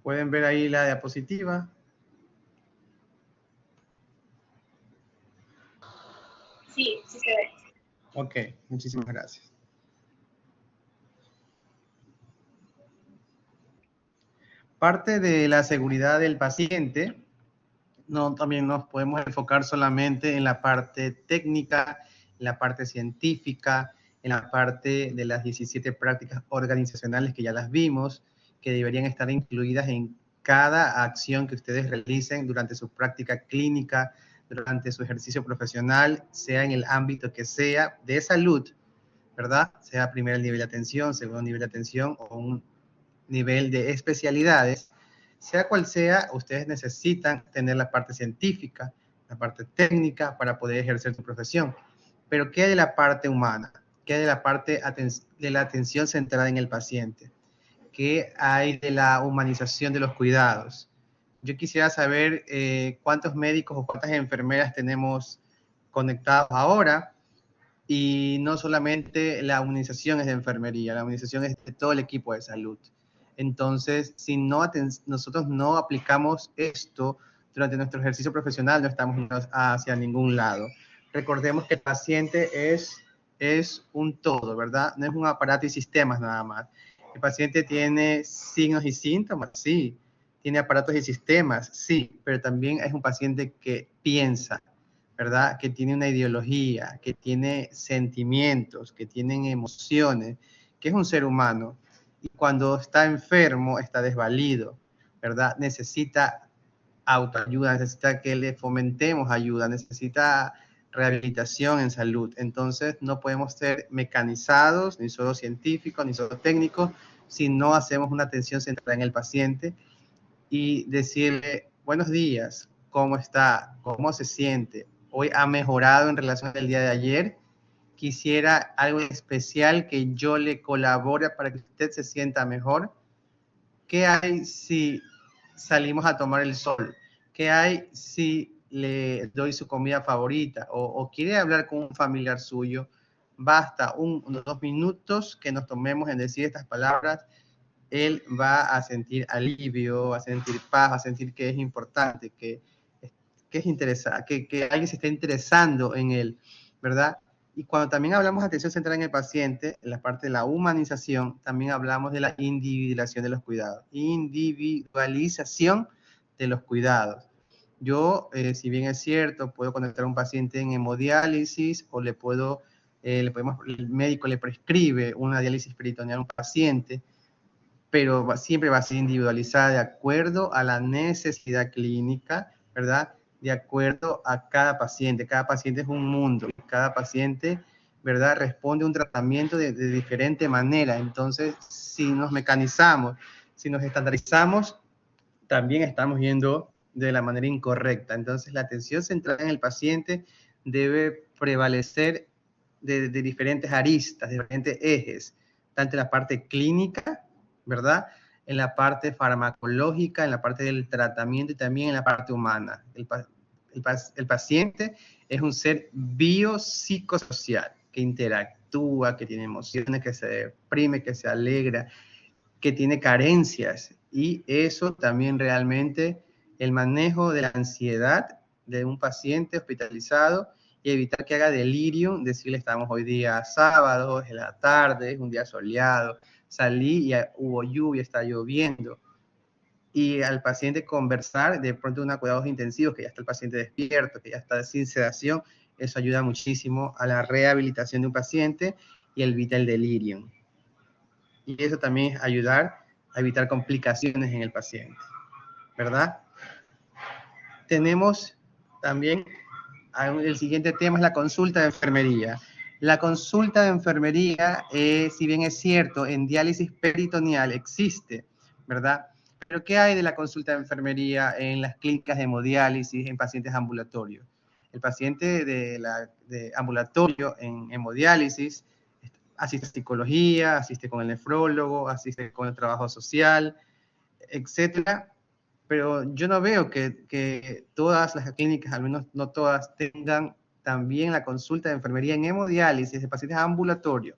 ¿Pueden ver ahí la diapositiva? Sí, sí se ve. Ok, muchísimas gracias. Parte de la seguridad del paciente, no, también nos podemos enfocar solamente en la parte técnica, en la parte científica, en la parte de las 17 prácticas organizacionales que ya las vimos, que deberían estar incluidas en cada acción que ustedes realicen durante su práctica clínica, durante su ejercicio profesional, sea en el ámbito que sea de salud, ¿verdad? Sea primer nivel de atención, segundo nivel de atención o un nivel de especialidades, sea cual sea, ustedes necesitan tener la parte científica, la parte técnica para poder ejercer su profesión. Pero ¿qué hay de la parte humana? ¿Qué hay de la parte de la atención centrada en el paciente? ¿Qué hay de la humanización de los cuidados? Yo quisiera saber cuántos médicos o cuántas enfermeras tenemos conectados ahora, y no solamente la humanización es de enfermería, la humanización es de todo el equipo de salud. Entonces, si no nosotros no aplicamos esto durante nuestro ejercicio profesional, no estamos hacia ningún lado. Recordemos que el paciente es un todo, ¿verdad? No es un aparato y sistemas nada más. El paciente tiene signos y síntomas, sí. Tiene aparatos y sistemas, sí. Pero también es un paciente que piensa, ¿verdad? Que tiene una ideología, que tiene sentimientos, que tiene emociones, que es un ser humano. Y cuando está enfermo, está desvalido, ¿verdad? Necesita autoayuda, necesita que le fomentemos ayuda, necesita rehabilitación en salud. Entonces, no podemos ser mecanizados, ni solo científicos, ni solo técnicos, si no hacemos una atención centrada en el paciente y decirle, buenos días, ¿cómo está? ¿Cómo se siente? Hoy ha mejorado en relación al día de ayer. Quisiera algo especial que yo le colabore para que usted se sienta mejor. ¿Qué hay si salimos a tomar el sol? ¿Qué hay si le doy su comida favorita? O quiere hablar con un familiar suyo. Basta unos 2 minutos que nos tomemos en decir estas palabras. Él va a sentir alivio, va a sentir paz, va a sentir que es importante, que es interesante, que alguien se está interesando en él, ¿verdad? Y cuando también hablamos de atención centrada en el paciente, en la parte de la humanización, también hablamos de la individualización de los cuidados. Individualización de los cuidados. Yo, si bien es cierto, puedo conectar a un paciente en hemodiálisis o el médico le prescribe una diálisis peritoneal a un paciente, pero siempre va a ser individualizada de acuerdo a la necesidad clínica, ¿verdad? De acuerdo a cada paciente. Cada paciente es un mundo y cada paciente, ¿verdad? Responde a un tratamiento de diferente manera. Entonces, si nos mecanizamos, si nos estandarizamos, también estamos yendo de la manera incorrecta. Entonces, la atención centrada en el paciente debe prevalecer de diferentes aristas, de diferentes ejes, tanto en la parte clínica, ¿verdad? En la parte farmacológica, en la parte del tratamiento y también en la parte humana. El paciente es un ser biopsicosocial que interactúa, que tiene emociones, que se deprime, que se alegra, que tiene carencias, y eso también realmente el manejo de la ansiedad de un paciente hospitalizado y evitar que haga delirium, decirle estamos hoy día sábado, es la tarde, es un día soleado, salí y hubo lluvia, está lloviendo, y al paciente conversar de pronto una cuidados intensivos, que ya está el paciente despierto, que ya está sin sedación, eso ayuda muchísimo a la rehabilitación de un paciente y evita el delirium. Y eso también es ayudar a evitar complicaciones en el paciente, ¿verdad? Tenemos también, el siguiente tema es la consulta de enfermería. La consulta de enfermería, si bien es cierto, en diálisis peritoneal existe, ¿verdad? Pero ¿qué hay de la consulta de enfermería en las clínicas de hemodiálisis en pacientes ambulatorios? El paciente de ambulatorio en hemodiálisis asiste a psicología, asiste con el nefrólogo, asiste con el trabajo social, etcétera. Pero yo no veo que todas las clínicas, al menos no todas, tengan también la consulta de enfermería en hemodiálisis de pacientes ambulatorios,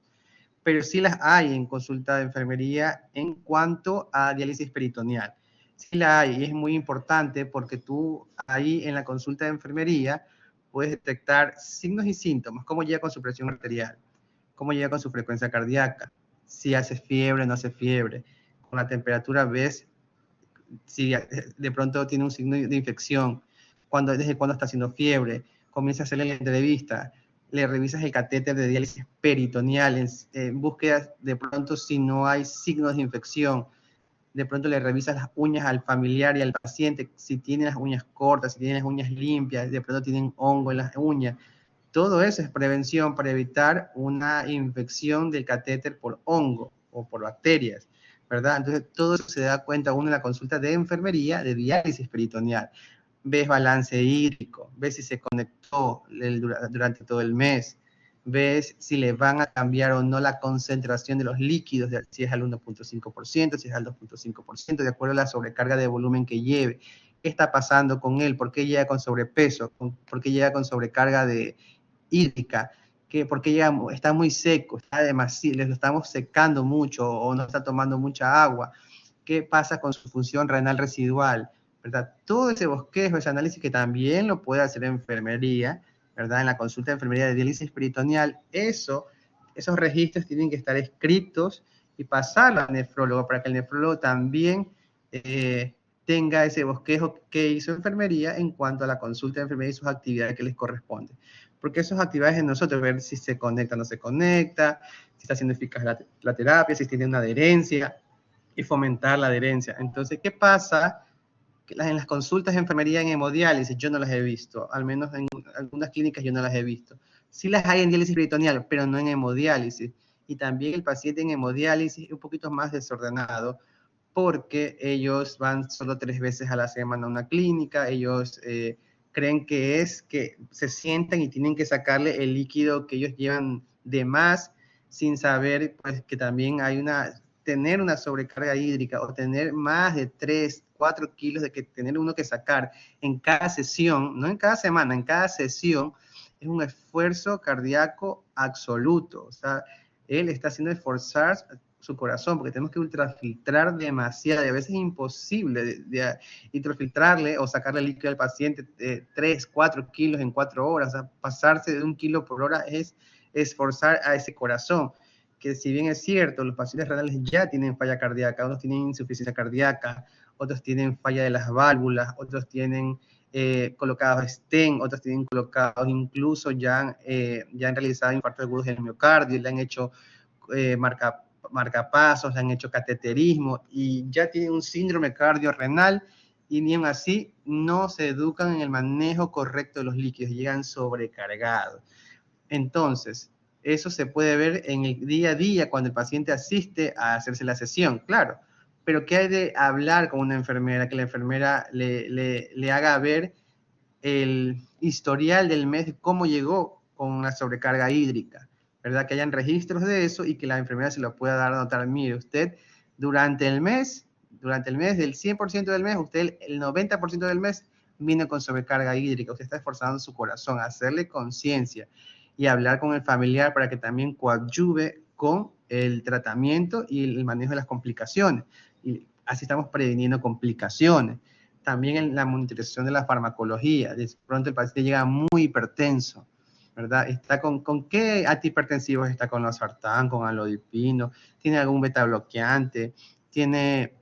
pero sí las hay en consulta de enfermería en cuanto a diálisis peritoneal. Sí la hay, y es muy importante porque tú ahí en la consulta de enfermería puedes detectar signos y síntomas, cómo llega con su presión arterial, cómo llega con su frecuencia cardíaca, si hace fiebre, no hace fiebre. Con la temperatura ves si de pronto tiene un signo de infección, desde cuándo está haciendo fiebre, comienza a hacerle la entrevista, le revisas el catéter de diálisis peritoneal en búsqueda de pronto si no hay signos de infección, de pronto le revisas las uñas al familiar y al paciente, si tiene las uñas cortas, si tiene las uñas limpias, de pronto tienen hongo en las uñas. Todo eso es prevención para evitar una infección del catéter por hongo o por bacterias, ¿verdad? Entonces, todo eso se da cuenta uno en la consulta de enfermería de diálisis peritoneal. Ves balance hídrico, ves si se conectó durante todo el mes, ves si le van a cambiar o no la concentración de los líquidos, si es al 1.5%, si es al 2.5%, de acuerdo a la sobrecarga de volumen que lleve. ¿Qué está pasando con él? ¿Por qué llega con sobrepeso? ¿Por qué llega con sobrecarga hídrica? Porque ya está muy seco, está demasiado, lo estamos secando mucho o no está tomando mucha agua. ¿Qué pasa con su función renal residual? ¿Verdad? Todo ese bosquejo, ese análisis que también lo puede hacer enfermería, ¿verdad? En la consulta de enfermería de diálisis peritoneal, esos registros tienen que estar escritos y pasarlo al nefrólogo para que el nefrólogo también tenga ese bosquejo que hizo enfermería en cuanto a la consulta de enfermería y sus actividades que les corresponden. Porque esas actividades de nosotros, ver si se conecta o no se conecta, si está siendo eficaz la terapia, si tiene una adherencia, y fomentar la adherencia. Entonces, ¿qué pasa? Que en las consultas de enfermería en hemodiálisis yo no las he visto, al menos en algunas clínicas yo no las he visto. Sí las hay en diálisis peritoneal, pero no en hemodiálisis. Y también el paciente en hemodiálisis es un poquito más desordenado porque ellos van solo 3 veces a la semana a una clínica, ellos creen que es que se sientan y tienen que sacarle el líquido que ellos llevan de más, sin saber pues, que también hay tener una sobrecarga hídrica o tener más de 3, 4 kilos de que tener uno que sacar en cada sesión, no en cada semana, en cada sesión, es un esfuerzo cardíaco absoluto. O sea, él está haciendo esforzar su corazón, porque tenemos que ultrafiltrar demasiado, y a veces es imposible de ultrafiltrarle o sacarle el líquido al paciente 3, 4 kilos en 4 horas. O sea, pasarse de 1 kilo por hora es esforzar a ese corazón, que si bien es cierto, los pacientes renales ya tienen falla cardíaca, unos tienen insuficiencia cardíaca, otros tienen falla de las válvulas, otros tienen colocados stent, otros tienen colocados incluso ya han realizado infartos agudos del miocardio, le han hecho marcapasos, le han hecho cateterismo y ya tienen un síndrome cardiorrenal y ni aun así no se educan en el manejo correcto de los líquidos, llegan sobrecargados. Entonces, eso se puede ver en el día a día cuando el paciente asiste a hacerse la sesión, claro. Pero ¿qué hay de hablar con una enfermera? Que la enfermera le haga ver el historial del mes de cómo llegó con una sobrecarga hídrica, ¿verdad? Que hayan registros de eso y que la enfermera se lo pueda dar a notar. Mire, usted durante el mes del 100% del mes, usted el 90% del mes vino con sobrecarga hídrica, usted está esforzando su corazón, hacerle conciencia y hablar con el familiar para que también coadyuve con el tratamiento y el manejo de las complicaciones. Y así estamos previniendo complicaciones. También en la monitorización de la farmacología. De pronto el paciente llega muy hipertenso, ¿verdad? ¿Está con qué antihipertensivos está? Con losartán, con alodipino, tiene algún beta bloqueante, tiene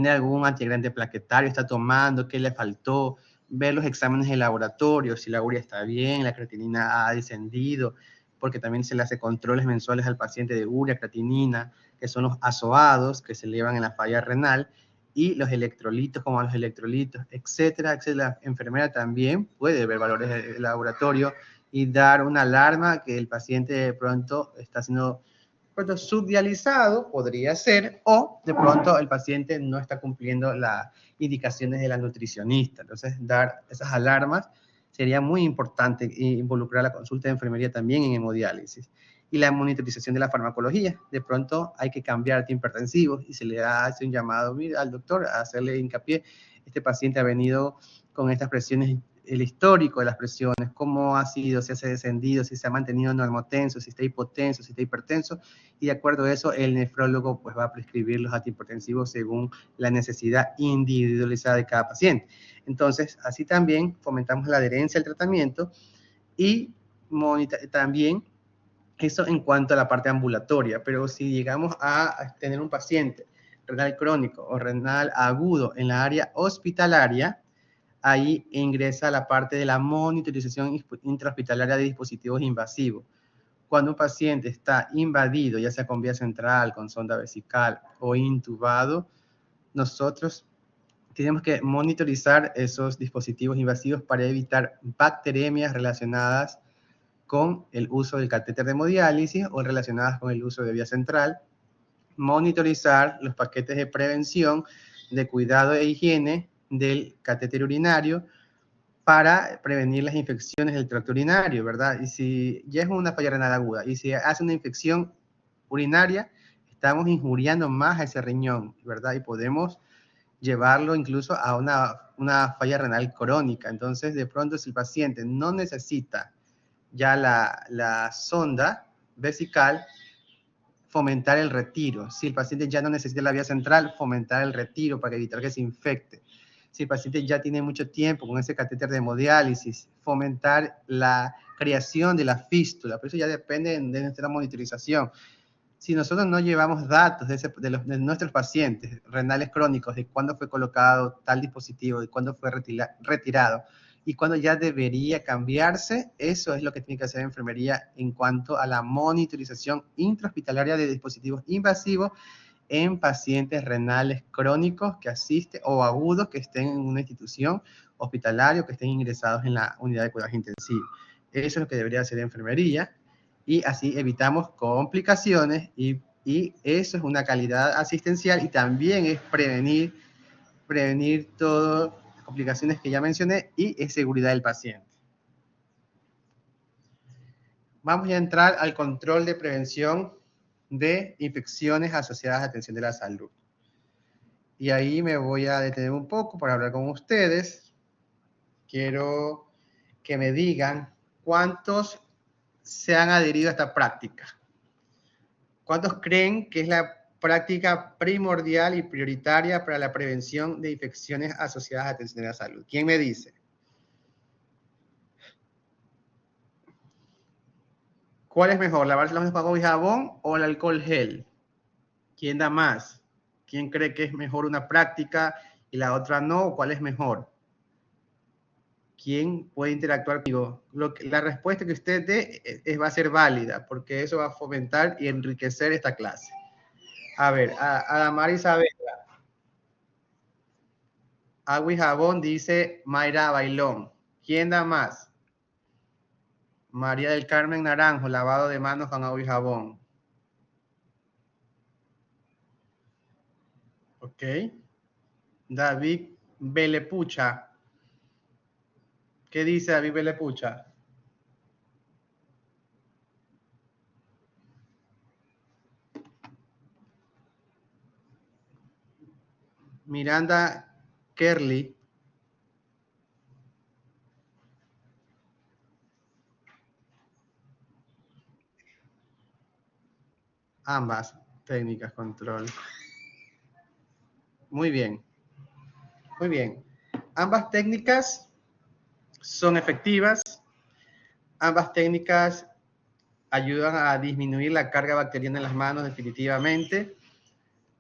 algún antiagregante plaquetario, está tomando, qué le faltó, ver los exámenes de laboratorio, si la urea está bien, la creatinina ha descendido, porque también se le hace controles mensuales al paciente de urea, creatinina, que son los azoados que se elevan en la falla renal, y los electrolitos, como los electrolitos, etcétera, etcétera. La enfermera también puede ver valores de laboratorio y dar una alarma que el paciente de pronto está siendo subdializado, podría ser, o de pronto el paciente no está cumpliendo las indicaciones de la nutricionista. Entonces, dar esas alarmas sería muy importante, involucrar la consulta de enfermería también en hemodiálisis. Y la monitorización de la farmacología. De pronto hay que cambiar antihipertensivos y se le hace un llamado al doctor a hacerle hincapié. Este paciente ha venido con estas presiones el histórico de las presiones, cómo ha sido, si se ha descendido, si se ha mantenido normotenso, si está hipotenso, si está hipertenso, y de acuerdo a eso el nefrólogo pues va a prescribir los antihipertensivos según la necesidad individualizada de cada paciente. Entonces, así también fomentamos la adherencia al tratamiento y también eso en cuanto a la parte ambulatoria, pero si llegamos a tener un paciente renal crónico o renal agudo en la área hospitalaria, ahí ingresa la parte de la monitorización intrahospitalaria de dispositivos invasivos. Cuando un paciente está invadido, ya sea con vía central, con sonda vesical o intubado, nosotros tenemos que monitorizar esos dispositivos invasivos para evitar bacteremias relacionadas con el uso del catéter de hemodiálisis o relacionadas con el uso de vía central, monitorizar los paquetes de prevención, de cuidado e higiene del catéter urinario para prevenir las infecciones del tracto urinario, ¿verdad? Y si ya es una falla renal aguda y si hace una infección urinaria, estamos injuriando más a ese riñón, ¿verdad? Y podemos llevarlo incluso a una falla renal crónica. Entonces, de pronto, si el paciente no necesita ya la sonda vesical, fomentar el retiro. Si el paciente ya no necesita la vía central, fomentar el retiro para evitar que se infecte. Si el paciente ya tiene mucho tiempo con ese catéter de hemodiálisis, fomentar la creación de la fístula. Por eso ya depende de nuestra monitorización. Si nosotros no llevamos datos de nuestros pacientes renales crónicos, de cuándo fue colocado tal dispositivo, de cuándo fue retirado, y cuando ya debería cambiarse, eso es lo que tiene que hacer enfermería en cuanto a la monitorización intrahospitalaria de dispositivos invasivos en pacientes renales crónicos que asisten o agudos que estén en una institución hospitalaria o que estén ingresados en la unidad de cuidados intensivos. Eso es lo que debería hacer enfermería y así evitamos complicaciones y eso es una calidad asistencial y también es prevenir todas las complicaciones que ya mencioné y es seguridad del paciente. Vamos a entrar al control de prevención de infecciones asociadas a atención de la salud. Y ahí me voy a detener un poco para hablar con ustedes. Quiero que me digan cuántos se han adherido a esta práctica. ¿Cuántos creen que es la práctica primordial y prioritaria para la prevención de infecciones asociadas a atención de la salud? ¿Quién me dice? ¿Cuál es mejor, lavarse las manos con agua y jabón o el alcohol gel? ¿Quién da más? ¿Quién cree que es mejor una práctica y la otra no? ¿Cuál es mejor? ¿Quién puede interactuar conmigo? La respuesta que usted dé va a ser válida, porque eso va a fomentar y enriquecer esta clase. A ver, Adamar Isabela. Agua y jabón, dice Mayra Bailón. ¿Quién da más? María del Carmen Naranjo, lavado de manos con agua y jabón. Ok. David Belepucha. ¿Qué dice David Belepucha? Miranda Kerly. Ambas técnicas, control. Muy bien. Muy bien. Ambas técnicas son efectivas. Ambas técnicas ayudan a disminuir la carga bacteriana en las manos definitivamente.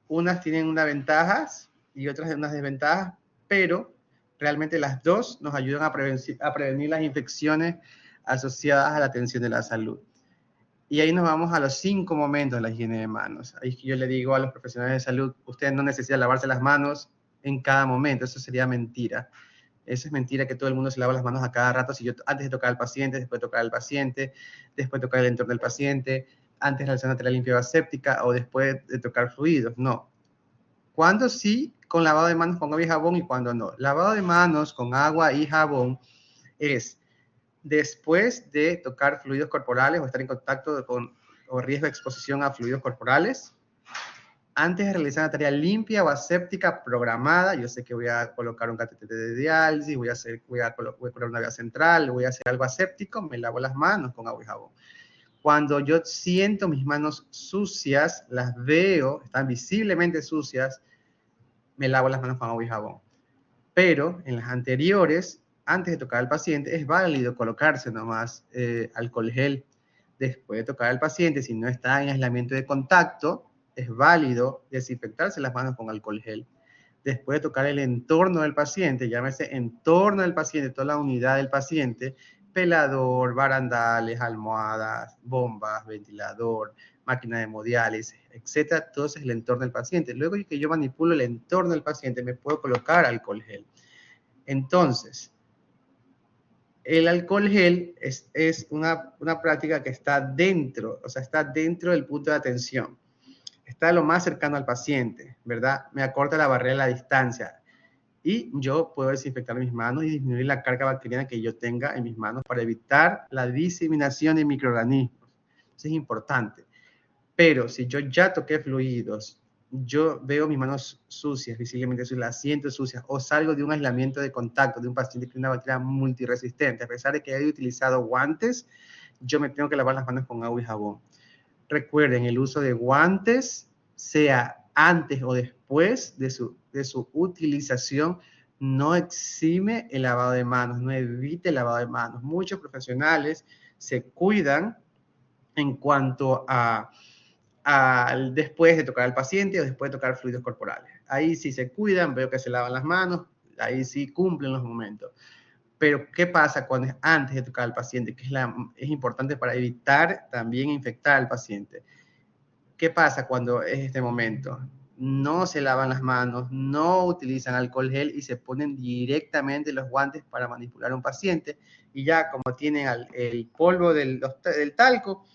Unas tienen unas ventajas y otras unas desventajas, pero realmente las dos nos ayudan a prevenir las infecciones asociadas a la atención de la salud. Y ahí nos vamos a los 5 momentos de la higiene de manos. Ahí yo le digo a los profesionales de salud, ustedes no necesitan lavarse las manos en cada momento, eso sería mentira. Eso es mentira que todo el mundo se lava las manos a cada rato, si yo antes de tocar al paciente, después de tocar al paciente, después de tocar el entorno del paciente, antes de realizar una limpia séptica o después de tocar fluidos. No. ¿Cuándo sí con lavado de manos con agua y jabón y cuándo no? Lavado de manos con agua y jabón es después de tocar fluidos corporales o estar en contacto con o riesgo de exposición a fluidos corporales, Antes de realizar una tarea limpia o aséptica programada, yo sé que voy a colocar un catéter de diálisis, voy a colocar una vía central, voy a hacer algo aséptico, me lavo las manos con agua y jabón. Cuando yo siento mis manos sucias, las veo, están visiblemente sucias, me lavo las manos con agua y jabón. Pero en las anteriores, antes de tocar al paciente, es válido colocarse nomás alcohol gel. Después de tocar al paciente, si no está en aislamiento de contacto, es válido desinfectarse las manos con alcohol gel. Después de tocar el entorno del paciente, llámese entorno del paciente, toda la unidad del paciente, pelador, barandales, almohadas, bombas, ventilador, máquina de hemodiálisis, etcétera. Todo eso es el entorno del paciente. Luego que yo manipulo el entorno del paciente, me puedo colocar alcohol gel. Entonces, el alcohol gel es una práctica que está dentro, o sea, está dentro del punto de atención. Está lo más cercano al paciente, ¿verdad? Me acorta la barrera de la distancia. Y yo puedo desinfectar mis manos y disminuir la carga bacteriana que yo tenga en mis manos para evitar la diseminación de microorganismos. Eso es importante. Pero si yo ya toqué fluidos, yo veo mis manos sucias, visiblemente sucias, las siento sucias, o salgo de un aislamiento de contacto de un paciente que tiene una bacteria multiresistente, a pesar de que haya utilizado guantes, yo me tengo que lavar las manos con agua y jabón. Recuerden, el uso de guantes, sea antes o después de su utilización, no exime el lavado de manos, no evite el lavado de manos. Muchos profesionales se cuidan en cuanto a después de tocar al paciente o después de tocar fluidos corporales. Ahí sí se cuidan, veo que se lavan las manos, ahí sí cumplen los momentos. Pero, ¿qué pasa cuando es antes de tocar al paciente? Que es importante para evitar también infectar al paciente. ¿Qué pasa cuando es este momento? No se lavan las manos, no utilizan alcohol gel y se ponen directamente los guantes para manipular a un paciente. Y ya como tienen el polvo del talco,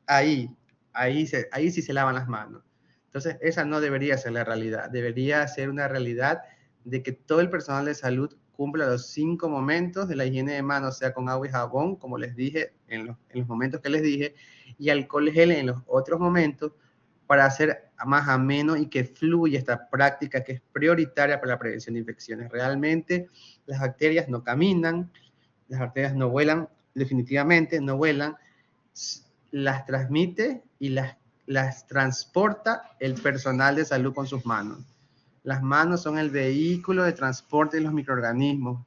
ahí sí se lavan las manos. Entonces, esa no debería ser la realidad. Debería ser una realidad de que todo el personal de salud cumpla los 5 momentos de la higiene de manos, sea con agua y jabón, como les dije en los momentos que les dije, y alcohol gel en los otros momentos, para hacer más ameno y que fluya esta práctica que es prioritaria para la prevención de infecciones. Realmente las bacterias no caminan, las bacterias no vuelan, definitivamente no vuelan, las transmite y las transporta el personal de salud con sus manos. Las manos son el vehículo de transporte de los microorganismos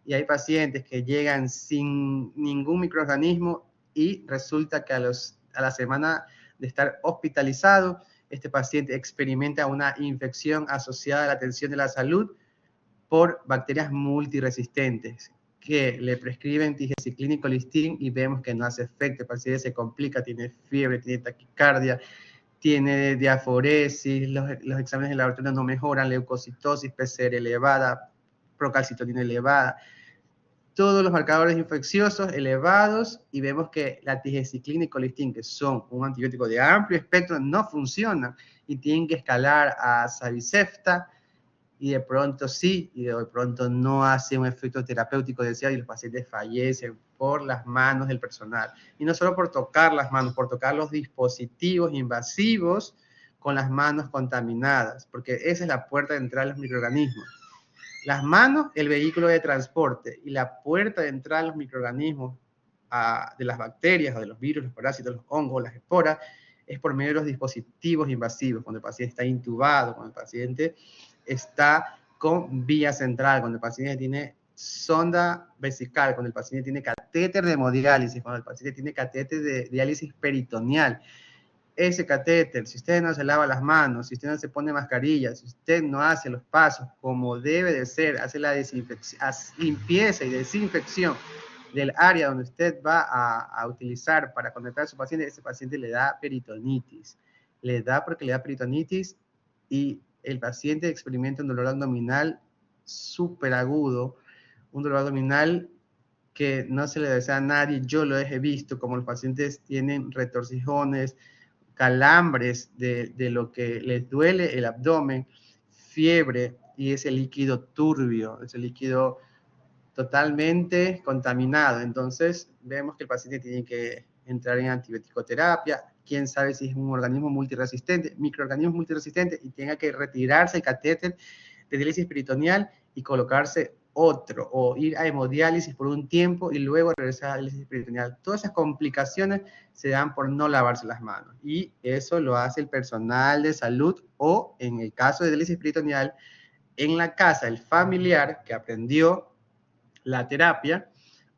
y hay pacientes que llegan sin ningún microorganismo y resulta que a la semana de estar hospitalizado, este paciente experimenta una infección asociada a la atención de la salud por bacterias multiresistentes que le prescriben tigecyclina y colistin y vemos que no hace efecto, el paciente se complica, tiene fiebre, tiene taquicardia, tiene diaforesis, los exámenes de laboratorio no mejoran, leucocitosis, PCR elevada, procalcitonina elevada, todos los marcadores infecciosos elevados y vemos que la tigecyclina y colistin, que son un antibiótico de amplio espectro, no funcionan y tienen que escalar a Savicefta, y de pronto sí, y de pronto no hace un efecto terapéutico deseado y los pacientes fallecen por las manos del personal. Y no solo por tocar las manos, por tocar los dispositivos invasivos con las manos contaminadas, porque esa es la puerta de entrada de los microorganismos. Las manos, el vehículo de transporte, y la puerta de entrada de los microorganismos, de las bacterias o de los virus, los parásitos, los hongos, las esporas, es por medio de los dispositivos invasivos, cuando el paciente está intubado, cuando el paciente está con vía central, cuando el paciente tiene sonda vesical, cuando el paciente tiene catéter de hemodiálisis, cuando el paciente tiene catéter de diálisis peritoneal. Ese catéter, si usted no se lava las manos, si usted no se pone mascarilla, si usted no hace los pasos como debe de ser, hace la limpieza y desinfección del área donde usted va a utilizar para conectar a su paciente, ese paciente le da peritonitis. Le da porque le da peritonitis y el paciente experimenta un dolor abdominal súper agudo, un dolor abdominal que no se le desea a nadie. Yo lo he visto, como los pacientes tienen retorcijones, calambres de lo que les duele el abdomen, fiebre y ese líquido turbio, ese líquido totalmente contaminado. Entonces vemos que el paciente tiene que entrar en antibiótico-terapia, quién sabe si es un organismo multiresistente, microorganismo multiresistente, y tenga que retirarse el catéter de diálisis peritoneal y colocarse otro, o ir a hemodiálisis por un tiempo y luego regresar a diálisis peritoneal. Todas esas complicaciones se dan por no lavarse las manos, y eso lo hace el personal de salud, o en el caso de diálisis peritoneal, en la casa, el familiar que aprendió la terapia,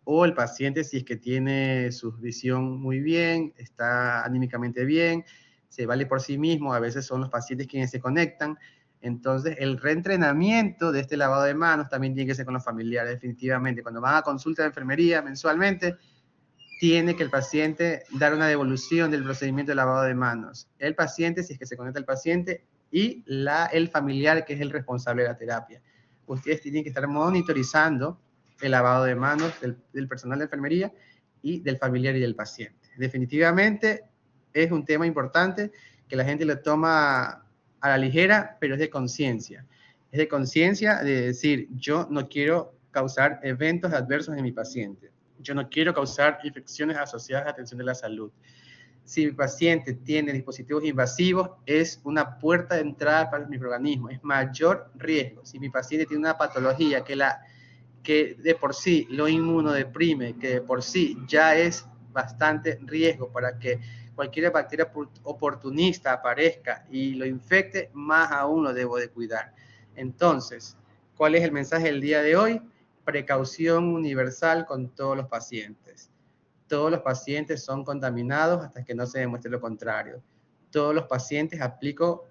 o el paciente si es que tiene su visión muy bien, está anímicamente bien, se vale por sí mismo, a veces son los pacientes quienes se conectan. Entonces, el reentrenamiento de este lavado de manos también tiene que ser con los familiares, definitivamente. Cuando van a consulta de enfermería mensualmente, tiene que el paciente dar una devolución del procedimiento de lavado de manos. El paciente, si es que se conecta el paciente, y el familiar, que es el responsable de la terapia. Ustedes tienen que estar monitorizando el lavado de manos del personal de enfermería y del familiar y del paciente. Definitivamente es un tema importante que la gente lo toma a la ligera, pero es de conciencia. Es de conciencia de decir, yo no quiero causar eventos adversos en mi paciente. Yo no quiero causar infecciones asociadas a la atención de la salud. Si mi paciente tiene dispositivos invasivos, es una puerta de entrada para el microorganismo, es mayor riesgo. Si mi paciente tiene una patología que de por sí lo inmunodeprime, que de por sí ya es bastante riesgo para que cualquier bacteria oportunista aparezca y lo infecte, más aún lo debo de cuidar. Entonces, ¿cuál es el mensaje del día de hoy? Precaución universal con todos los pacientes. Todos los pacientes son contaminados hasta que no se demuestre lo contrario. Todos los pacientes aplico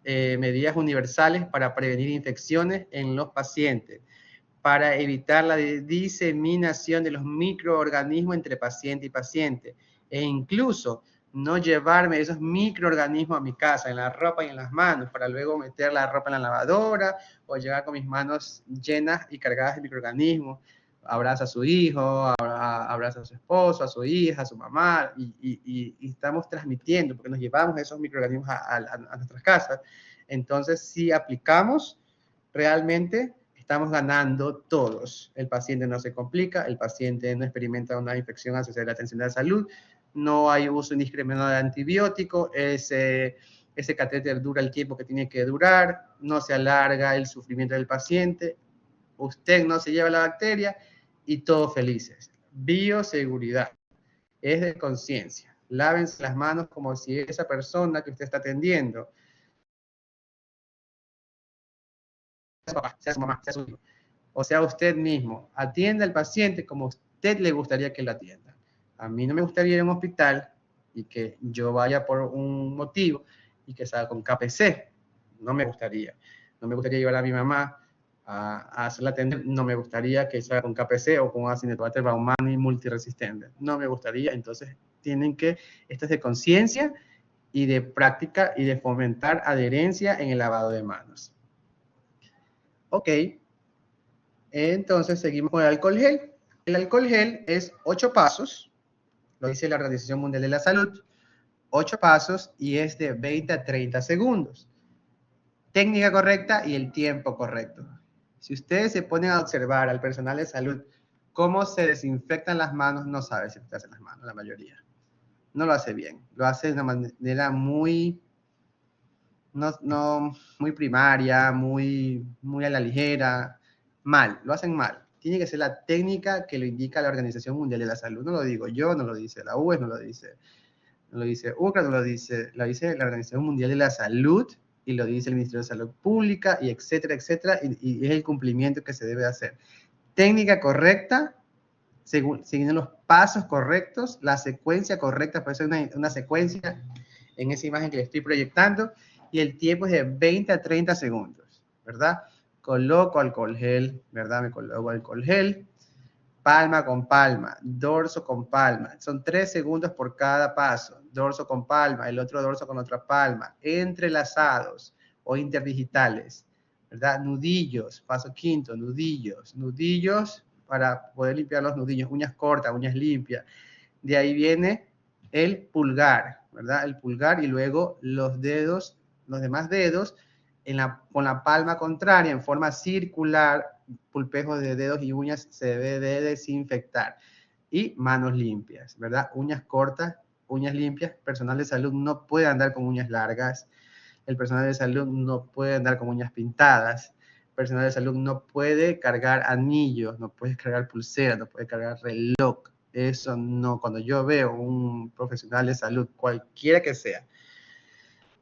medidas universales para prevenir infecciones en los pacientes, para evitar la diseminación de los microorganismos entre paciente y paciente, e incluso no llevarme esos microorganismos a mi casa, en la ropa y en las manos, para luego meter la ropa en la lavadora, o llegar con mis manos llenas y cargadas de microorganismos. Abraza a su hijo, abraza a su esposo, a su hija, a su mamá, y estamos transmitiendo, porque nos llevamos esos microorganismos a nuestras casas. Entonces, si aplicamos, realmente estamos ganando todos. El paciente no se complica, el paciente no experimenta una infección asociada a la atención de la salud, no hay uso indiscriminado de antibiótico, ese catéter dura el tiempo que tiene que durar, no se alarga el sufrimiento del paciente, usted no se lleva la bacteria y todos felices. Bioseguridad es de conciencia. Lávense las manos como si esa persona que usted está atendiendo, sea su papá, sea su mamá, sea su hijo, o sea usted mismo, atienda al paciente como usted le gustaría que lo atienda. A mí no me gustaría ir a un hospital y que yo vaya por un motivo y que salga con KPC. No me gustaría. No me gustaría llevar a mi mamá a hacerla atender. No me gustaría que salga con KPC o con Acinetobacter baumannii multiresistente. No me gustaría. Entonces, esto es de conciencia y de práctica y de fomentar adherencia en el lavado de manos. Ok. Entonces seguimos con el alcohol gel. El alcohol gel es 8 pasos, lo dice la Organización Mundial de la Salud, 8 pasos, y es de 20 a 30 segundos. Técnica correcta y el tiempo correcto. Si ustedes se ponen a observar al personal de salud cómo se desinfectan las manos, no sabe si se hacen las manos, la mayoría. No lo hace bien, lo hace de una manera muy muy primaria, muy a la ligera, mal, lo hacen mal. Tiene que ser la técnica que lo indica la Organización Mundial de la Salud. No lo digo yo, no lo dice la UE, no lo dice UCRA, no lo dice la Organización Mundial de la Salud, y lo dice el Ministerio de Salud Pública, y etcétera, etcétera, y es el cumplimiento que se debe hacer. Técnica correcta, siguiendo los pasos correctos, la secuencia correcta, puede ser una secuencia en esa imagen que le estoy proyectando, y el tiempo es de 20 a 30 segundos, ¿verdad? Coloco alcohol gel, ¿verdad? Me coloco alcohol gel, palma con palma, dorso con palma. Son 3 segundos por cada paso. Dorso con palma, el otro dorso con otra palma. Entrelazados o interdigitales, ¿verdad? Nudillos, paso quinto, nudillos. Nudillos para poder limpiar los nudillos. Uñas cortas, uñas limpias. De ahí viene el pulgar, ¿verdad? El pulgar, y luego los dedos, los demás dedos, con la palma contraria, en forma circular, pulpejos de dedos y uñas se debe de desinfectar. y manos limpias, ¿verdad? Uñas cortas, uñas limpias. Personal de salud no puede andar con uñas largas. El personal de salud no puede andar con uñas pintadas. El personal de salud no puede cargar anillos, no puede cargar pulseras, no puede cargar reloj. Eso no. Cuando yo veo un profesional de salud, cualquiera que sea,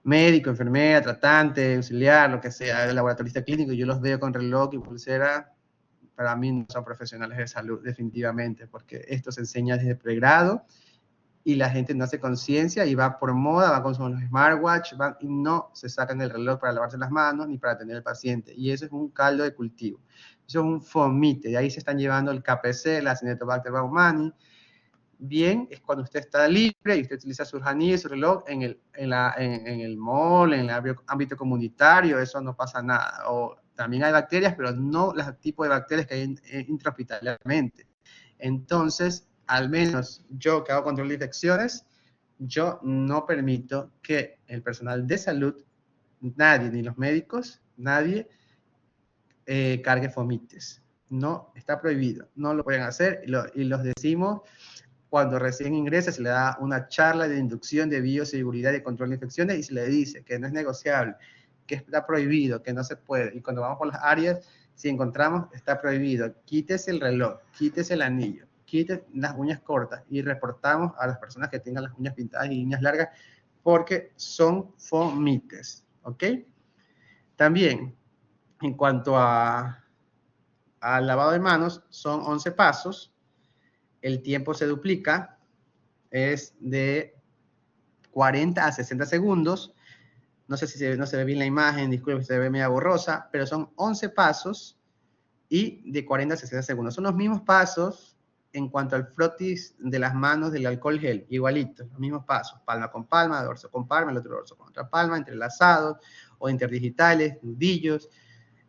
médico, enfermera, tratante, auxiliar, lo que sea, laboratorista clínico, yo los veo con reloj y pulsera, para mí no son profesionales de salud, definitivamente, porque esto se enseña desde pregrado y la gente no hace conciencia y va por moda, va con sus smartwatch, van y no se sacan el reloj para lavarse las manos ni para atender al paciente. Y eso es un caldo de cultivo. Eso es un fomite. De ahí se están llevando el KPC, la Acinetobacter baumannii. Bien, es cuando usted está libre y usted utiliza sus anillos, su reloj en el mall, en el ámbito comunitario, eso no pasa nada. O también hay bacterias, pero no los tipos de bacterias que hay intrahospitalariamente. Entonces, al menos yo que hago control de infecciones, yo no permito que el personal de salud, nadie, ni los médicos, nadie cargue fomites. No, está prohibido, no lo pueden hacer y los decimos cuando recién ingresa, se le da una charla de inducción de bioseguridad y control de infecciones y se le dice que no es negociable, que está prohibido, que no se puede. Y cuando vamos por las áreas, si encontramos, está prohibido. Quítese el reloj, quítese el anillo, quítese las uñas cortas y reportamos a las personas que tengan las uñas pintadas y uñas largas porque son fomites, ¿ok? También, en cuanto al lavado de manos, son 11 pasos. El tiempo se duplica, es de 40 a 60 segundos. No sé si no se ve bien la imagen, disculpe, se ve media borrosa, pero son 11 pasos y de 40 a 60 segundos. Son los mismos pasos en cuanto al frotis de las manos del alcohol gel, igualitos, los mismos pasos, palma con palma, dorso con palma, el otro dorso con otra palma, entrelazados o interdigitales, nudillos,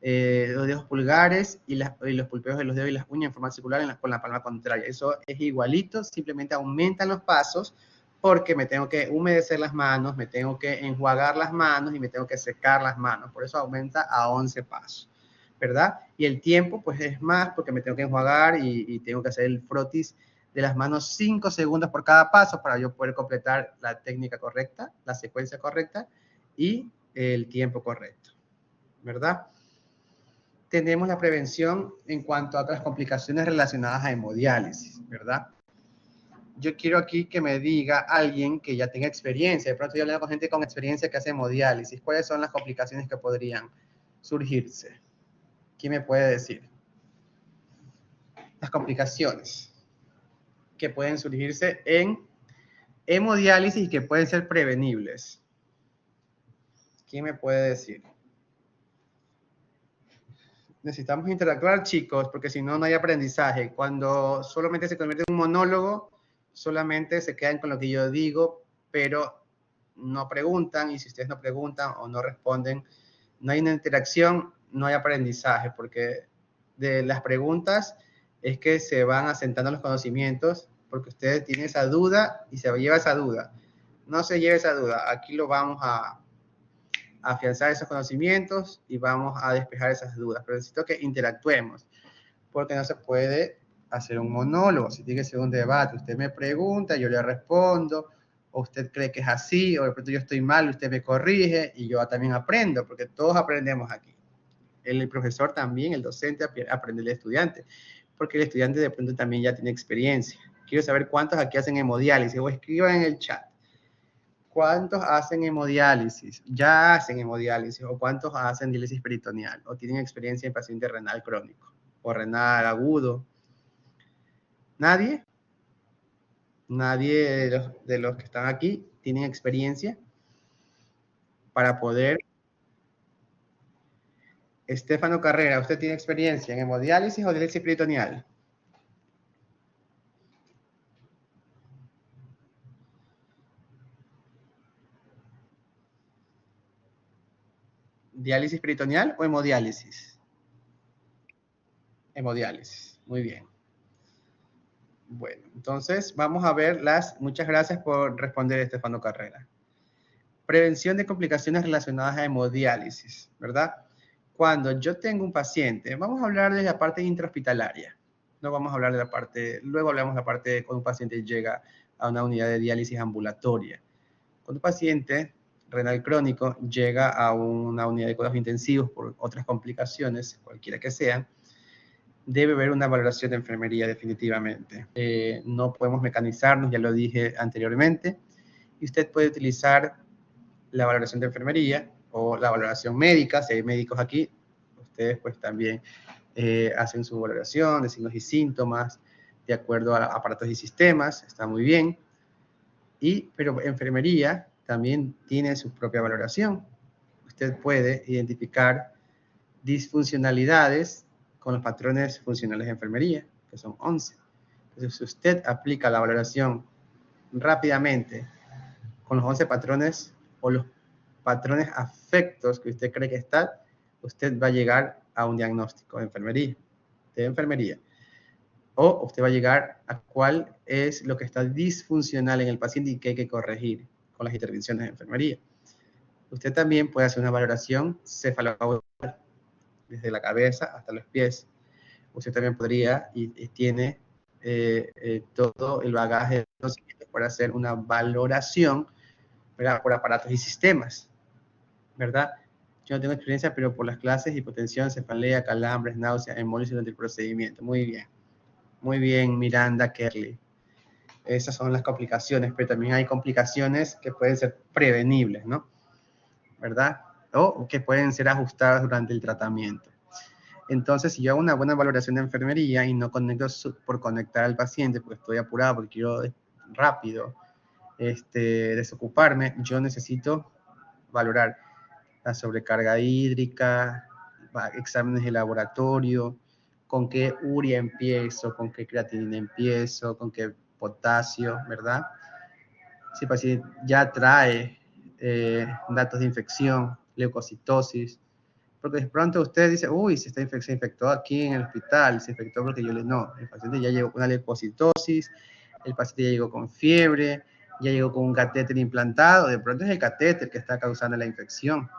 los dedos pulgares y los pulpeos de los dedos y las uñas en forma circular con la palma contraria. Eso es igualito, simplemente aumentan los pasos porque me tengo que humedecer las manos, me tengo que enjuagar las manos y me tengo que secar las manos. Por eso aumenta a 11 pasos, ¿verdad? Y el tiempo, pues es más porque me tengo que enjuagar y tengo que hacer el frotis de las manos 5 segundos por cada paso para yo poder completar la técnica correcta, la secuencia correcta y el tiempo correcto, ¿verdad? Tenemos la prevención en cuanto a otras complicaciones relacionadas a hemodiálisis, ¿verdad? Yo quiero aquí que me diga alguien que ya tenga experiencia. De pronto yo hablo con gente con experiencia que hace hemodiálisis. ¿Cuáles son las complicaciones que podrían surgirse? ¿Quién me puede decir? Las complicaciones que pueden surgirse en hemodiálisis y que pueden ser prevenibles. ¿Quién me puede decir? Necesitamos interactuar, chicos, porque si no, no hay aprendizaje. Cuando solamente se convierte en un monólogo, solamente se quedan con lo que yo digo, pero no preguntan, y si ustedes no preguntan o no responden, no hay una interacción, no hay aprendizaje, porque de las preguntas es que se van asentando los conocimientos, porque ustedes tienen esa duda y se lleva esa duda. No se lleve esa duda, aquí lo vamos a afianzar esos conocimientos y vamos a despejar esas dudas. Pero necesito que interactuemos, porque no se puede hacer un monólogo, si tiene que ser un debate. Usted me pregunta, yo le respondo, o usted cree que es así, o de pronto yo estoy mal, usted me corrige y yo también aprendo, porque todos aprendemos aquí. El profesor también, el docente aprende del estudiante, porque el estudiante de pronto también ya tiene experiencia. Quiero saber cuántos aquí hacen hemodiálisis, o escriban en el chat. ¿Cuántos hacen hemodiálisis? Ya hacen hemodiálisis. ¿O cuántos hacen diálisis peritoneal? ¿O tienen experiencia en paciente renal crónico? ¿O renal agudo? ¿Nadie? ¿Nadie de los que están aquí tienen experiencia para poder? Estefano Carrera, ¿usted tiene experiencia en hemodiálisis o diálisis peritoneal? ¿Diálisis peritoneal o hemodiálisis? Hemodiálisis, muy bien. Bueno, entonces vamos a ver muchas gracias por responder, Estefano Carrera. Prevención de complicaciones relacionadas a hemodiálisis, ¿verdad? Cuando yo tengo un paciente, vamos a hablar de la parte intrahospitalaria, No vamos a hablar de la parte, luego hablamos de la parte de cuando un paciente llega a una unidad de diálisis ambulatoria. Cuando un paciente renal crónico llega a una unidad de cuidados intensivos por otras complicaciones, cualquiera que sean, debe haber una valoración de enfermería definitivamente. No podemos mecanizarnos, ya lo dije anteriormente, y usted puede utilizar la valoración de enfermería o la valoración médica, si hay médicos aquí, ustedes pues también hacen su valoración de signos y síntomas de acuerdo a aparatos y sistemas, está muy bien, pero enfermería también tiene su propia valoración. Usted puede identificar disfuncionalidades con los patrones funcionales de enfermería, que son 11. Entonces, si usted aplica la valoración rápidamente con los 11 patrones o los patrones afectos que usted cree que está, usted va a llegar a un diagnóstico de enfermería. O usted va a llegar a cuál es lo que está disfuncional en el paciente y que hay que corregir con las intervenciones de enfermería. Usted también puede hacer una valoración cefalocaudal, desde la cabeza hasta los pies. Usted también podría y tiene todo el bagaje de conocimientos para hacer una valoración, ¿verdad?, por aparatos y sistemas, ¿verdad? Yo no tengo experiencia, pero por las clases, hipotensión, cefalea, calambres, náuseas, hemolisis durante el procedimiento. Muy bien. Muy bien, Miranda Kerley. Esas son las complicaciones, pero también hay complicaciones que pueden ser prevenibles, ¿no? ¿Verdad? O que pueden ser ajustadas durante el tratamiento. Entonces, si yo hago una buena valoración de enfermería y no conecto por conectar al paciente, porque estoy apurado, porque quiero rápido desocuparme, yo necesito valorar la sobrecarga hídrica, exámenes de laboratorio, con qué urea empiezo, con qué creatinina empiezo, con qué potasio, ¿verdad? Si el paciente ya trae datos de infección, leucocitosis, porque de pronto usted dice, uy, se infectó aquí en el hospital, se infectó porque no, el paciente ya llegó con una leucocitosis, el paciente ya llegó con fiebre, ya llegó con un catéter implantado, de pronto es el catéter que está causando la infección.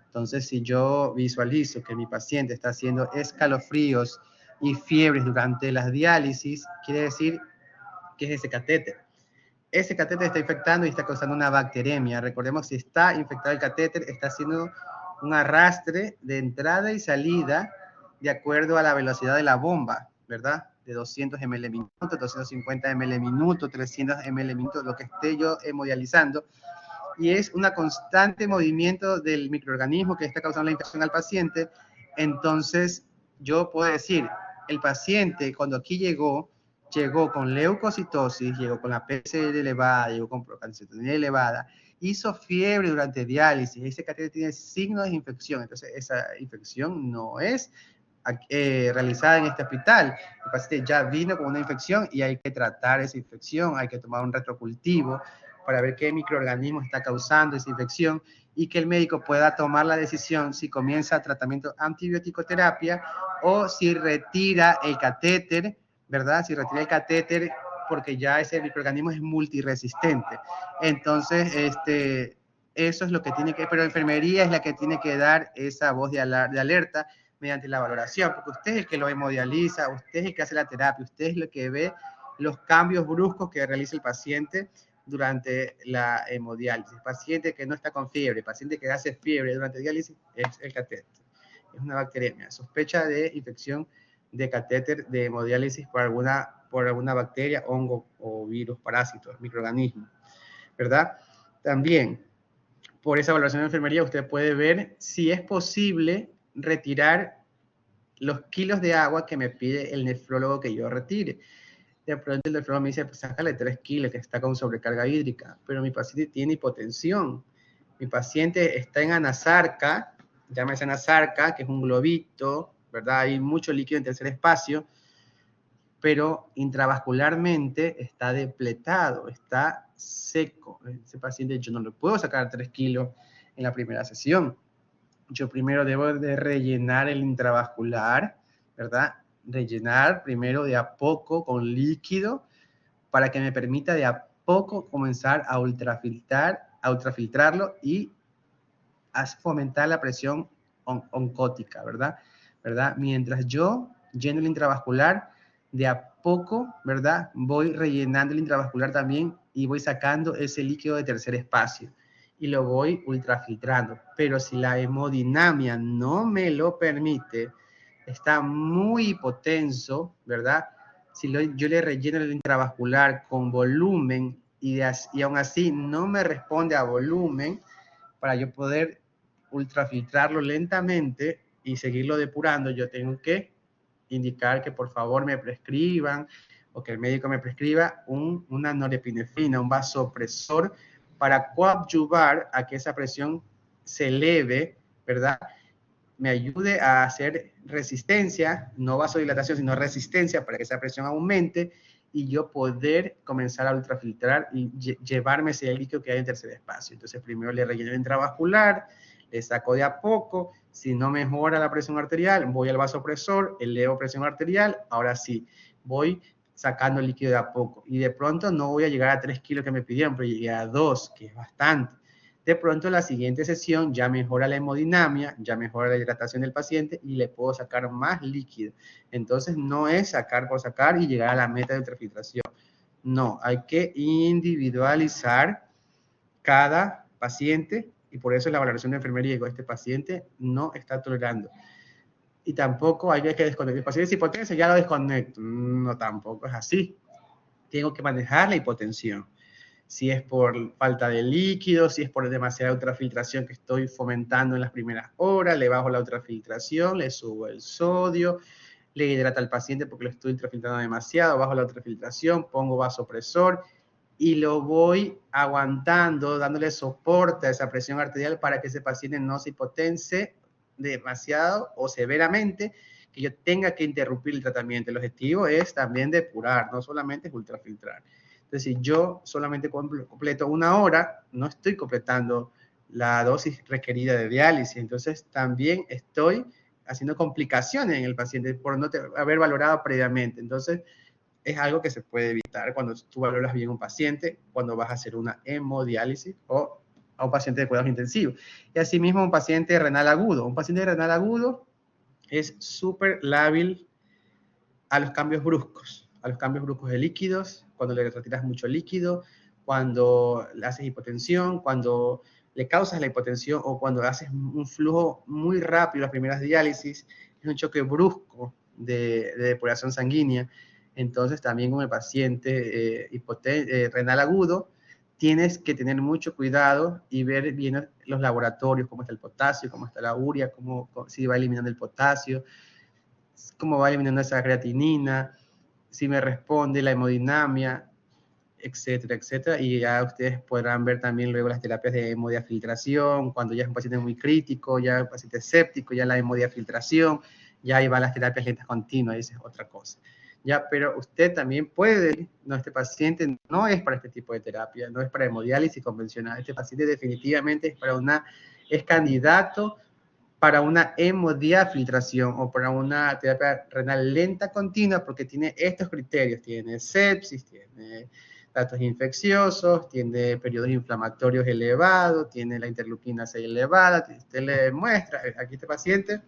Entonces, si yo visualizo que mi paciente está haciendo escalofríos y fiebres durante las diálisis, quiere decir que es ese catéter. Ese catéter está infectando y está causando una bacteremia. Recordemos, si está infectado el catéter, está haciendo un arrastre de entrada y salida de acuerdo a la velocidad de la bomba, ¿verdad? De 200 ml minuto, 250 ml minuto, 300 ml minuto, lo que esté yo hemodializando. Y es un constante movimiento del microorganismo que está causando la infección al paciente. Entonces, yo puedo decir, el paciente cuando aquí llegó con leucocitosis, llegó con la PCR elevada, llegó con procalcitonina elevada, hizo fiebre durante diálisis, ese catéter tiene signos de infección, entonces esa infección no es realizada en este hospital. El paciente ya vino con una infección y hay que tratar esa infección, hay que tomar un retrocultivo para ver qué microorganismo está causando esa infección y que el médico pueda tomar la decisión si comienza tratamiento antibiótico-terapia o si retira el catéter, ¿verdad? Si retira el catéter porque ya ese microorganismo es multiresistente. Entonces, eso es lo que tiene que, pero la enfermería es la que tiene que dar esa voz de alerta mediante la valoración, porque usted es el que lo hemodializa, usted es el que hace la terapia, usted es el que ve los cambios bruscos que realiza el paciente durante la hemodiálisis. Paciente que no está con fiebre, paciente que hace fiebre durante diálisis, es el catéter. Es una bacteremia. Sospecha de infección de catéter de hemodiálisis por alguna bacteria, hongo o virus, parásitos, microorganismos, ¿verdad? También, por esa evaluación de enfermería, usted puede ver si es posible retirar los kilos de agua que me pide el nefrólogo que yo retire. De pronto el nefrólogo me dice, pues sácale 3 kilos, que está con sobrecarga hídrica, pero mi paciente tiene hipotensión, mi paciente está en anasarca, llámese anasarca, que es un globito, ¿verdad? Hay mucho líquido en tercer espacio, pero intravascularmente está depletado, está seco. Ese paciente yo no le puedo sacar 3 kilos en la primera sesión. Yo primero debo de rellenar el intravascular, ¿verdad? Rellenar primero de a poco con líquido para que me permita de a poco comenzar a ultrafiltrarlo y a fomentar la presión oncótica, ¿verdad? Mientras yo lleno el intravascular, de a poco, ¿verdad? Voy rellenando el intravascular también y voy sacando ese líquido de tercer espacio y lo voy ultrafiltrando. Pero si la hemodinamia no me lo permite, está muy hipotenso, ¿verdad? Si yo le relleno el intravascular con volumen y aún así no me responde a volumen, para yo poder ultrafiltrarlo lentamente y seguirlo depurando, yo tengo que indicar que por favor me prescriban o que el médico me prescriba una norepinefrina, un vasopresor para coadyuvar a que esa presión se eleve, ¿verdad? Me ayude a hacer resistencia, no vasodilatación, sino resistencia para que esa presión aumente y yo poder comenzar a ultrafiltrar y llevarme ese líquido que hay en tercer espacio. Entonces, primero le relleno el intravascular, le saco de a poco, si no mejora la presión arterial, voy al vasopresor, elevo presión arterial, ahora sí, voy sacando el líquido de a poco. Y de pronto no voy a llegar a 3 kilos que me pidieron, pero llegué a 2, que es bastante. De pronto la siguiente sesión ya mejora la hemodinamia, ya mejora la hidratación del paciente y le puedo sacar más líquido. Entonces no es sacar por sacar y llegar a la meta de ultrafiltración. No, hay que individualizar cada paciente y por eso la valoración de enfermería digo, este paciente no está tolerando. Y tampoco hay que desconectar. El paciente es hipotenso, ya lo desconecto. No, tampoco es así. Tengo que manejar la hipotensión. Si es por falta de líquido, si es por demasiada ultrafiltración que estoy fomentando en las primeras horas, le bajo la ultrafiltración, le subo el sodio, le hidrata al paciente porque lo estoy ultrafiltrando demasiado, bajo la ultrafiltración, pongo vasopresor y lo voy aguantando, dándole soporte a esa presión arterial para que ese paciente no se hipotense demasiado o severamente, que yo tenga que interrumpir el tratamiento. El objetivo es también depurar, no solamente es ultrafiltrar. Entonces, si yo solamente completo 1 hora, no estoy completando la dosis requerida de diálisis. Entonces, también estoy haciendo complicaciones en el paciente por no haber valorado previamente. Entonces, es algo que se puede evitar cuando tú valoras bien un paciente, cuando vas a hacer una hemodiálisis o a un paciente de cuidados intensivos. Y asimismo, un paciente renal agudo. Un paciente renal agudo es súper lábil a los cambios bruscos de líquidos, cuando le retiras mucho líquido, cuando le haces hipotensión, cuando le causas la hipotensión o cuando haces un flujo muy rápido las primeras diálisis, es un choque brusco de depuración sanguínea. Entonces también con el paciente renal agudo, tienes que tener mucho cuidado y ver bien los laboratorios, cómo está el potasio, cómo está la urea, si va eliminando el potasio, cómo va eliminando esa creatinina, si me responde la hemodinamia, etcétera, etcétera. Y ya ustedes podrán ver también luego las terapias de hemodiafiltración, cuando ya es un paciente muy crítico, ya es un paciente séptico, ya la hemodiafiltración, ya ahí van las terapias lentas continuas, esa es otra cosa. Ya, pero usted también puede, no, este paciente no es para este tipo de terapia, no es para hemodiálisis convencional, este paciente definitivamente es candidato para una hemodiafiltración o para una terapia renal lenta continua porque tiene estos criterios, tiene sepsis, tiene datos infecciosos, tiene periodos inflamatorios elevados, tiene la interleuquina 6 elevada, usted le muestra, aquí este paciente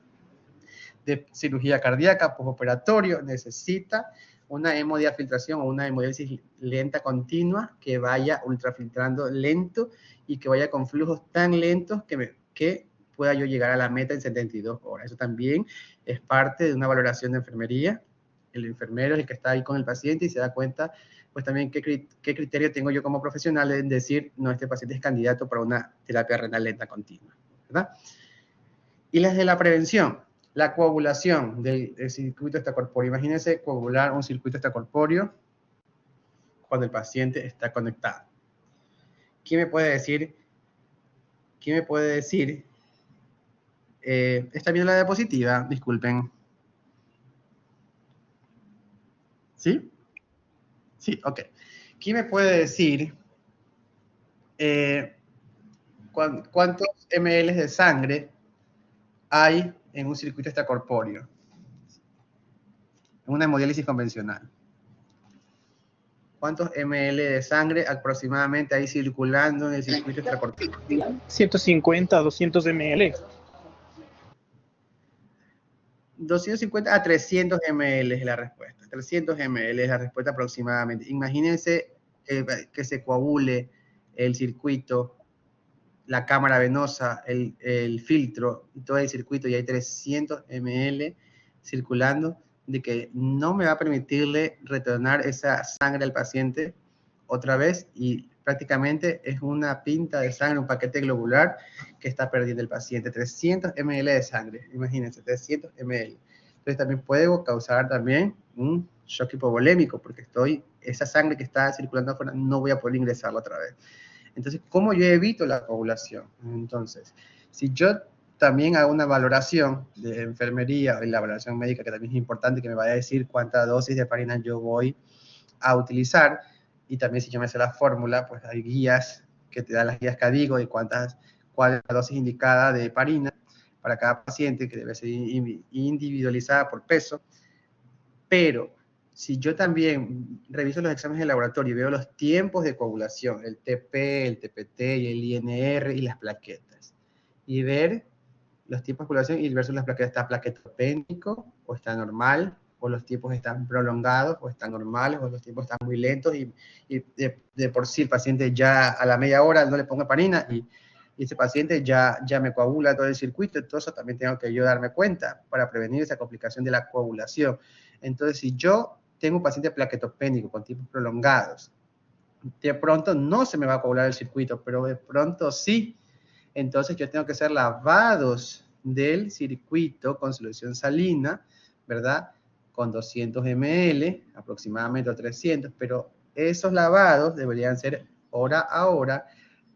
de cirugía cardíaca, postoperatorio, necesita una hemodiafiltración o una hemodiálisis lenta continua que vaya ultrafiltrando lento y que vaya con flujos tan lentos que pueda yo llegar a la meta en 72 horas. Eso también es parte de una valoración de enfermería. El enfermero es el que está ahí con el paciente y se da cuenta, pues también qué criterio tengo yo como profesional en decir, no, este paciente es candidato para una terapia renal lenta continua, ¿verdad? Y las de la prevención, la coagulación del circuito extracorpóreo. Imagínense coagular un circuito extracorpóreo cuando el paciente está conectado. ¿Quién me puede decir? ¿Está viendo la diapositiva? Disculpen. ¿Sí? Sí, ok. ¿Quién me puede decir cuántos ml de sangre hay en un circuito extracorpóreo? En una hemodiálisis convencional. ¿Cuántos ml de sangre aproximadamente hay circulando en el circuito extracorpóreo? 150 a 200 ml. 250 a 300 ml es la respuesta. 300 ml es la respuesta aproximadamente. Imagínense que se coagule el circuito, la cámara venosa, el filtro y todo el circuito, y hay 300 ml circulando, de que no me va a permitirle retornar esa sangre al paciente otra vez, y prácticamente es una pinta de sangre, un paquete globular que está perdiendo el paciente. 300 ml de sangre, imagínense, 300 ml. Entonces también puede causar también un shock hipovolémico, porque esa sangre que está circulando afuera no voy a poder ingresarla otra vez. Entonces, ¿cómo yo evito la coagulación? Entonces, si yo también hago una valoración de enfermería, o la valoración médica, que también es importante, que me vaya a decir cuánta dosis de heparina yo voy a utilizar, y también si yo me sé la fórmula, pues hay guías que te dan las guías CADIGO de cuál es la dosis indicada de heparina para cada paciente, que debe ser individualizada por peso. Pero si yo también reviso los exámenes de laboratorio y veo los tiempos de coagulación, el TP, el TPT y el INR y las plaquetas, y ver los tiempos de coagulación y versus las plaquetas, ¿está plaquetopénico o está normal? O los tiempos están prolongados o están normales, o los tiempos están muy lentos, y de por sí el paciente ya a la media hora no le pongo heparina, y ese paciente ya me coagula todo el circuito. Entonces también tengo que yo darme cuenta para prevenir esa complicación de la coagulación. Entonces, si yo tengo un paciente plaquetopénico con tiempos prolongados, de pronto no se me va a coagular el circuito, pero de pronto sí. Entonces yo tengo que hacer lavados del circuito con solución salina, ¿verdad? Con 200 ml, aproximadamente 300, pero esos lavados deberían ser hora a hora,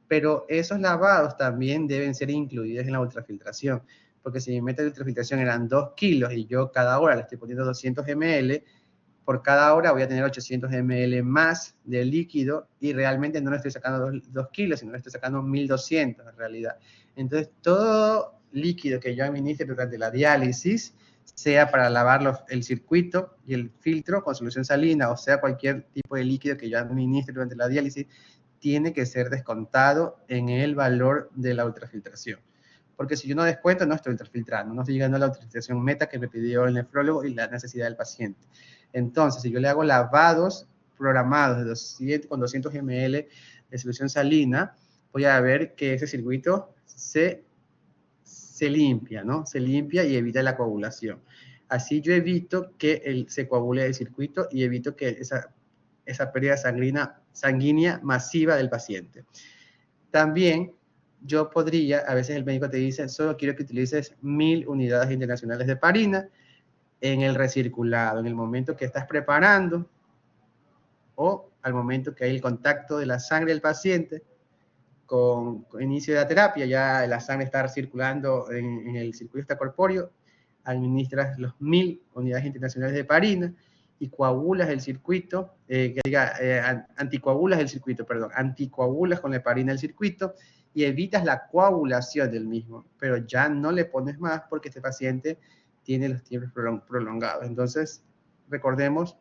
pero esos lavados también deben ser incluidos en la ultrafiltración, porque si mi meta de ultrafiltración eran 2 kilos y yo cada hora le estoy poniendo 200 ml, por cada hora voy a tener 800 ml más de líquido, y realmente no le estoy sacando 2 kilos, sino le estoy sacando 1200 en realidad. Entonces, todo líquido que yo administre durante la diálisis, sea para lavar el circuito y el filtro con solución salina, o sea cualquier tipo de líquido que yo administre durante la diálisis, tiene que ser descontado en el valor de la ultrafiltración. Porque si yo no descuento, no estoy ultrafiltrando, no estoy llegando a la ultrafiltración meta que me pidió el nefrólogo y la necesidad del paciente. Entonces, si yo le hago lavados programados con 200 ml de solución salina, voy a ver que ese circuito se limpia, ¿no? Se limpia y evita la coagulación. Así yo evito que se coagule el circuito y evito que esa pérdida sanguínea masiva del paciente. También yo podría, a veces el médico te dice, solo quiero que utilices 1000 unidades internacionales de heparina en el recirculado, en el momento que estás preparando o al momento que hay el contacto de la sangre del paciente con inicio de la terapia, ya la sangre está circulando en el circuito extracorpóreo, administras los 1000 unidades internacionales de heparina y coagulas el circuito, anticoagulas el circuito, perdón, anticoagulas con la heparina el circuito y evitas la coagulación del mismo, pero ya no le pones más porque este paciente tiene los tiempos prolongados. Entonces, recordemos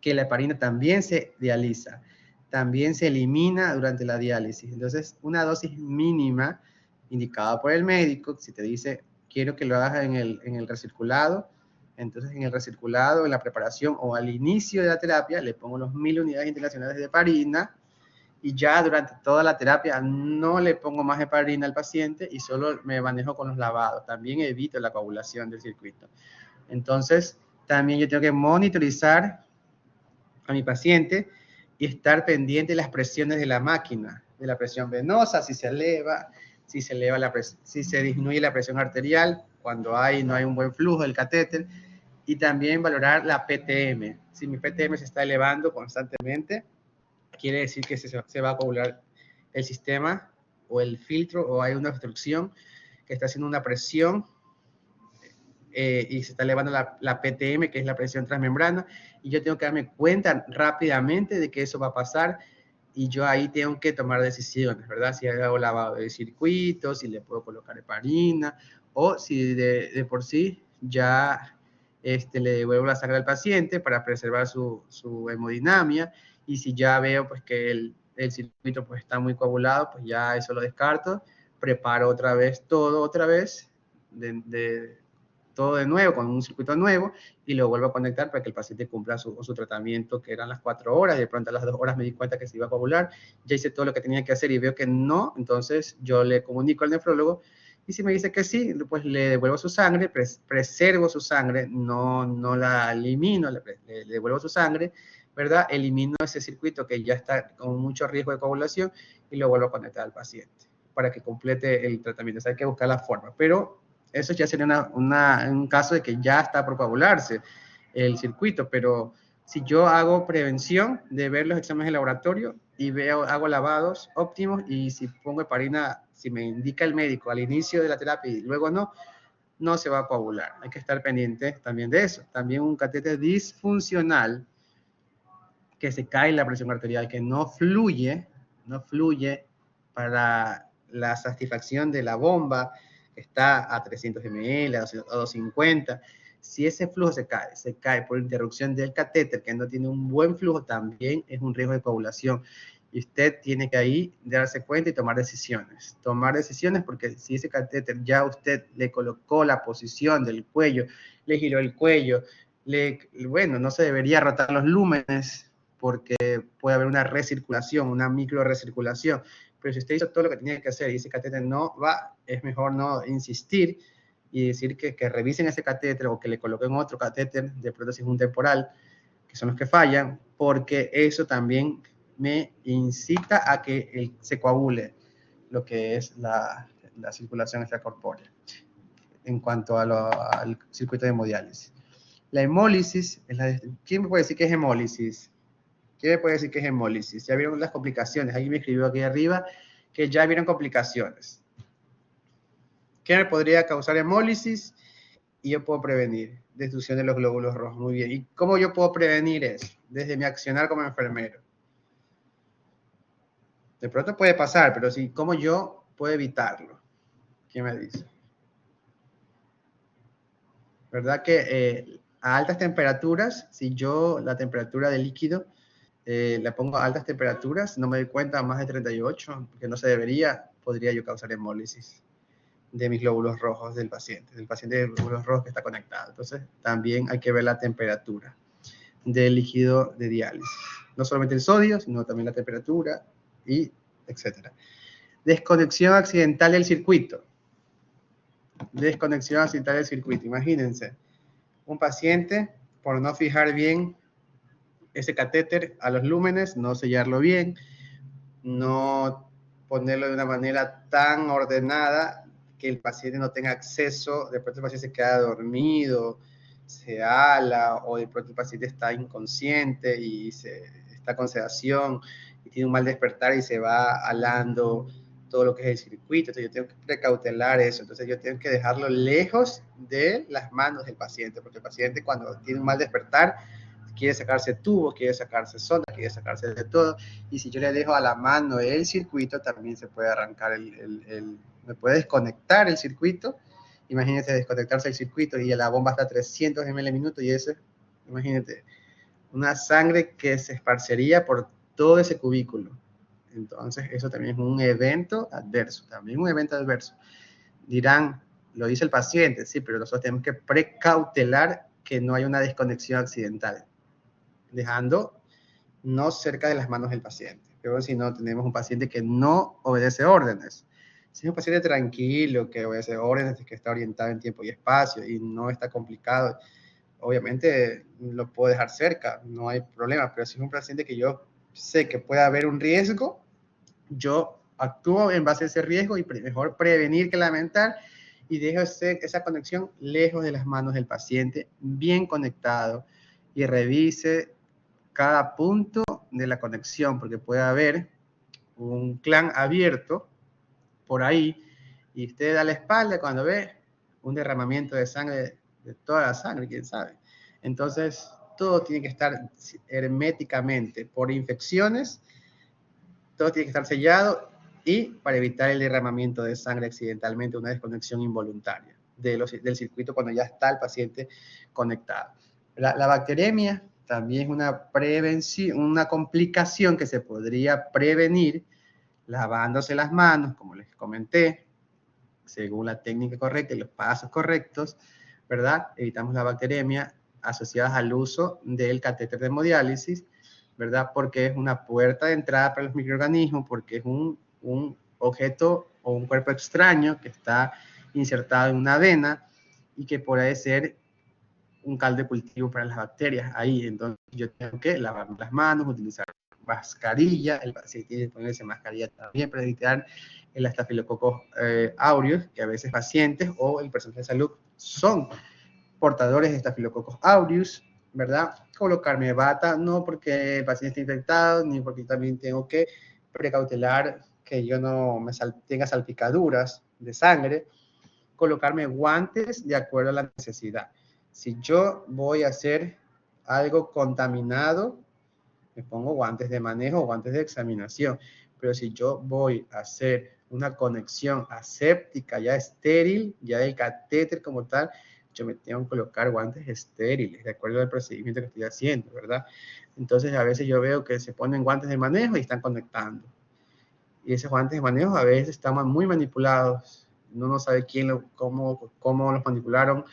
que la heparina también se dializa, también se elimina durante la diálisis. Entonces, una dosis mínima indicada por el médico, si te dice, quiero que lo hagas en el recirculado, entonces en el recirculado, en la preparación o al inicio de la terapia, le pongo los 1000 unidades internacionales de heparina, y ya durante toda la terapia no le pongo más heparina al paciente y solo me manejo con los lavados. También evito la coagulación del circuito. Entonces, también yo tengo que monitorizar a mi paciente y estar pendiente de las presiones de la máquina, de la presión venosa, si se eleva, si se disminuye la presión arterial, cuando no hay un buen flujo del catéter, y también valorar la PTM. Si mi PTM se está elevando constantemente, quiere decir que se va a coagular el sistema o el filtro, o hay una obstrucción que está haciendo una presión y se está elevando la PTM, que es la presión transmembrana, y yo tengo que darme cuenta rápidamente de que eso va a pasar, y yo ahí tengo que tomar decisiones, ¿verdad? Si hago lavado de circuitos, si le puedo colocar heparina, o si de por sí ya le devuelvo la sangre al paciente para preservar su hemodinamia, y si ya veo pues que el circuito pues está muy coagulado, pues ya eso lo descarto, preparo otra vez todo, otra vez, todo de nuevo con un circuito nuevo y lo vuelvo a conectar para que el paciente cumpla su tratamiento, que eran las 4 horas, y de pronto a las 2 horas me di cuenta que se iba a coagular, ya hice todo lo que tenía que hacer y veo que no, entonces yo le comunico al nefrólogo y si me dice que sí, pues le devuelvo su sangre, preservo su sangre, no la elimino, le devuelvo su sangre, ¿verdad? Elimino ese circuito que ya está con mucho riesgo de coagulación y lo vuelvo a conectar al paciente para que complete el tratamiento. O sea, hay que buscar la forma, pero eso ya sería un caso de que ya está por coagularse el circuito, pero si yo hago prevención de ver los exámenes de laboratorio y hago lavados óptimos y si pongo heparina, si me indica el médico al inicio de la terapia y luego no se va a coagular. Hay que estar pendiente también de eso. También un catéter disfuncional, que se cae la presión arterial, que no fluye para la satisfacción de la bomba, que está a 300 ml, a 250. Si ese flujo se cae por interrupción del catéter, que no tiene un buen flujo, también es un riesgo de coagulación. Y usted tiene que ahí darse cuenta y tomar decisiones. Tomar decisiones porque si ese catéter ya usted le colocó la posición del cuello, le giró el cuello, bueno, no se debería rotar los lúmenes porque puede haber una recirculación, una micro recirculación. Pero si usted hizo todo lo que tenía que hacer y ese catéter no va, es mejor no insistir y decir que revisen ese catéter o que le coloquen otro catéter de prótesis un temporal, que son los que fallan, porque eso también me incita a que se coagule lo que es la circulación extracorpórea en cuanto al circuito de hemodiálisis. La hemólisis, ¿quién me puede decir qué es hemólisis? ¿Qué me puede decir que es hemólisis? Ya vieron las complicaciones. Alguien me escribió aquí arriba que ya vieron complicaciones. ¿Qué me podría causar hemólisis? Y yo puedo prevenir destrucción de los glóbulos rojos. Muy bien. ¿Y cómo yo puedo prevenir eso? Desde mi accionar como enfermero. De pronto puede pasar, pero sí, ¿cómo yo puedo evitarlo? ¿Quién me dice? ¿Verdad que a altas temperaturas, si yo la temperatura del líquido la pongo a altas temperaturas, no me doy cuenta, a más de 38, que no se debería, podría yo causar hemólisis de mis glóbulos rojos del paciente de glóbulos rojos que está conectado. Entonces, también hay que ver la temperatura del líquido de diálisis. No solamente el sodio, sino también la temperatura y etcétera. Desconexión accidental del circuito. Desconexión accidental del circuito. Imagínense, un paciente, por no fijar bien ese catéter a los lúmenes, no sellarlo bien, no ponerlo de una manera tan ordenada que el paciente no tenga acceso, de pronto el paciente se queda dormido, se ala, o de pronto el paciente está inconsciente y está con sedación y tiene un mal despertar y se va alando todo lo que es el circuito. Entonces yo tengo que precautelar eso, entonces yo tengo que dejarlo lejos de las manos del paciente, porque el paciente cuando tiene un mal despertar quiere sacarse tubos, quiere sacarse sonda, quiere sacarse de todo, y si yo le dejo a la mano el circuito, también se puede arrancar me puede desconectar el circuito. Imagínense desconectarse el circuito y la bomba está a 300 ml al minuto y eso, imagínate, una sangre que se esparcería por todo ese cubículo. Entonces, eso también es un evento adverso, también un evento adverso. Dirán, lo dice el paciente, sí, pero nosotros tenemos que precautelar que no haya una desconexión accidental, dejando no cerca de las manos del paciente. Pero si no, tenemos un paciente que no obedece órdenes. Si es un paciente tranquilo, que obedece órdenes, que está orientado en tiempo y espacio y no está complicado, obviamente lo puedo dejar cerca, no hay problema. Pero si es un paciente que yo sé que puede haber un riesgo, yo actúo en base a ese riesgo y mejor prevenir que lamentar y dejo esa conexión lejos de las manos del paciente, bien conectado, y revise cada punto de la conexión, porque puede haber un clan abierto por ahí y usted da la espalda cuando ve un derramamiento de sangre, de toda la sangre, quién sabe. Entonces, todo tiene que estar herméticamente por infecciones, todo tiene que estar sellado y para evitar el derramamiento de sangre accidentalmente, una desconexión involuntaria del circuito cuando ya está el paciente conectado. La bacteremia también es una prevención, una complicación que se podría prevenir lavándose las manos, como les comenté, según la técnica correcta y los pasos correctos, ¿verdad? Evitamos la bacteremia asociadas al uso del catéter de hemodiálisis, ¿verdad? Porque es una puerta de entrada para los microorganismos, porque es un objeto o un cuerpo extraño que está insertado en una vena y que puede ser un caldo de cultivo para las bacterias ahí. Entonces yo tengo que lavar las manos, utilizar mascarilla, el paciente tiene que ponerse mascarilla también para evitar el estafilococos aureus, que a veces pacientes o el personal de salud son portadores de estafilococos aureus, ¿verdad? Colocarme bata, no porque el paciente esté infectado, ni porque también tengo que precautelar que yo no tenga salpicaduras de sangre. Colocarme guantes de acuerdo a la necesidad. Si yo voy a hacer algo contaminado, me pongo guantes de manejo o guantes de examinación. Pero si yo voy a hacer una conexión aséptica ya estéril, ya del catéter como tal, yo me tengo que colocar guantes estériles, de acuerdo al procedimiento que estoy haciendo, ¿verdad? Entonces, a veces yo veo que se ponen guantes de manejo y están conectando. Y esos guantes de manejo a veces están muy manipulados. Uno no sabe cómo los manipularon.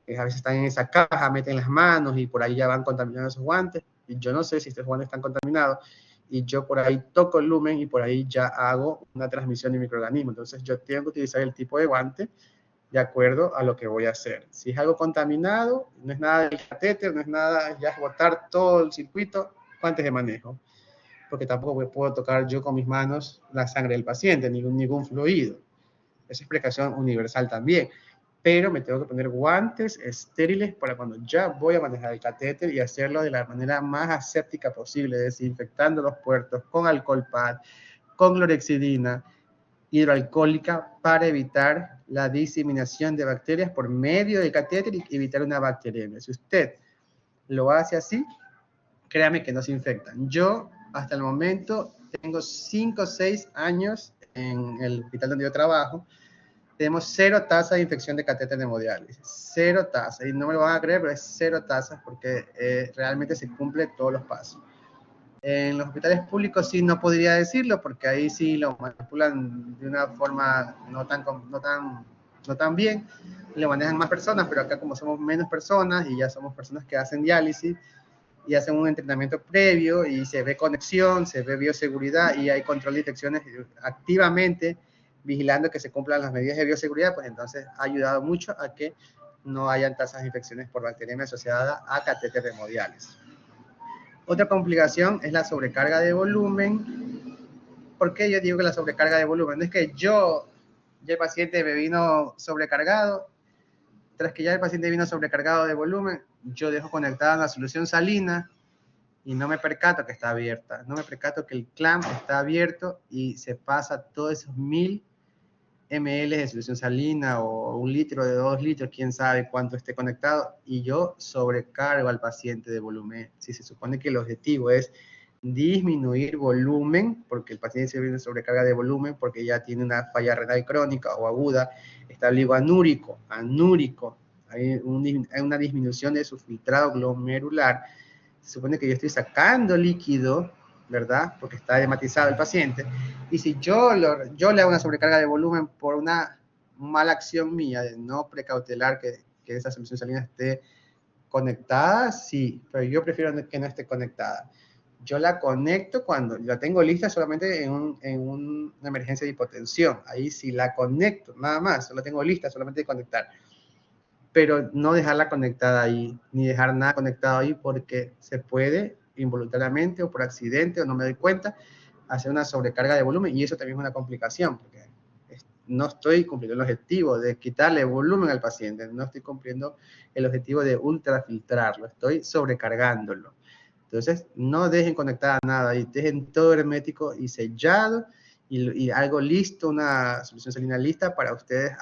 A veces están en esa caja, meten las manos y por ahí ya van contaminando esos guantes. Y yo no sé si estos guantes están contaminados. Y yo por ahí toco el lumen y por ahí ya hago una transmisión de microorganismos. Entonces yo tengo que utilizar el tipo de guante de acuerdo a lo que voy a hacer. Si es algo contaminado, no es nada del catéter, no es nada, ya es botar todo el circuito, guantes de manejo. Porque tampoco puedo tocar yo con mis manos la sangre del paciente, ningún fluido. Esa es precaución universal también. Pero me tengo que poner guantes estériles para cuando ya voy a manejar el catéter y hacerlo de la manera más aséptica posible, desinfectando los puertos con alcohol pad, con clorexidina hidroalcohólica para evitar la diseminación de bacterias por medio del catéter y evitar una bacteriemia. Si usted lo hace así, créame que no se infectan. Yo, hasta el momento, tengo 5 o 6 años en el hospital donde yo trabajo. Tenemos 0 tasas de infección de catéter de hemodiálisis. 0 tasas. Y no me lo van a creer, pero es 0 tasas porque realmente se cumplen todos los pasos. En los hospitales públicos sí no podría decirlo porque ahí sí lo manipulan de una forma no tan bien. Lo manejan más personas, pero acá como somos menos personas y ya somos personas que hacen diálisis, y hacen un entrenamiento previo y se ve conexión, se ve bioseguridad y hay control de infecciones activamente vigilando que se cumplan las medidas de bioseguridad, pues entonces ha ayudado mucho a que no hayan tasas de infecciones por bacteriemia asociada a catéter de hemodiálisis. Otra complicación es la sobrecarga de volumen. ¿Por qué yo digo que la sobrecarga de volumen? No es que ya el paciente me vino sobrecargado. Tras que ya el paciente vino sobrecargado de volumen, yo dejo conectada una solución salina y no me percato que está abierta. No me percato que el clamp está abierto y se pasa todos esos 1000 ml de solución salina o 1 litro de 2 litros, quién sabe cuánto esté conectado, y yo sobrecargo al paciente de volumen. Si se supone que el objetivo es disminuir volumen, porque el paciente se viene sobrecarga de volumen, porque ya tiene una falla renal crónica o aguda, está oligoanúrico, anúrico, hay una disminución de su filtrado glomerular. Se supone que yo estoy sacando líquido, ¿verdad? Porque está hematizado el paciente. Y si yo le hago una sobrecarga de volumen por una mala acción mía de no precautelar que esa solución salina esté conectada, sí, pero yo prefiero que no esté conectada. Yo la conecto cuando la tengo lista solamente en una emergencia de hipotensión. Ahí sí la conecto, nada más, solo tengo lista solamente de conectar. Pero no dejarla conectada ahí, ni dejar nada conectado ahí porque se puede involuntariamente o por accidente o no me doy cuenta hacer una sobrecarga de volumen y eso también es una complicación porque no estoy cumpliendo el objetivo de quitarle volumen al paciente, no estoy cumpliendo el objetivo de ultrafiltrarlo, estoy sobrecargándolo. Entonces, no dejen conectada nada y dejen todo hermético y sellado y algo listo, una solución salina lista para ustedes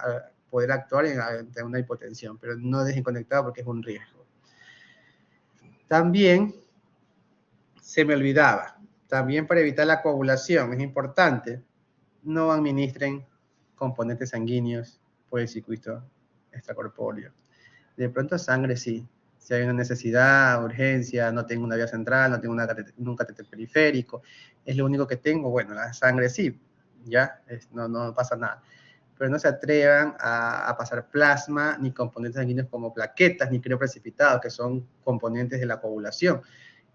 poder actuar ante una hipotensión, pero no dejen conectado porque es un riesgo. También se me olvidaba, también para evitar la coagulación, es importante, no administren componentes sanguíneos por el circuito extracorpóreo. De pronto sangre sí, si hay una necesidad, urgencia, no tengo una vía central, no tengo un catéter periférico, es lo único que tengo, bueno, la sangre sí, ya, no pasa nada. pero no se atrevan a pasar plasma ni componentes sanguíneos como plaquetas ni crioprecipitados, que son componentes de la coagulación.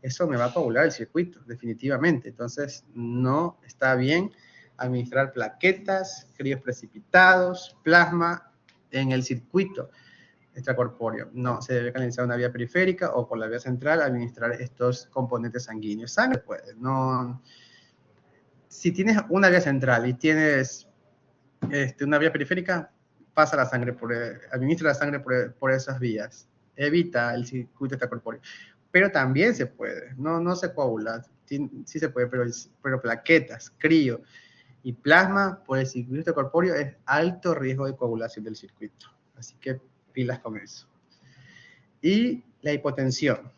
Eso me va a coagular el circuito, definitivamente. Entonces, no está bien administrar plaquetas, críos precipitados, plasma en el circuito extracorpóreo. No, se debe canalizar una vía periférica o por la vía central administrar estos componentes sanguíneos. Sangre puede, no. Si tienes una vía central y tienes una vía periférica, pasa la sangre administra la sangre por esas vías. Evita el circuito extracorpóreo. Pero también se puede, no se coagula, sí se puede, pero plaquetas, crío y plasma por el circuito extracorpóreo es alto riesgo de coagulación del circuito. Así que pilas con eso. Y la hipotensión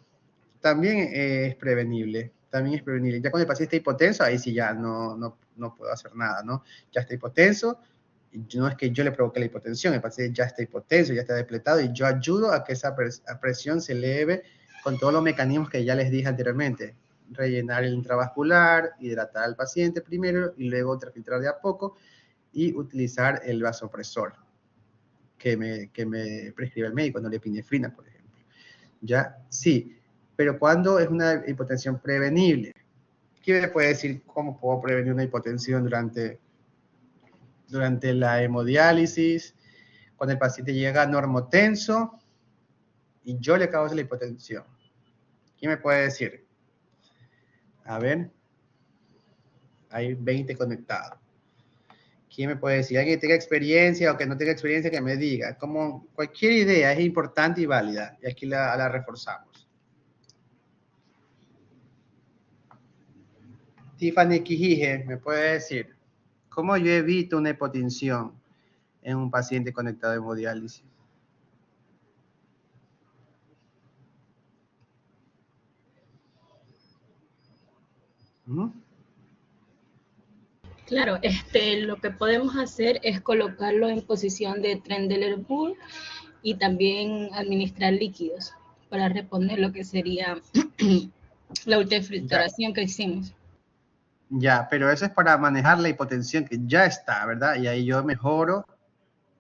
también es prevenible. Ya cuando el paciente está hipotenso, ahí sí ya no puedo hacer nada, ¿no? Ya está hipotenso, no es que yo le provoque la hipotensión, el paciente ya está hipotenso, ya está depletado y yo ayudo a que esa presión se eleve con todos los mecanismos que ya les dije anteriormente. Rellenar el intravascular, hidratar al paciente primero y luego ultrafiltrar de a poco y utilizar el vasopresor que me prescribe el médico, norepinefrina, por ejemplo. ¿Ya? Sí, pero ¿cuándo es una hipotensión prevenible? ¿Quién me puede decir cómo puedo prevenir una hipotensión durante la hemodiálisis? Cuando el paciente llega normotenso y yo le causo la hipotensión. ¿Quién me puede decir? A ver. Hay 20 conectados. ¿Quién me puede decir? Alguien que tenga experiencia o que no tenga experiencia que me diga. Como cualquier idea es importante y válida. Y aquí la reforzamos. Tiffany Quijije me puede decir, ¿cómo yo evito una hipotensión en un paciente conectado a hemodiálisis? Claro, lo que podemos hacer es colocarlo en posición de Trendelenburg y también administrar líquidos para responder lo que sería la ultrafiltración que hicimos. Ya, pero eso es para manejar la hipotensión que ya está, ¿verdad? Y ahí yo mejoro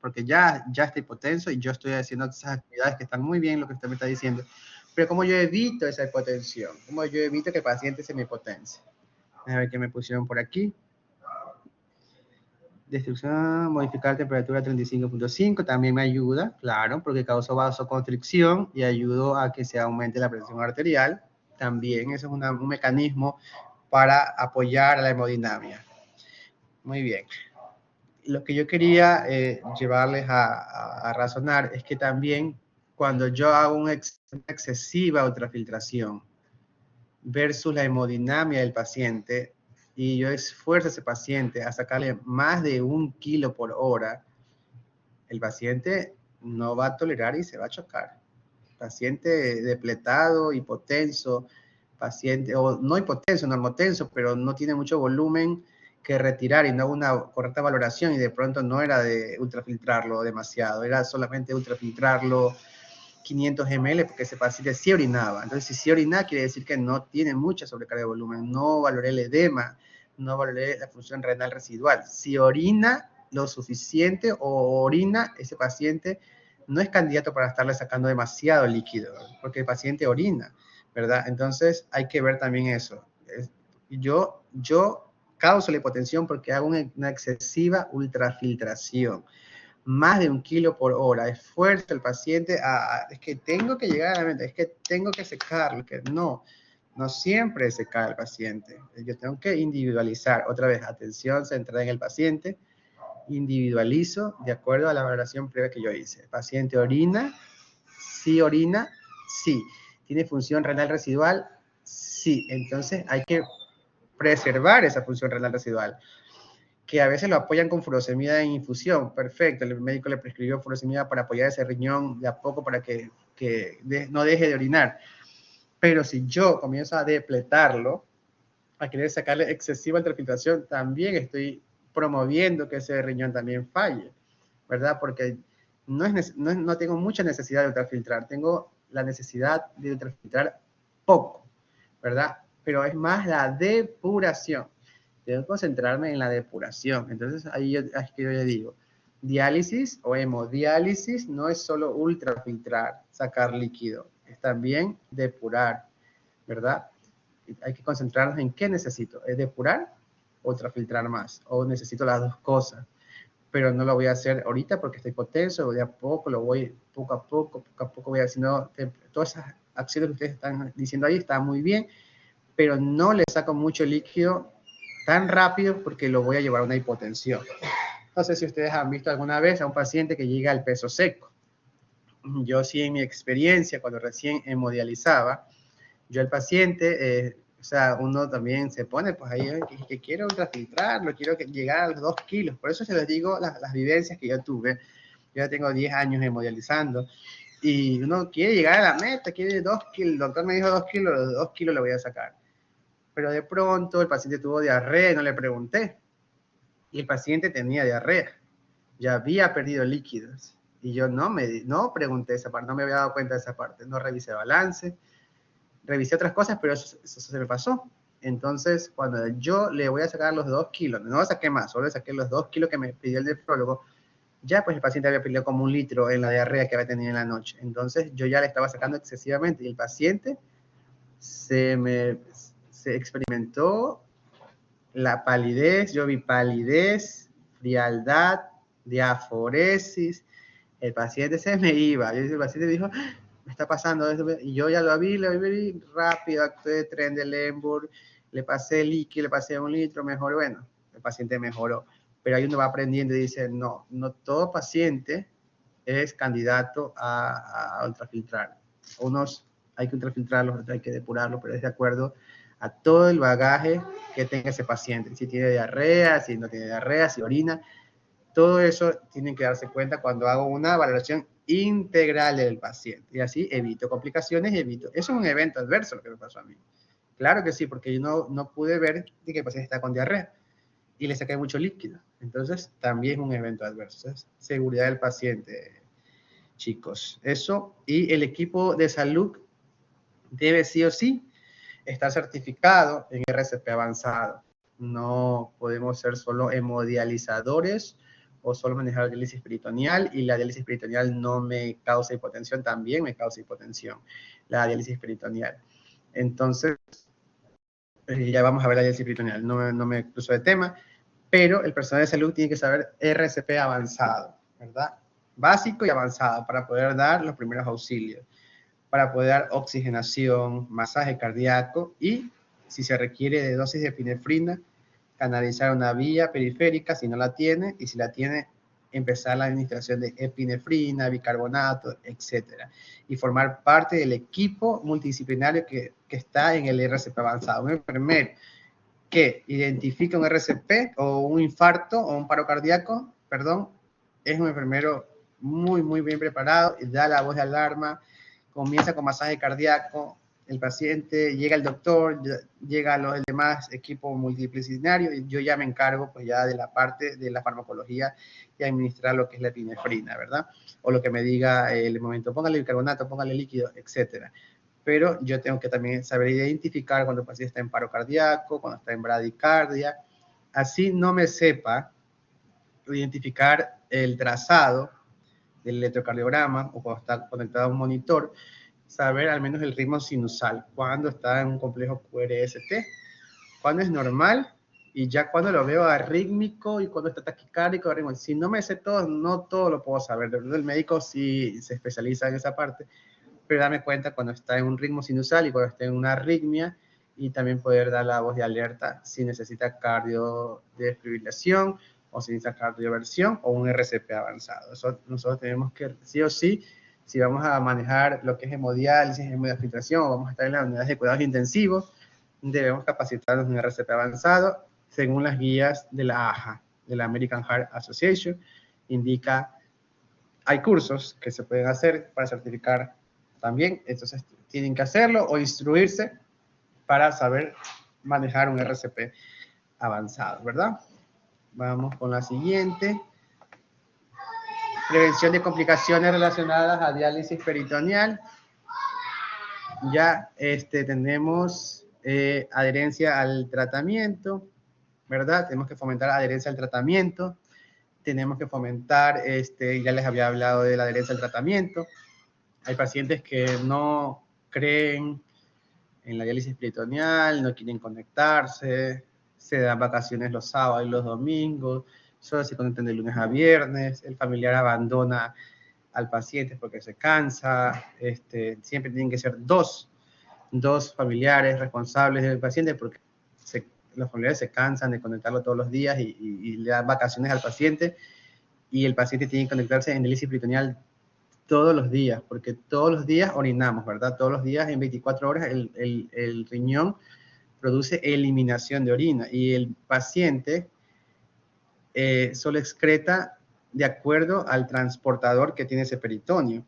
porque ya está hipotenso y yo estoy haciendo esas actividades que están muy bien lo que usted me está diciendo. Pero ¿cómo yo evito esa hipotensión? ¿Cómo yo evito que el paciente se me hipotense? A ver qué me pusieron por aquí. Destrucción, modificar temperatura a 35.5 también me ayuda, claro, porque causa vasoconstricción y ayudo a que se aumente la presión arterial. También eso es un mecanismo para apoyar a la hemodinamia. Muy bien. Lo que yo quería llevarles a razonar es que también cuando yo hago una excesiva ultrafiltración versus la hemodinamia del paciente y yo esfuerzo a ese paciente a sacarle más de 1 kilo por hora, el paciente no va a tolerar y se va a chocar. Paciente depletado, hipotenso, paciente, o no hipotenso, normotenso, pero no tiene mucho volumen que retirar y no hubo una correcta valoración y de pronto no era de ultrafiltrarlo demasiado, era solamente ultrafiltrarlo 500 ml porque ese paciente sí orinaba. Entonces, si sí orina, quiere decir que no tiene mucha sobrecarga de volumen. No valoré el edema, no valoré la función renal residual. Si orina lo suficiente o orina, ese paciente no es candidato para estarle sacando demasiado líquido, porque el paciente orina, ¿verdad? Entonces, hay que ver también eso. Yo causo la hipotensión porque hago una excesiva ultrafiltración. Más de 1 kilo por hora, esfuerzo el paciente es que tengo que llegar a la mente, es que tengo que secarlo, que no siempre secar al paciente, yo tengo que individualizar, otra vez, atención centrada en el paciente, individualizo de acuerdo a la valoración previa que yo hice. El paciente orina, sí, tiene función renal residual, sí, entonces hay que preservar esa función renal residual, que a veces lo apoyan con furosemida en infusión, perfecto, el médico le prescribió furosemida para apoyar ese riñón de a poco para que no deje de orinar, pero si yo comienzo a depletarlo, a querer sacarle excesiva ultrafiltración, también estoy promoviendo que ese riñón también falle, ¿verdad? Porque no tengo mucha necesidad de ultrafiltrar, tengo la necesidad de ultrafiltrar poco, ¿verdad? Pero es más la depuración. Tengo que concentrarme en la depuración. Entonces, ahí es que yo le digo, diálisis o hemodiálisis no es solo ultrafiltrar, sacar líquido, es también depurar, ¿verdad? Hay que concentrarnos en qué necesito, ¿es depurar o ultrafiltrar más? O necesito las dos cosas, pero no lo voy a hacer ahorita porque estoy hipotenso, de a poco lo voy, poco a poco voy haciendo, todas esas acciones que ustedes están diciendo ahí están muy bien, pero no le saco mucho líquido tan rápido porque lo voy a llevar a una hipotensión. No sé si ustedes han visto alguna vez a un paciente que llega al peso seco. Yo sí, en mi experiencia, cuando recién hemodializaba, yo al paciente, o sea, uno también se pone, pues ahí, que quiero ultrafiltrar, no quiero llegar a los 2 kilos. Por eso se les digo las vivencias que yo tuve. Yo ya tengo 10 años hemodializando y uno quiere llegar a la meta, quiere 2 kilos. El doctor me dijo 2 kilos, los 2 kilos lo voy a sacar. Pero de pronto el paciente tuvo diarrea y no le pregunté. Y el paciente tenía diarrea, ya había perdido líquidos. Y yo no pregunté esa parte, no me había dado cuenta de esa parte. No revisé balance, revisé otras cosas, pero eso se me pasó. Entonces, cuando yo le voy a sacar los 2 kilos, no lo saqué más, solo le saqué los 2 kilos que me pidió el nefrólogo, ya pues el paciente había perdido como 1 litro en la diarrea que había tenido en la noche. Entonces, yo ya le estaba sacando excesivamente y el paciente se experimentó la palidez, yo vi palidez, frialdad, diaforesis, el paciente se me iba, el paciente dijo, me está pasando eso, y yo ya lo vi rápido, actué Trendelenburg, le pasé líquido, le pasé 1 litro, mejor, bueno, el paciente mejoró, pero ahí uno va aprendiendo y dice, no todo paciente es candidato a ultrafiltrar, unos hay que ultrafiltrarlos, otros hay que depurarlos, pero es de acuerdo a todo el bagaje que tenga ese paciente, si tiene diarrea, si no tiene diarrea, si orina, todo eso tienen que darse cuenta cuando hago una valoración integral del paciente. Y así evito complicaciones, evito. Eso es un evento adverso lo que me pasó a mí. Claro que sí, porque yo no pude ver que el paciente está con diarrea y le saqué mucho líquido. Entonces, también es un evento adverso. Es seguridad del paciente, chicos. Eso, y el equipo de salud debe sí o sí estar certificado en RCP avanzado. No podemos ser solo hemodializadores o solo manejar diálisis peritoneal, y la diálisis peritoneal no me causa hipotensión, también me causa hipotensión la diálisis peritoneal. Entonces, ya vamos a ver la diálisis peritoneal, no me cruzo de tema, pero el personal de salud tiene que saber RCP avanzado, ¿verdad? Básico y avanzado para poder dar los primeros auxilios, para poder dar oxigenación, masaje cardíaco y, si se requiere de dosis de epinefrina, canalizar una vía periférica si no la tiene, y si la tiene, empezar la administración de epinefrina, bicarbonato, etc. Y formar parte del equipo multidisciplinario que está en el RCP avanzado. Un enfermero que identifica un RCP o un infarto o un paro cardíaco, perdón, es un enfermero muy bien preparado y da la voz de alarma, comienza con masaje cardíaco, el paciente, llega el doctor, llega los demás equipos multidisciplinarios y yo ya me encargo pues ya de la parte de la farmacología y administrar lo que es la epinefrina, ¿verdad? O lo que me diga el momento, póngale bicarbonato, póngale líquido, etcétera. Pero yo tengo que también saber identificar cuando el paciente está en paro cardíaco, cuando está en bradicardia, así no me sepa identificar el trazado del electrocardiograma o cuando está conectado a un monitor, saber al menos el ritmo sinusal, cuando está en un complejo QRST, cuando es normal y ya cuando lo veo arrítmico y cuando está taquicárdico. Si no me sé todo, no todo lo puedo saber. El médico sí se especializa en esa parte, pero dame cuenta cuando está en un ritmo sinusal y cuando está en una arritmia, y también poder dar la voz de alerta si necesita cardiodesfibrilación o si necesita cardioversión o un RCP avanzado. Eso nosotros tenemos que, sí o sí, si vamos a manejar lo que es hemodiálisis, hemodiafiltración, o vamos a estar en las unidades de cuidados intensivos, debemos capacitarnos en RCP avanzado según las guías de la AHA, de la American Heart Association. Indica, hay cursos que se pueden hacer para certificar también, entonces tienen que hacerlo o instruirse para saber manejar un RCP avanzado, ¿verdad? Vamos con la siguiente. Prevención de complicaciones relacionadas a diálisis peritoneal. Ya tenemos adherencia al tratamiento, ¿verdad? Tenemos que fomentar adherencia al tratamiento. tenemos que fomentar, ya les había hablado de la adherencia al tratamiento. Hay pacientes que no creen en la diálisis peritoneal, no quieren conectarse, se dan vacaciones los sábados y los domingos, solo se conectan de lunes a viernes, el familiar abandona al paciente porque se cansa, siempre tienen que ser dos familiares responsables del paciente porque los familiares se cansan de conectarlo todos los días y le dan vacaciones al paciente, y el paciente tiene que conectarse en diálisis peritoneal todos los días, porque todos los días orinamos, ¿verdad? Todos los días en 24 horas el riñón produce eliminación de orina y el paciente solo excreta de acuerdo al transportador que tiene ese peritoneo.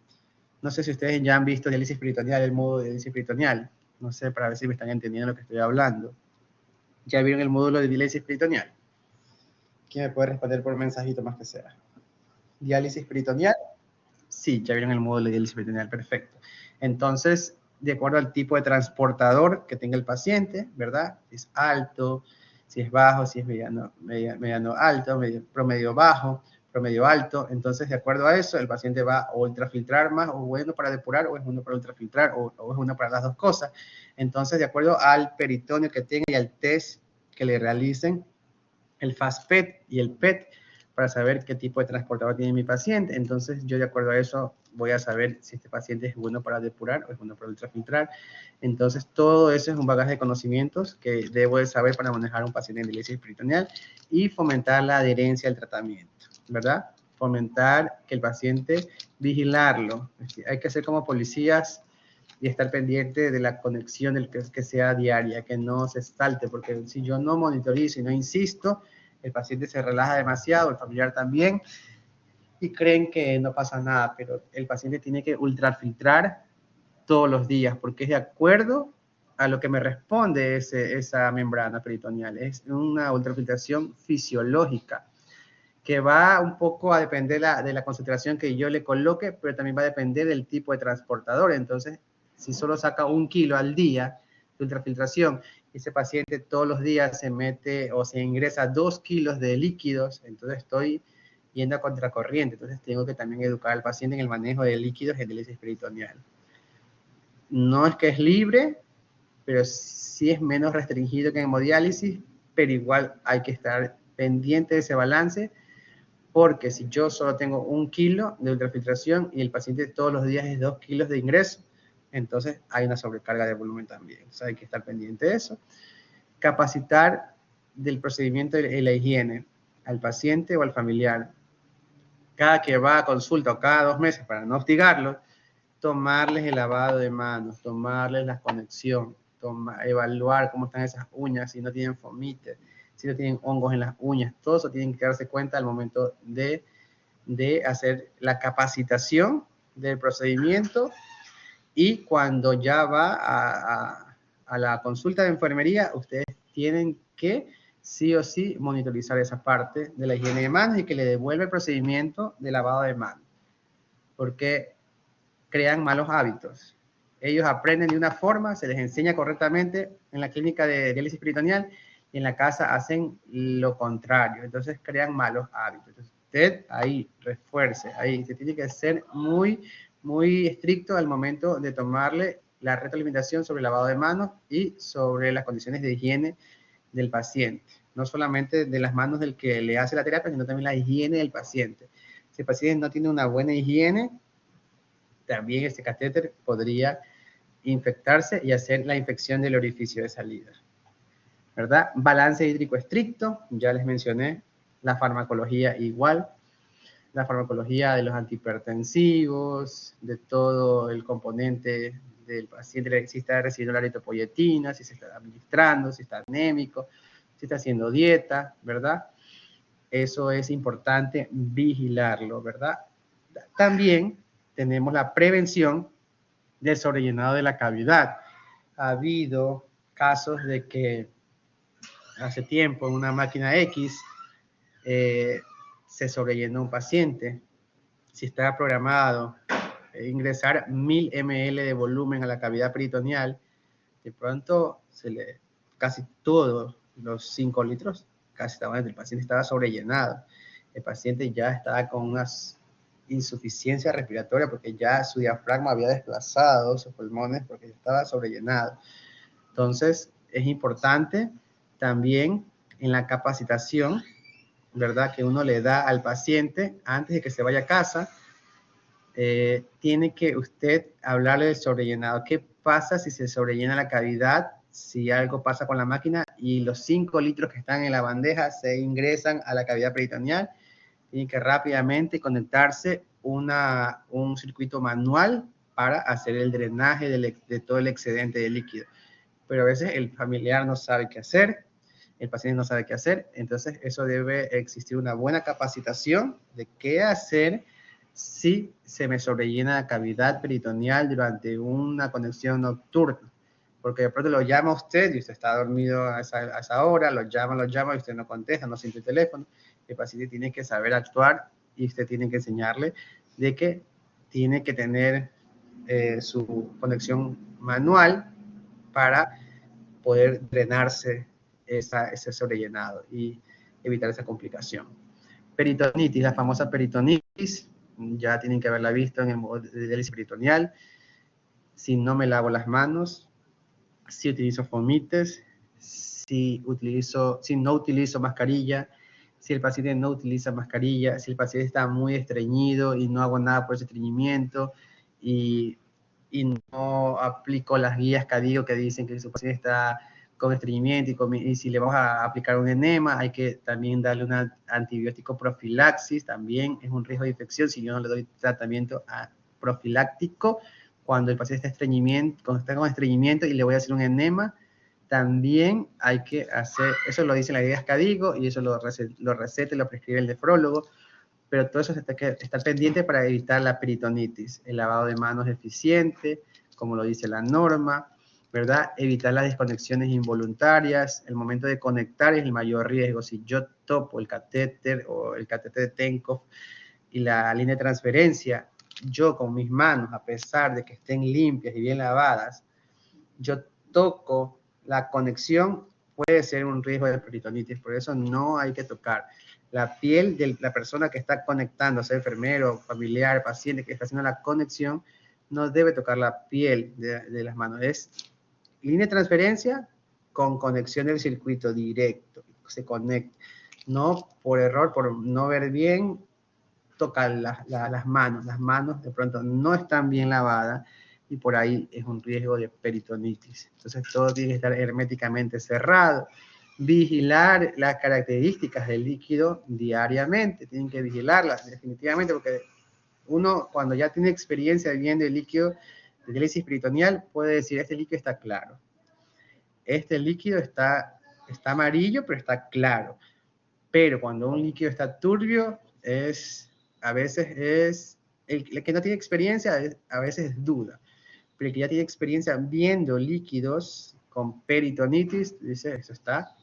No sé si ustedes ya han visto diálisis peritoneal, el módulo de diálisis peritoneal. No sé, para ver si me están entendiendo lo que estoy hablando. ¿Ya vieron el módulo de diálisis peritoneal? ¿Quién me puede responder por mensajito más que sea? ¿Diálisis peritoneal? Sí, ya vieron el módulo de diálisis peritoneal, perfecto. Entonces, de acuerdo al tipo de transportador que tenga el paciente, ¿verdad? Si es alto, si es bajo, si es mediano alto, promedio bajo, promedio alto. Entonces, de acuerdo a eso, el paciente va a ultrafiltrar más, o bueno para depurar, o es uno para ultrafiltrar, o es uno para las dos cosas. Entonces, de acuerdo al peritoneo que tenga y al test que le realicen, el FAST-PET y el PET, para saber qué tipo de transportador tiene mi paciente. Entonces, yo de acuerdo a eso voy a saber si este paciente es bueno para depurar o es bueno para ultrafiltrar. Entonces, todo eso es un bagaje de conocimientos que debo de saber para manejar a un paciente en diálisis peritoneal y fomentar la adherencia al tratamiento, ¿verdad? Fomentar que el paciente, vigilarlo. Hay que ser como policías y estar pendiente de la conexión del que sea diaria, que no se salte, porque si yo no monitorizo y no insisto, el paciente se relaja demasiado, el familiar también, y creen que no pasa nada, pero el paciente tiene que ultrafiltrar todos los días, porque es de acuerdo a lo que me responde esa membrana peritoneal. Es una ultrafiltración fisiológica, que va un poco a depender de la concentración que yo le coloque, pero también va a depender del tipo de transportador. Entonces, si solo saca 1 kilo al día de ultrafiltración, ese paciente todos los días se mete o se ingresa 2 kilos de líquidos, entonces estoy yendo a contracorriente. Entonces, tengo que también educar al paciente en el manejo de líquidos en diálisis peritoneal. No es que es libre, pero sí es menos restringido que en hemodiálisis, pero igual hay que estar pendiente de ese balance, porque si yo solo tengo 1 kilo de ultrafiltración y el paciente todos los días es 2 kilos de ingreso, entonces hay una sobrecarga de volumen también. Entonces hay que estar pendiente de eso. Capacitar del procedimiento y la higiene al paciente o al familiar. Cada que va a consulta o cada 2 meses, para no hostigarlos, tomarles el lavado de manos, tomarles la conexión, evaluar cómo están esas uñas, si no tienen fomites, si no tienen hongos en las uñas. Todo eso tienen que darse cuenta al momento de hacer la capacitación del procedimiento, y cuando ya va a la consulta de enfermería, ustedes tienen que sí o sí monitorizar esa parte de la higiene de manos y que le devuelva el procedimiento de lavado de manos, porque crean malos hábitos. Ellos aprenden de una forma, se les enseña correctamente en la clínica de diálisis peritoneal, y en la casa hacen lo contrario. Entonces crean malos hábitos. Entonces, usted ahí refuerce, ahí se tiene que ser muy, muy estricto al momento de tomarle la retroalimentación sobre el lavado de manos y sobre las condiciones de higiene del paciente. No solamente de las manos del que le hace la terapia, sino también la higiene del paciente. Si el paciente no tiene una buena higiene, también este catéter podría infectarse y hacer la infección del orificio de salida, ¿verdad? Balance hídrico estricto, ya les mencioné. La farmacología igual, la farmacología de los antihipertensivos, de todo el componente del paciente, si está recibiendo la eritropoyetina, si se está administrando, si está anémico, si está haciendo dieta, ¿verdad? Eso es importante vigilarlo, ¿verdad? También tenemos la prevención del sobrellenado de la cavidad. Ha habido casos de que hace tiempo en una máquina X se sobrellenó un paciente. Si está programado ingresar 1000 ml de volumen a la cavidad peritoneal, de pronto casi todos los 5 litros casi estaban, el paciente estaba sobrellenado. el paciente ya estaba con una insuficiencia respiratoria porque ya su diafragma había desplazado sus pulmones porque estaba sobrellenado. Entonces, es importante también en la capacitación, ¿verdad?, que uno le da al paciente antes de que se vaya a casa, tiene que usted hablarle del sobrellenado. ¿Qué pasa si se sobrellena la cavidad? Si algo pasa con la máquina y los 5 litros que están en la bandeja se ingresan a la cavidad peritoneal, tiene que rápidamente conectarse un circuito manual para hacer el drenaje de todo el excedente de líquido. Pero a veces el familiar no sabe qué hacer, el paciente no sabe qué hacer, entonces eso debe existir una buena capacitación de qué hacer si se me sobrellena la cavidad peritoneal durante una conexión nocturna. Porque de pronto lo llama usted y usted está dormido a esa hora, lo llama y usted no contesta, no siente el teléfono. El paciente tiene que saber actuar y usted tiene que enseñarle de que tiene que tener su conexión manual para poder drenarse ese sobrellenado y evitar esa complicación. Peritonitis, la famosa peritonitis, ya tienen que haberla visto en el modelo de diálisis peritoneal. Si no me lavo las manos, si utilizo fomites, si no utilizo mascarilla, si el paciente no utiliza mascarilla, si el paciente está muy estreñido y no hago nada por ese estreñimiento y no aplico las guías CADIGO que dicen que su paciente está con estreñimiento y si le vamos a aplicar un enema, hay que también darle un antibiótico profilaxis, también es un riesgo de infección si yo no le doy tratamiento profiláctico cuando el paciente cuando está con estreñimiento y le voy a hacer un enema, también hay que hacer, eso lo dicen las guías CADIGO y eso lo receta y lo prescribe el nefrólogo, pero todo eso está pendiente para evitar la peritonitis, el lavado de manos eficiente, como lo dice la norma, ¿verdad? Evitar las desconexiones involuntarias, el momento de conectar es el mayor riesgo. Si yo topo el catéter o el catéter de Tenkov y la línea de transferencia, yo con mis manos, a pesar de que estén limpias y bien lavadas, yo toco la conexión, puede ser un riesgo de peritonitis, por eso no hay que tocar. La piel de la persona que está conectándose, enfermero, familiar, paciente que está haciendo la conexión, no debe tocar la piel de las manos. Es línea de transferencia con conexión del circuito directo. Se conecta. No por error, por no ver bien, tocar las manos. Las manos de pronto no están bien lavadas y por ahí es un riesgo de peritonitis. Entonces todo tiene que estar herméticamente cerrado. Vigilar las características del líquido diariamente. Tienen que vigilarlas definitivamente porque uno cuando ya tiene experiencia viendo el líquido de diálisis peritoneal puede decir este líquido está claro. Este líquido está amarillo pero está claro. Pero cuando un líquido está turbio a veces es, el que no tiene experiencia a veces es duda, pero el que ya tiene experiencia viendo líquidos con peritonitis, dice, esto está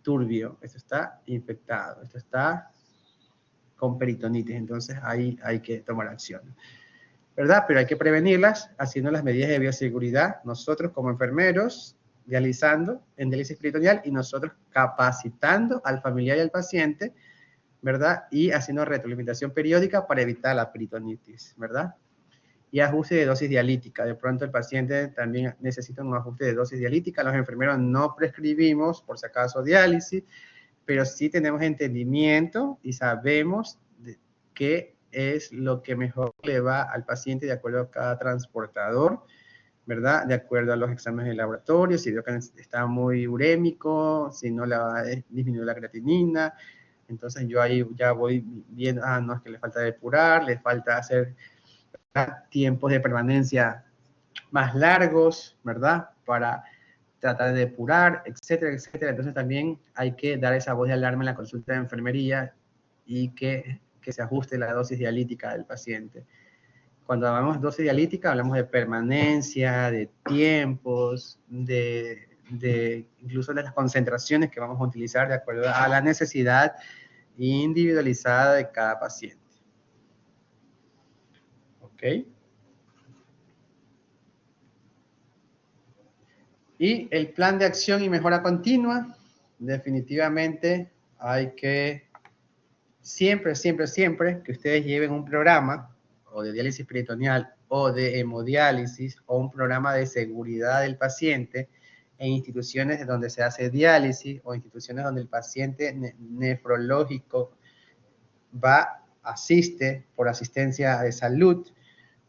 turbio, esto está infectado, esto está con peritonitis, entonces ahí hay que tomar acción, ¿verdad? Pero hay que prevenirlas haciendo las medidas de bioseguridad, nosotros como enfermeros, dializando en diálisis peritoneal y nosotros capacitando al familiar y al paciente, ¿verdad? Y haciendo retroalimentación periódica para evitar la peritonitis, ¿verdad? Y ajuste de dosis dialítica. De pronto el paciente también necesita un ajuste de dosis dialítica. Los enfermeros no prescribimos, por si acaso, diálisis, pero sí tenemos entendimiento y sabemos qué es lo que mejor le va al paciente de acuerdo a cada transportador, ¿verdad? De acuerdo a los exámenes de laboratorio, si veo que está muy urémico, si no le va a disminuir la creatinina. Entonces yo ahí ya voy viendo, no, es que le falta depurar, le falta hacer tiempos de permanencia más largos, ¿verdad? Para tratar de depurar, etcétera, etcétera. Entonces también hay que dar esa voz de alarma en la consulta de enfermería y que se ajuste la dosis dialítica del paciente. Cuando hablamos de dosis dialítica, hablamos de permanencia, de tiempos, incluso de las concentraciones que vamos a utilizar de acuerdo a la necesidad individualizada de cada paciente. ¿Ok? Y el plan de acción y mejora continua, definitivamente hay que Siempre, siempre, siempre que ustedes lleven un programa o de diálisis peritoneal o de hemodiálisis o un programa de seguridad del paciente en instituciones donde se hace diálisis o instituciones donde el paciente nefrológico asiste por asistencia de salud,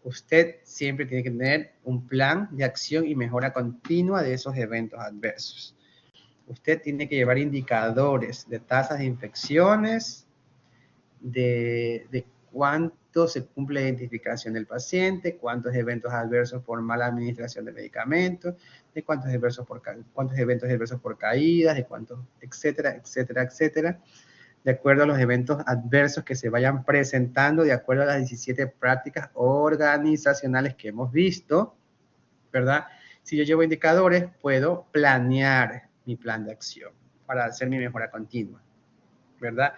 usted siempre tiene que tener un plan de acción y mejora continua de esos eventos adversos. Usted tiene que llevar indicadores de tasas de infecciones, de cuánto se cumple la identificación del paciente, cuántos eventos adversos por mala administración de medicamentos, de cuántos eventos adversos por caídas, de cuántos, etcétera, etcétera, etcétera, de acuerdo a los eventos adversos que se vayan presentando, de acuerdo a las 17 prácticas organizacionales que hemos visto, ¿verdad? Si yo llevo indicadores, puedo planear mi plan de acción para hacer mi mejora continua, ¿verdad?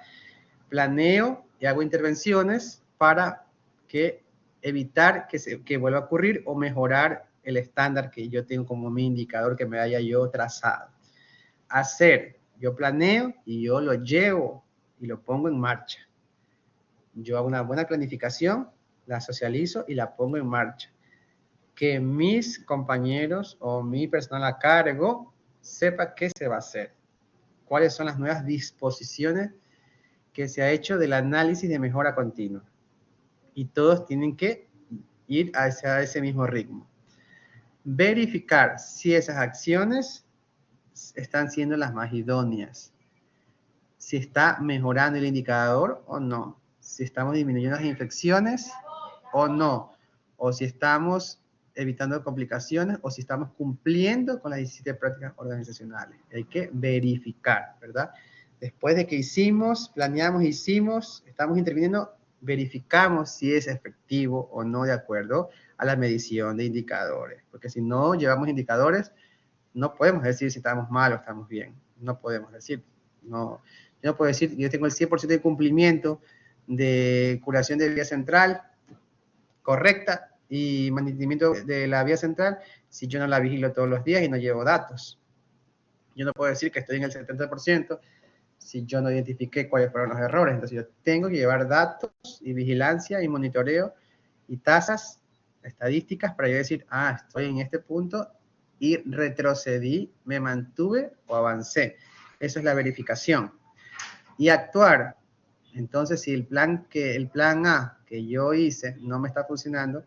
Planeo y hago intervenciones para evitar que vuelva a ocurrir o mejorar el estándar que yo tengo como mi indicador que me haya yo trazado. Yo planeo y yo lo llevo y lo pongo en marcha. Yo hago una buena planificación, la socializo y la pongo en marcha. Que mis compañeros o mi personal a cargo sepa qué se va a hacer, cuáles son las nuevas disposiciones que se ha hecho del análisis de mejora continua. Y todos tienen que ir hacia ese mismo ritmo. Verificar si esas acciones están siendo las más idóneas. Si está mejorando el indicador o no. Si estamos disminuyendo las infecciones o no. O si estamos evitando complicaciones o si estamos cumpliendo con las 17 prácticas organizacionales. Hay que verificar, ¿verdad? Después de que planeamos, estamos interviniendo, verificamos si es efectivo o no de acuerdo a la medición de indicadores. Porque si no llevamos indicadores, no podemos decir si estamos mal o estamos bien. No podemos decir. Yo no puedo decir, yo tengo el 100% de cumplimiento de curación de vía central correcta y mantenimiento de la vía central si yo no la vigilo todos los días y no llevo datos. Yo no puedo decir que estoy en el 70% si yo no identifiqué cuáles fueron los errores. Entonces yo tengo que llevar datos y vigilancia y monitoreo y tasas estadísticas para yo decir, estoy en este punto y retrocedí, me mantuve o avancé. Eso es la verificación. Y actuar. Entonces, si el plan A que yo hice no me está funcionando,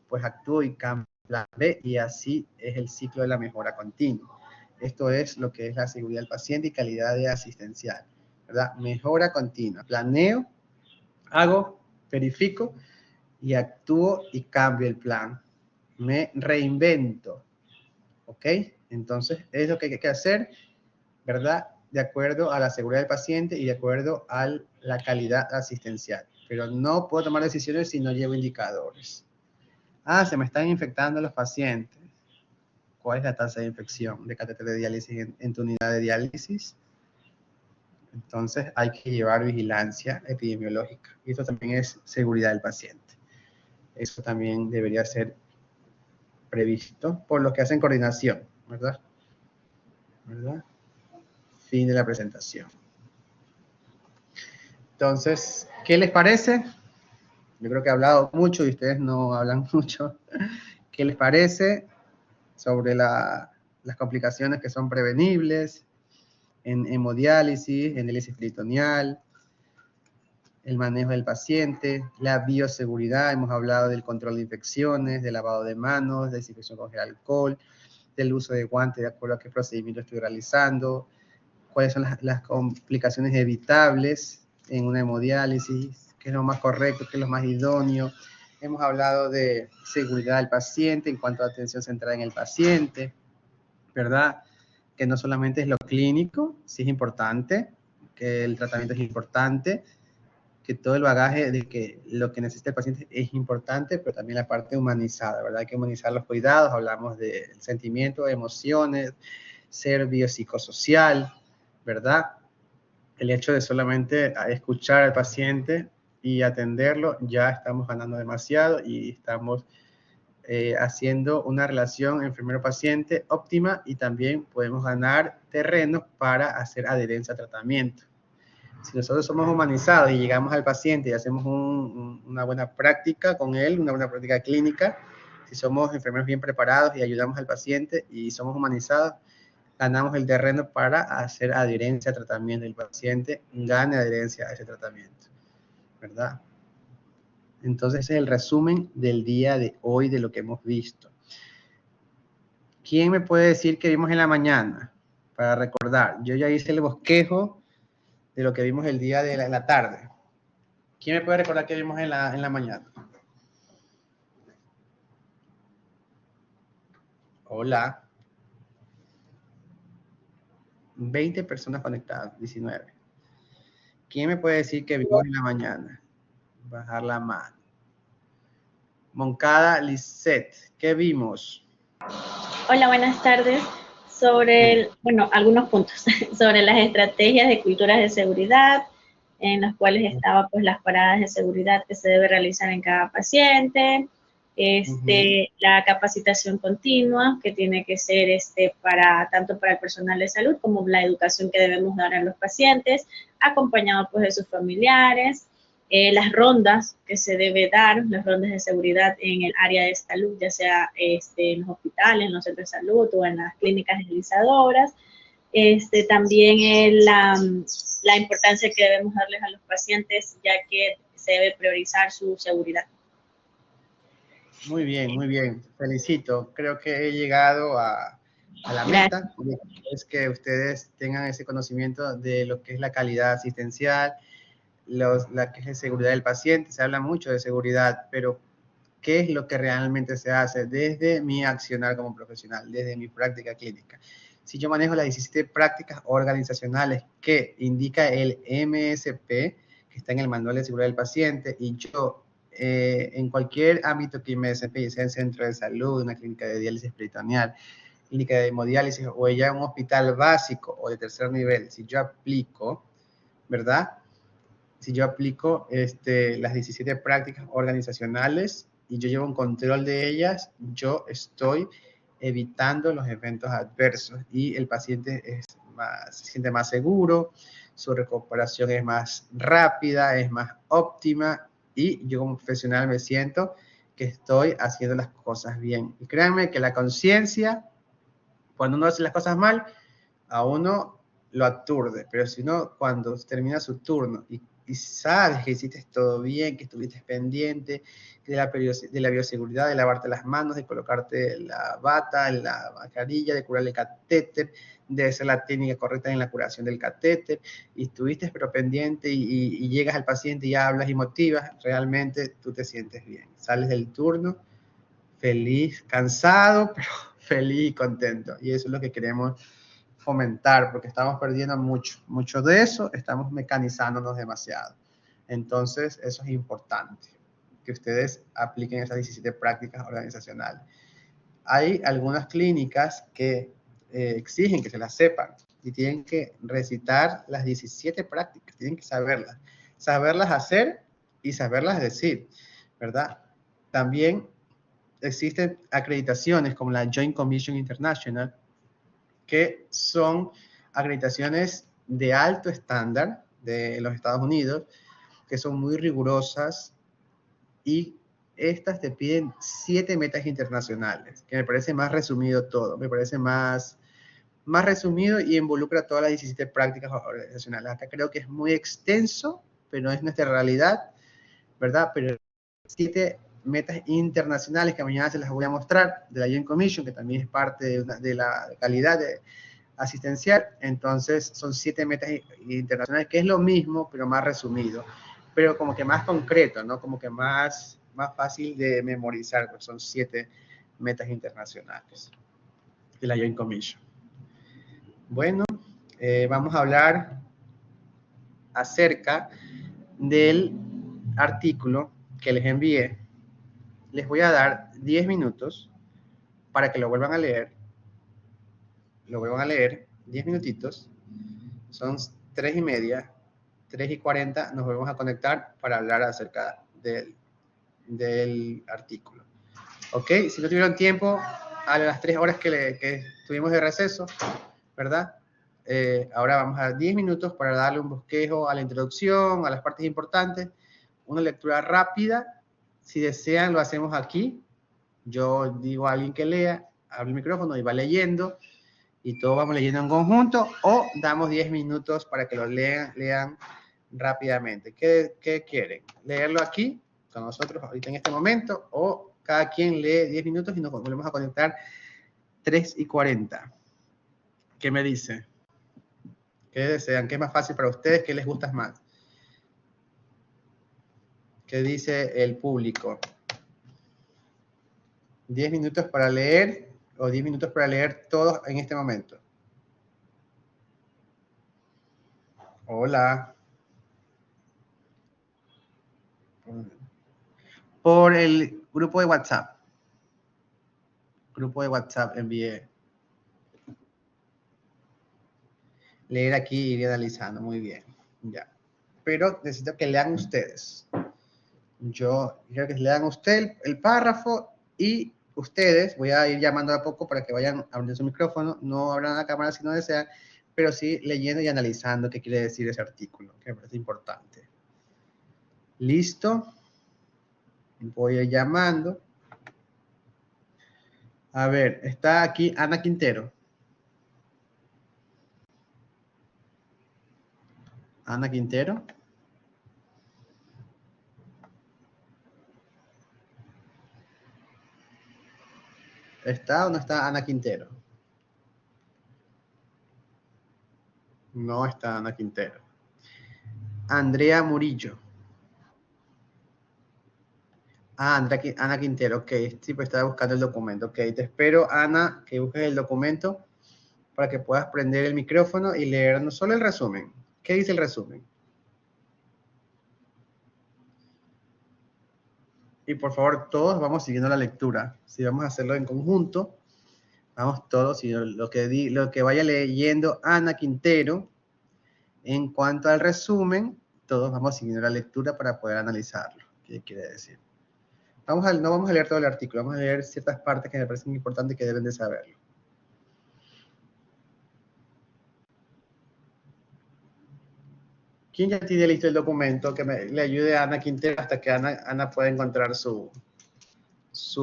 pues actúo y cambio el plan B y así es el ciclo de la mejora continua. Esto es lo que es la seguridad del paciente y calidad de asistencial, ¿verdad? Mejora continua. Planeo, verifico y actúo y cambio el plan. Me reinvento, ¿ok? Entonces, es lo que hay que hacer, ¿verdad? De acuerdo a la seguridad del paciente y de acuerdo a la calidad asistencial. Pero no puedo tomar decisiones si no llevo indicadores. Se me están infectando los pacientes. ¿Cuál es la tasa de infección de catéter de diálisis en tu unidad de diálisis? Entonces hay que llevar vigilancia epidemiológica. Y esto también es seguridad del paciente. Eso también debería ser previsto por los que hacen coordinación, ¿verdad? Fin de la presentación. Entonces, ¿qué les parece? Yo creo que he hablado mucho y ustedes no hablan mucho. ¿Qué les parece sobre las complicaciones que son prevenibles en hemodiálisis, en diálisis peritoneal, el manejo del paciente, la bioseguridad? Hemos hablado del control de infecciones, del lavado de manos, de desinfección con gel alcohol, del uso de guantes de acuerdo a qué procedimiento estoy realizando, cuáles son las complicaciones evitables en una hemodiálisis, qué es lo más correcto, qué es lo más idóneo. Hemos hablado de seguridad del paciente en cuanto a atención centrada en el paciente, ¿verdad? Que no solamente es lo clínico, sí es importante, que el tratamiento es importante, que todo el bagaje de que lo que necesita el paciente es importante, pero también la parte humanizada, ¿verdad? Hay que humanizar los cuidados, hablamos de sentimientos, emociones, ser biopsicosocial, ¿verdad? El hecho de solamente escuchar al paciente y atenderlo, ya estamos ganando demasiado y estamos haciendo una relación enfermero-paciente óptima y también podemos ganar terreno para hacer adherencia al tratamiento. Si nosotros somos humanizados y llegamos al paciente y hacemos una buena práctica con él, una buena práctica clínica, si somos enfermeros bien preparados y ayudamos al paciente y somos humanizados, ganamos el terreno para hacer adherencia al tratamiento. El paciente gane adherencia a ese tratamiento, ¿verdad? Entonces, ese es el resumen del día de hoy de lo que hemos visto. ¿Quién me puede decir qué vimos en la mañana? Para recordar, yo ya hice el bosquejo de lo que vimos el día de la tarde. ¿Quién me puede recordar qué vimos en la mañana? Hola. 20 personas conectadas, 19. ¿Quién me puede decir qué vimos en la mañana? Bajar la mano. Moncada Lisette, ¿qué vimos? Hola, buenas tardes. Sobre, algunos puntos sobre las estrategias de culturas de seguridad, en las cuales estaba pues las paradas de seguridad que se debe realizar en cada paciente, la capacitación continua que tiene que ser tanto para el personal de salud como la educación que debemos dar a los pacientes, acompañado pues de sus familiares, las rondas que se debe dar, las rondas de seguridad en el área de salud, ya sea en los hospitales, en los centros de salud o en las clínicas agilizadoras. También la importancia que debemos darles a los pacientes, ya que se debe priorizar su seguridad. Muy bien, muy bien. Felicito. Creo que he llegado a la meta. Es que ustedes tengan ese conocimiento de lo que es la calidad asistencial, la que es la seguridad del paciente. Se habla mucho de seguridad, pero ¿qué es lo que realmente se hace desde mi accionar como profesional, desde mi práctica clínica? Si yo manejo las 17 prácticas organizacionales que indica el MSP, que está en el Manual de Seguridad del Paciente, y yo en cualquier ámbito que me desempeñe, sea en centro de salud, una clínica de diálisis peritoneal, clínica de hemodiálisis o ya un hospital básico o de tercer nivel, si yo aplico, ¿verdad? Si yo aplico las 17 prácticas organizacionales y yo llevo un control de ellas, yo estoy evitando los eventos adversos y el paciente se siente más seguro, su recuperación es más rápida, es más óptima y yo como profesional me siento que estoy haciendo las cosas bien. Y créanme que la conciencia, cuando uno hace las cosas mal, a uno lo aturde, pero si no, cuando termina su turno y sabes que hiciste todo bien, que estuviste pendiente de la bioseguridad, de lavarte las manos, de colocarte la bata, la mascarilla, de curar el catéter, de hacer la técnica correcta en la curación del catéter, y estuviste pero pendiente y llegas al paciente y hablas y motivas, realmente tú te sientes bien. Sales del turno feliz, cansado, pero feliz y contento. Y eso es lo que queremos fomentar, porque estamos perdiendo mucho de eso, estamos mecanizándonos demasiado. Entonces, eso es importante, que ustedes apliquen esas 17 prácticas organizacionales. Hay algunas clínicas que exigen que se las sepan y tienen que recitar las 17 prácticas, tienen que saberlas hacer y saberlas decir, ¿verdad? También existen acreditaciones como la Joint Commission International, que son acreditaciones de alto estándar de los Estados Unidos, que son muy rigurosas y estas te piden 7 metas internacionales, que me parece más resumido todo, me parece más resumido y involucra todas las 17 prácticas organizacionales. Acá creo que es muy extenso, pero no es nuestra realidad, ¿verdad? Pero 7 metas internacionales que mañana se las voy a mostrar de la Joint Commission, que también es parte de la calidad asistencial. Entonces son 7 metas internacionales, que es lo mismo, pero más resumido, pero como que más concreto, ¿no? Como que más fácil de memorizar, pues son 7 metas internacionales de la Joint Commission. Bueno, vamos a hablar acerca del artículo que les envié. Les voy a dar 10 minutos para que lo vuelvan a leer. Lo vuelvan a leer, 10 minutitos. Son 3:30, 3:40 nos volvemos a conectar para hablar acerca del artículo. ¿Ok? Si no tuvieron tiempo, a las 3 horas que estuvimos de receso, ¿verdad? ahora vamos a dar 10 minutos para darle un bosquejo a la introducción, a las partes importantes, una lectura rápida. Si desean, lo hacemos aquí. Yo digo a alguien que lea, abre el micrófono y va leyendo, y todos vamos leyendo en conjunto, o damos 10 minutos para que lo lean rápidamente. ¿Qué quieren? ¿Leerlo aquí con nosotros ahorita en este momento, o cada quien lee 10 minutos y nos volvemos a conectar 3:40? ¿Qué me dice? ¿Qué desean? ¿Qué es más fácil para ustedes? ¿Qué les gusta más? ¿Qué dice el público? 10 minutos para leer o 10 minutos para leer todos en este momento. Hola. Por el grupo de WhatsApp. Grupo de WhatsApp envié. Leer aquí y ir analizando. Muy bien. Ya. Pero necesito que lean ustedes. Yo quiero que lean usted el párrafo y ustedes, voy a ir llamando a poco para que vayan abriendo su micrófono, no abran la cámara si no desean, pero sí leyendo y analizando qué quiere decir ese artículo, que me parece importante. ¿Listo? Voy a ir llamando. A ver, está aquí Ana Quintero. Ana Quintero. ¿Está o no está Ana Quintero? No está Ana Quintero. Andrea Murillo. Ah, Ana Quintero, ok. Sí, pues estaba buscando el documento. Ok, te espero, Ana, que busques el documento para que puedas prender el micrófono y leer no solo el resumen. ¿Qué dice el resumen? Y por favor, todos vamos siguiendo la lectura. Si vamos a hacerlo en conjunto, vamos todos siguiendo lo que vaya leyendo Ana Quintero. En cuanto al resumen, todos vamos siguiendo la lectura para poder analizarlo. ¿Qué quiere decir? No vamos a leer todo el artículo, vamos a leer ciertas partes que me parecen importantes y que deben de saberlo. ¿Quién ya tiene listo el documento? Que le ayude a Ana Quintero hasta que Ana pueda encontrar su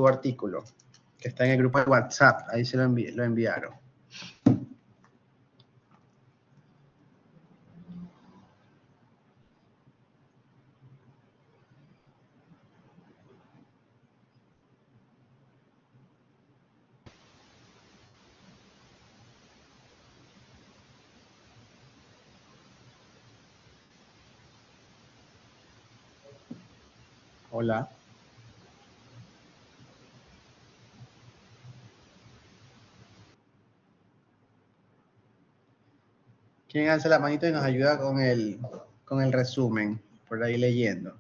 artículo, que está en el grupo de WhatsApp. Ahí se lo enviaron. Hola. ¿Quién alza la manito y nos ayuda con el resumen? Por ahí leyendo.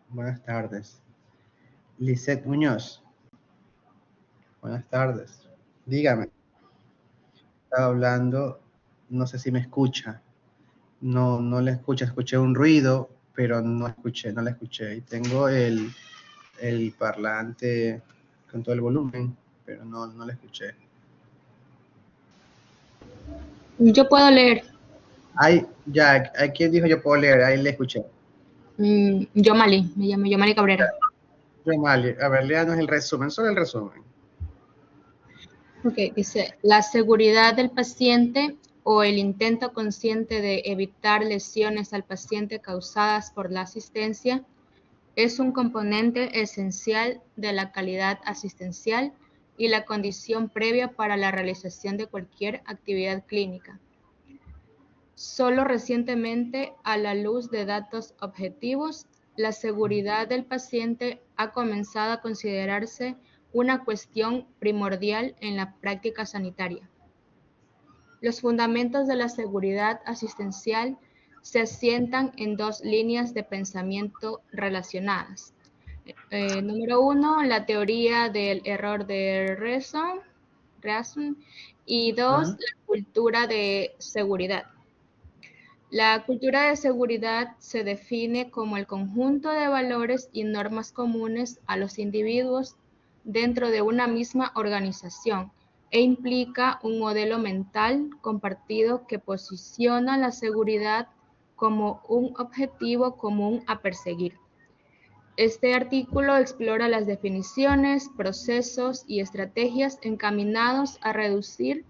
Buenas tardes. Lisette Muñoz. Buenas tardes. Dígame. Estaba hablando, no sé si me escucha. No le escucho, escuché un ruido, pero no la escuché. Y tengo el parlante con todo el volumen, pero no la escuché. Yo puedo leer. Hay quien dijo yo puedo leer, ahí le escuché. Yomali, me llamo Yomali Cabrera. Yomali, a ver, léanos el resumen, solo el resumen. Ok, dice, la seguridad del paciente o el intento consciente de evitar lesiones al paciente causadas por la asistencia es un componente esencial de la calidad asistencial y la condición previa para la realización de cualquier actividad clínica. Solo recientemente, a la luz de datos objetivos, la seguridad del paciente ha comenzado a considerarse una cuestión primordial en la práctica sanitaria. Los fundamentos de la seguridad asistencial se asientan en dos líneas de pensamiento relacionadas. Número 1, la teoría del error de Reason, y 2, la cultura de seguridad. La cultura de seguridad se define como el conjunto de valores y normas comunes a los individuos dentro de una misma organización e implica un modelo mental compartido que posiciona la seguridad como un objetivo común a perseguir. Este artículo explora las definiciones, procesos y estrategias encaminados a reducir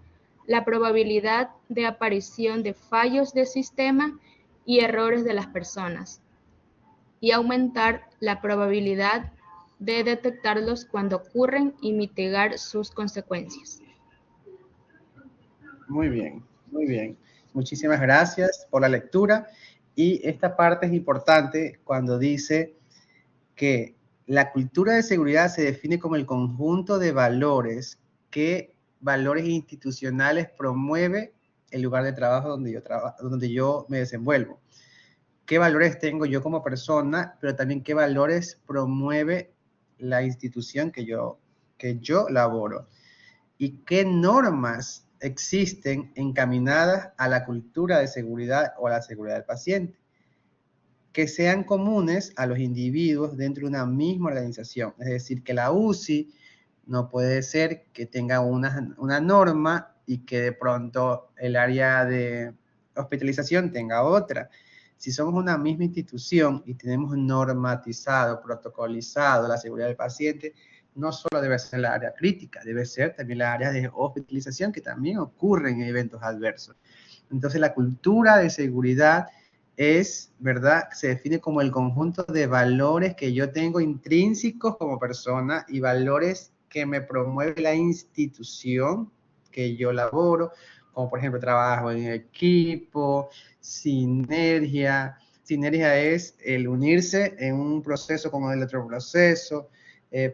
la probabilidad de aparición de fallos de sistema y errores de las personas, y aumentar la probabilidad de detectarlos cuando ocurren y mitigar sus consecuencias. Muy bien, muy bien. Muchísimas gracias por la lectura. Y esta parte es importante cuando dice que la cultura de seguridad se define como el conjunto de valores que valores institucionales promueve el lugar de trabajo donde yo me desenvuelvo. ¿Qué valores tengo yo como persona, pero también qué valores promueve la institución que yo laboro? ¿Y qué normas existen encaminadas a la cultura de seguridad o a la seguridad del paciente? Que sean comunes a los individuos dentro de una misma organización. Es decir, que la UCI no puede ser que tenga una norma y que de pronto el área de hospitalización tenga otra. Si somos una misma institución y tenemos normatizado, protocolizado la seguridad del paciente, no solo debe ser la área crítica, debe ser también la área de hospitalización, que también ocurren eventos adversos. Entonces, la cultura de seguridad es, ¿verdad? Se define como el conjunto de valores que yo tengo intrínsecos como persona y valores que me promueve la institución que yo laboro, como por ejemplo trabajo en equipo, sinergia. Sinergia es el unirse en un proceso con el otro proceso,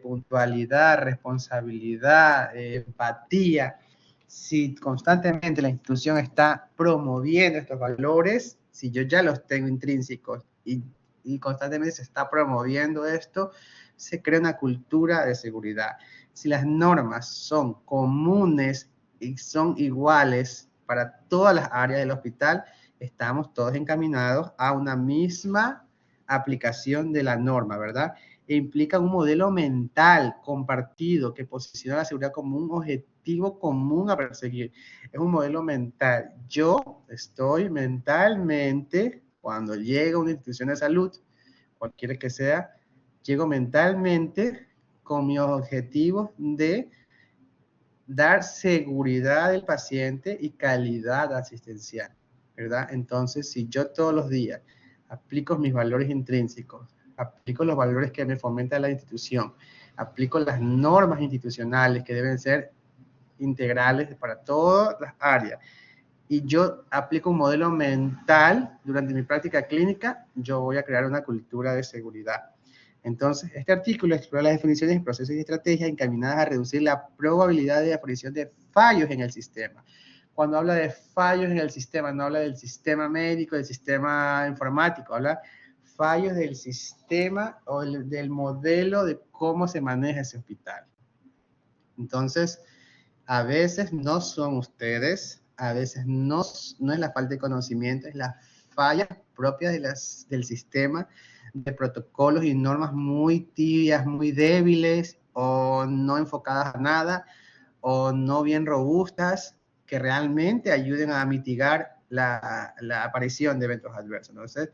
puntualidad, responsabilidad, empatía. Si constantemente la institución está promoviendo estos valores, si yo ya los tengo intrínsecos y constantemente se está promoviendo esto, se crea una cultura de seguridad. Si las normas son comunes y son iguales para todas las áreas del hospital, estamos todos encaminados a una misma aplicación de la norma, ¿verdad? E implica un modelo mental compartido que posiciona la seguridad como un objetivo común a perseguir. Es un modelo mental. Yo estoy mentalmente, cuando llego a una institución de salud, cualquiera que sea, llego mentalmente con mi objetivo de dar seguridad al paciente y calidad asistencial, ¿verdad? Entonces, si yo todos los días aplico mis valores intrínsecos, aplico los valores que me fomenta la institución, aplico las normas institucionales que deben ser integrales para todas las áreas, y yo aplico un modelo mental durante mi práctica clínica, yo voy a crear una cultura de seguridad. Entonces, este artículo explora las definiciones, procesos y estrategias encaminadas a reducir la probabilidad de aparición de fallos en el sistema. Cuando habla de fallos en el sistema, no habla del sistema médico, del sistema informático, habla fallos del sistema o del modelo de cómo se maneja ese hospital. Entonces, a veces no son ustedes, a veces no es la falta de conocimiento, es la falla propia del sistema, de protocolos y normas muy tibias, muy débiles o no enfocadas a nada o no bien robustas que realmente ayuden a mitigar la aparición de eventos adversos. Entonces,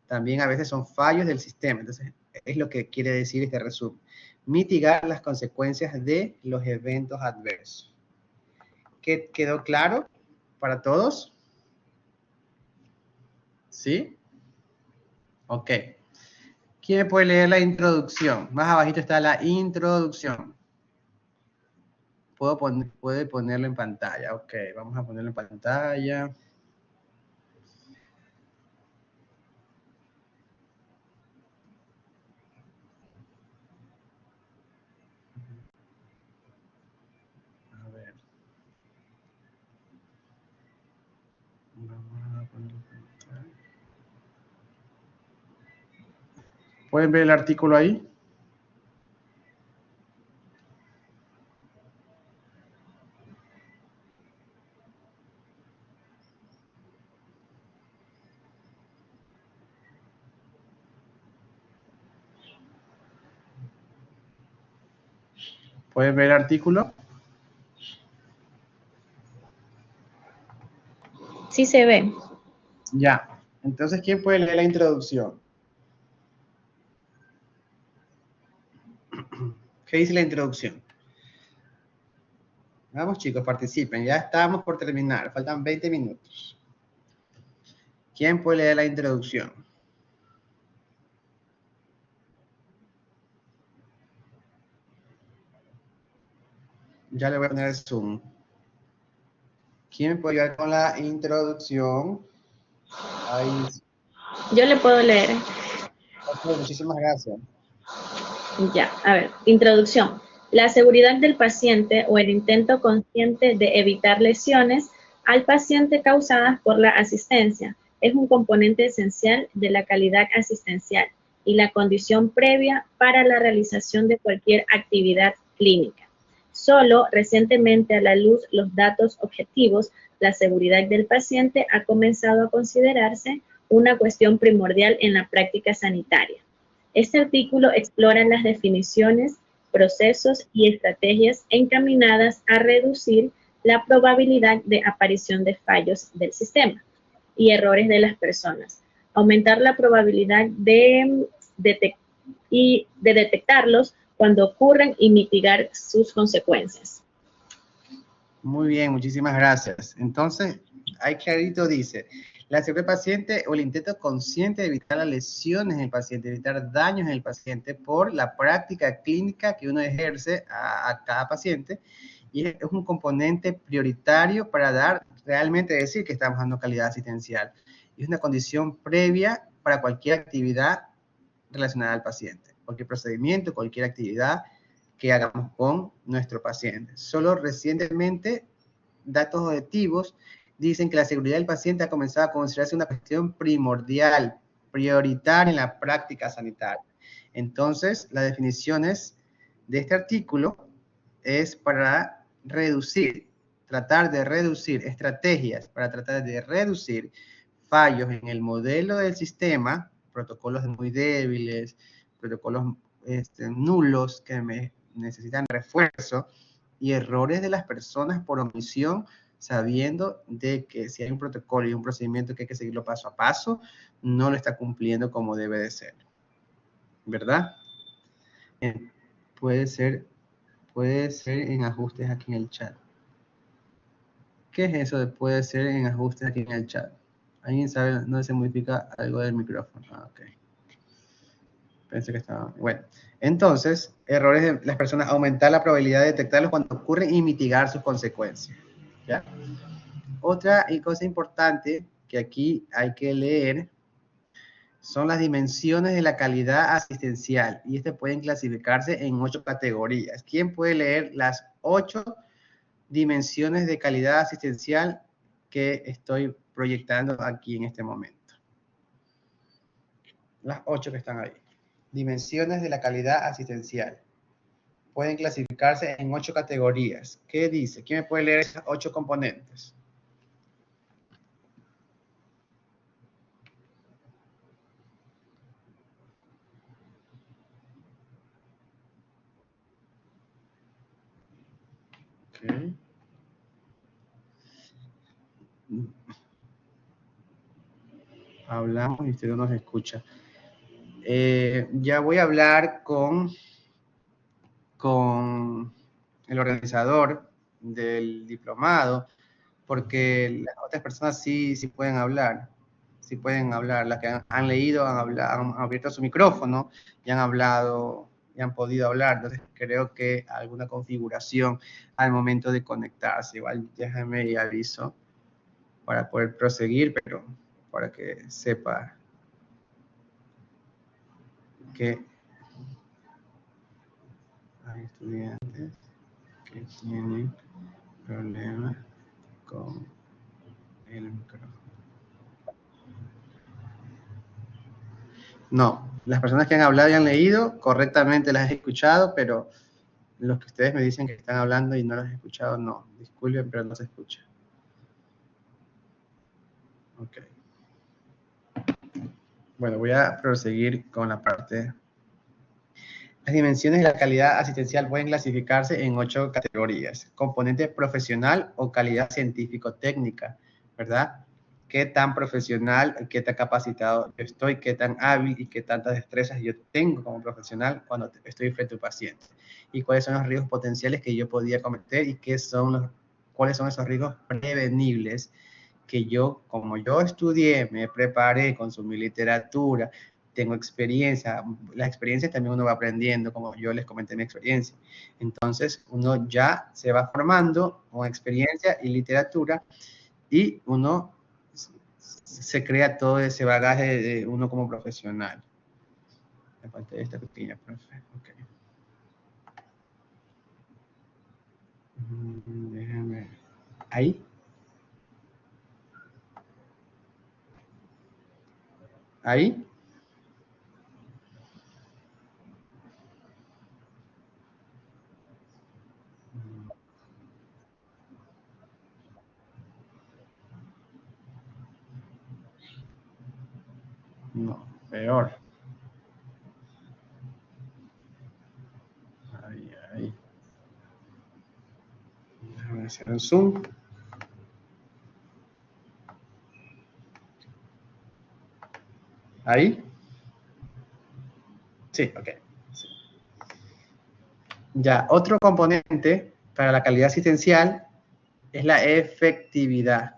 también a veces son fallos del sistema. Entonces, es lo que quiere decir este resumen. Mitigar las consecuencias de los eventos adversos. ¿Quedó claro para todos? ¿Sí? Ok. ¿Quién puede leer la introducción? Más abajito está la introducción. Puede ponerlo en pantalla. Ok, vamos a ponerlo en pantalla. A ver. Vamos a ponerlo en pantalla. ¿Pueden ver el artículo ahí? ¿Pueden ver el artículo? Sí se ve. Ya. Entonces, ¿quién puede leer la introducción? ¿Qué dice la introducción? Vamos, chicos, participen. Ya estamos por terminar. Faltan 20 minutos. ¿Quién puede leer la introducción? Ya le voy a poner el Zoom. ¿Quién puede ayudar con la introducción? Ahí. Yo le puedo leer. Ok, muchísimas gracias. Ya, a ver, introducción. La seguridad del paciente o el intento consciente de evitar lesiones al paciente causadas por la asistencia es un componente esencial de la calidad asistencial y la condición previa para la realización de cualquier actividad clínica. Solo recientemente, a la luz los datos objetivos, la seguridad del paciente ha comenzado a considerarse una cuestión primordial en la práctica sanitaria. Este artículo explora las definiciones, procesos y estrategias encaminadas a reducir la probabilidad de aparición de fallos del sistema y errores de las personas, aumentar la probabilidad de detectarlos cuando ocurren y mitigar sus consecuencias. Muy bien, muchísimas gracias. Entonces, ahí clarito dice, la seguridad del paciente o el intento consciente de evitar las lesiones en el paciente, evitar daños en el paciente por la práctica clínica que uno ejerce a cada paciente, y es un componente prioritario para dar, realmente decir que estamos dando calidad asistencial. Y es una condición previa para cualquier actividad relacionada al paciente, cualquier procedimiento, cualquier actividad que hagamos con nuestro paciente. Solo recientemente, datos objetivos dicen que la seguridad del paciente ha comenzado a considerarse una cuestión primordial, prioritaria en la práctica sanitaria. Entonces, las definiciones de este artículo es para reducir, tratar de reducir estrategias para tratar de reducir fallos en el modelo del sistema, protocolos muy débiles, protocolos nulos que necesitan refuerzo y errores de las personas por omisión, sabiendo de que si hay un protocolo y un procedimiento que hay que seguirlo paso a paso, no lo está cumpliendo como debe de ser. ¿Verdad? Puede ser en ajustes aquí en el chat. ¿Qué es eso de puede ser en ajustes aquí en el chat? ¿Alguien sabe dónde se modifica algo del micrófono? Ah, ok. Pensé que estaba... Bueno, entonces, errores de las personas, aumentar la probabilidad de detectarlos cuando ocurren y mitigar sus consecuencias. ¿Ya? Otra cosa importante que aquí hay que leer son las dimensiones de la calidad asistencial, y pueden clasificarse en 8 categorías. ¿Quién puede leer las 8 dimensiones de calidad asistencial que estoy proyectando aquí en este momento? Las 8 que están ahí. Dimensiones de la calidad asistencial. Pueden clasificarse en 8 categorías. ¿Qué dice? ¿Quién me puede leer esas 8 componentes? Okay. Hablamos y usted no nos escucha. Ya voy a hablar con el organizador del diplomado, porque las otras personas sí pueden hablar, las que han leído, han abierto su micrófono y han hablado, y han podido hablar. Entonces creo que alguna configuración al momento de conectarse, igual déjame y aviso para poder proseguir, pero para que sepa que hay estudiantes que tienen problemas con el micrófono. No, las personas que han hablado y han leído correctamente las he escuchado, pero los que ustedes me dicen que están hablando y no los he escuchado, no. Disculpen, pero no se escucha. Ok. Bueno, voy a proseguir con la parte Las dimensiones de la calidad asistencial pueden clasificarse en 8 categorías. Componente profesional o calidad científico-técnica, ¿verdad? Qué tan profesional, qué tan capacitado yo estoy, qué tan hábil y qué tantas destrezas yo tengo como profesional cuando estoy frente a un paciente. Y cuáles son los riesgos potenciales que yo podía cometer y cuáles son esos riesgos prevenibles que yo, como yo estudié, me preparé, consumí literatura, tengo experiencia, las experiencias también uno va aprendiendo, como yo les comenté mi experiencia. Entonces, uno ya se va formando con experiencia y literatura y uno se crea todo ese bagaje de uno como profesional. Aparte de esta pequeña, perfecto. Okay. Déjame. Ahí. Ahí. No, peor. Ahí. Déjame hacer un zoom. Ahí. Sí, ok. Sí. Ya, otro componente para la calidad asistencial es la efectividad.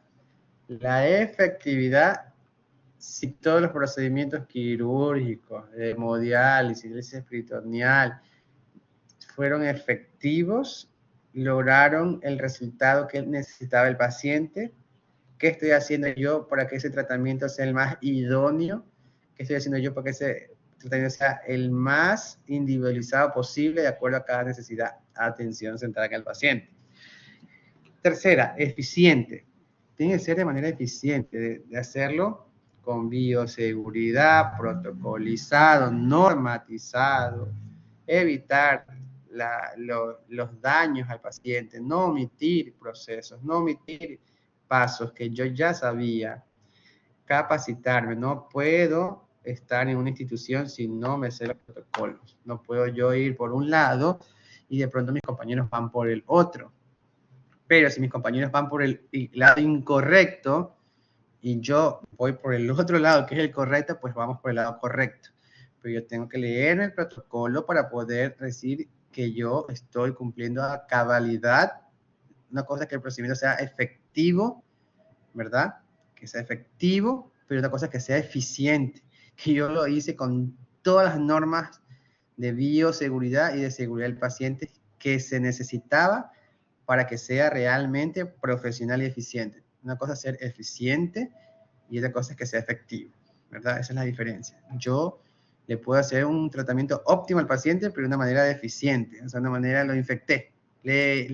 La efectividad, si todos los procedimientos quirúrgicos, de hemodiálisis, peritoneal, fueron efectivos, lograron el resultado que necesitaba el paciente. ¿Qué estoy haciendo yo para que ese tratamiento sea el más idóneo? ¿Qué estoy haciendo yo para que ese tratamiento sea el más individualizado posible de acuerdo a cada necesidad? Atención centrada en el paciente. Tercera, eficiente. Tiene que ser de manera eficiente, de hacerlo con bioseguridad, protocolizado, normatizado, evitar los daños al paciente, no omitir procesos, no omitir pasos que yo ya sabía, capacitarme, no puedo estar en una institución si no me sé los protocolos, no puedo yo ir por un lado y de pronto mis compañeros van por el otro, pero si mis compañeros van por el lado incorrecto y yo voy por el otro lado que es el correcto, pues vamos por el lado correcto, pero yo tengo que leer el protocolo para poder decir que yo estoy cumpliendo a cabalidad. Una cosa es que el procedimiento sea efectivo, ¿verdad? Que sea efectivo, pero otra cosa es que sea eficiente, que yo lo hice con todas las normas de bioseguridad y de seguridad del paciente que se necesitaba para que sea realmente profesional y eficiente. Una cosa es ser eficiente y otra cosa es que sea efectivo, ¿verdad? Esa es la diferencia. Yo le puedo hacer un tratamiento óptimo al paciente, pero de una manera deficiente, o sea, de una manera lo infecté, le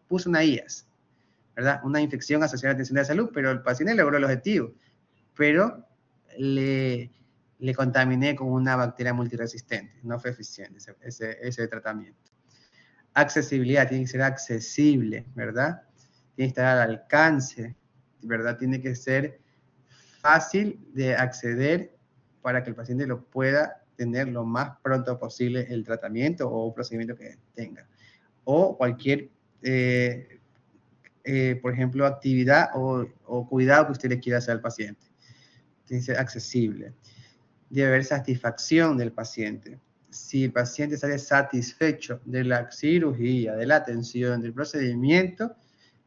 puse una IAS, ¿verdad? Una infección asociada a la atención de la salud, pero el paciente logró el objetivo, pero le contaminé con una bacteria multiresistente, no fue eficiente ese tratamiento. Accesibilidad, tiene que ser accesible, ¿verdad? Tiene que estar al alcance, ¿verdad? Tiene que ser fácil de acceder para que el paciente lo pueda tener lo más pronto posible el tratamiento o procedimiento que tenga. O cualquier, por ejemplo, actividad o cuidado que usted le quiera hacer al paciente. Tiene que ser accesible. Debe haber satisfacción del paciente. Si el paciente sale satisfecho de la cirugía, de la atención, del procedimiento,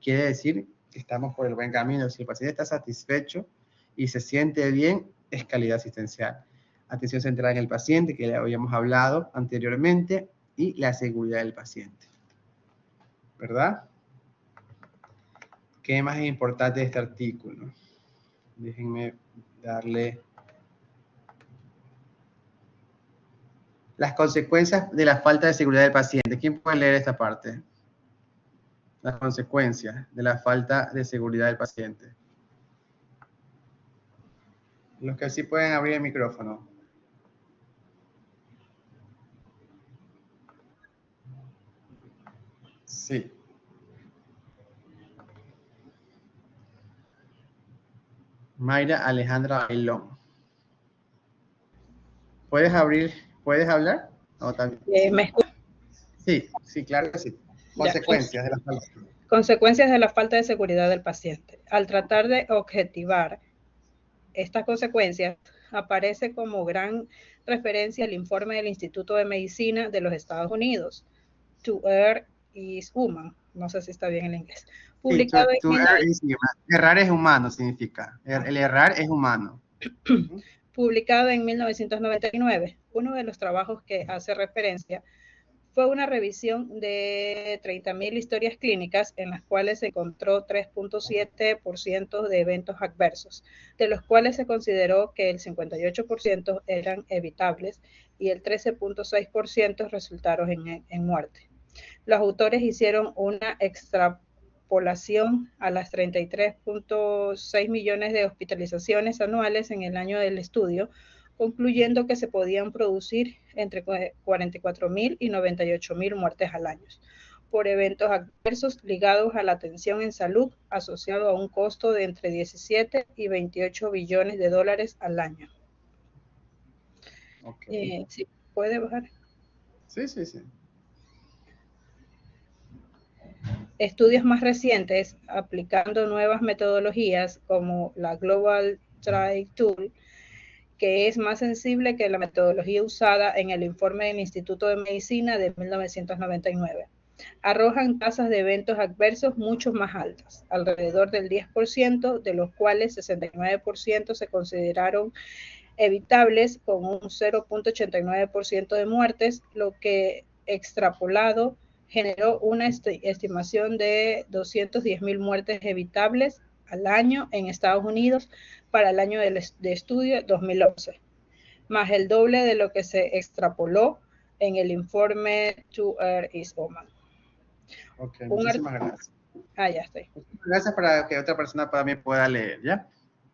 quiere decir que estamos por el buen camino. Si el paciente está satisfecho y se siente bien, es calidad asistencial. Atención centrada en el paciente, que le habíamos hablado anteriormente, y la seguridad del paciente. ¿Verdad? ¿Qué más es importante de este artículo? Déjenme darle las consecuencias de la falta de seguridad del paciente. ¿Quién puede leer esta parte? Las consecuencias de la falta de seguridad del paciente. Los que sí pueden abrir el micrófono. Sí. Mayra Alejandra Bailón. ¿Puedes abrir ¿Puedes hablar? No, también. ¿Me escuchas? Sí, sí, claro que sí. Consecuencias de la falta. Consecuencias de la falta de seguridad del paciente. Al tratar de objetivar estas consecuencias, aparece como gran referencia el informe del Instituto de Medicina de los Estados Unidos, To Err is Human, no sé si está bien en inglés, Sí, publicado errar es humano, significa. El errar es humano. Publicado en 1999. Uno de los trabajos que hace referencia fue una revisión de 30.000 historias clínicas en las cuales se encontró 3.7% de eventos adversos, de los cuales se consideró que el 58% eran evitables y el 13.6% resultaron en muerte. Los autores hicieron una extrapolación a las 33.6 millones de hospitalizaciones anuales en el año del estudio, concluyendo que se podían producir entre 44.000 y 98.000 muertes al año por eventos adversos ligados a la atención en salud, asociado a un costo de entre 17 y 28 billones de dólares al año. Okay. ¿Sí? ¿Puede bajar? Sí, sí, sí. Estudios más recientes, aplicando nuevas metodologías como la Global Trial Tool, que es más sensible que la metodología usada en el informe del Instituto de Medicina de 1999. Arrojan tasas de eventos adversos mucho más altas, alrededor del 10%, de los cuales 69% se consideraron evitables con un 0.89% de muertes, lo que extrapolado generó una estimación de 210.000 muertes evitables al año en Estados Unidos para el año de estudio 2011, más el doble de lo que se extrapoló en el informe To Err is Human. Ok, muchísimas gracias. Ya estoy. Gracias para que otra persona también pueda leer, ¿ya?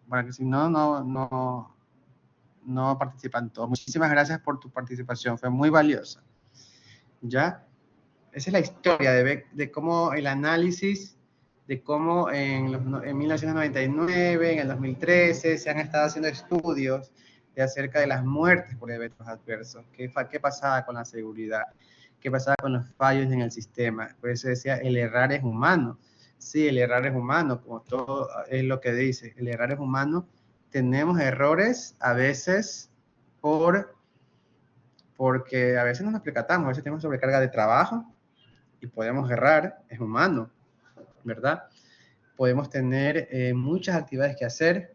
Para que si no, no participan todos. Muchísimas gracias por tu participación, fue muy valiosa. ¿Ya? Esa es la historia de cómo el análisis, de cómo en 1999, en el 2013, se han estado haciendo estudios de acerca de las muertes por eventos adversos. ¿Qué pasaba con la seguridad? ¿Qué pasaba con los fallos en el sistema? Por eso decía, el errar es humano. Sí, el errar es humano, como todo es lo que dice. El errar es humano. Tenemos errores a veces porque a veces no nos percatamos, a veces tenemos sobrecarga de trabajo y podemos errar, es humano, ¿verdad? Podemos tener muchas actividades que hacer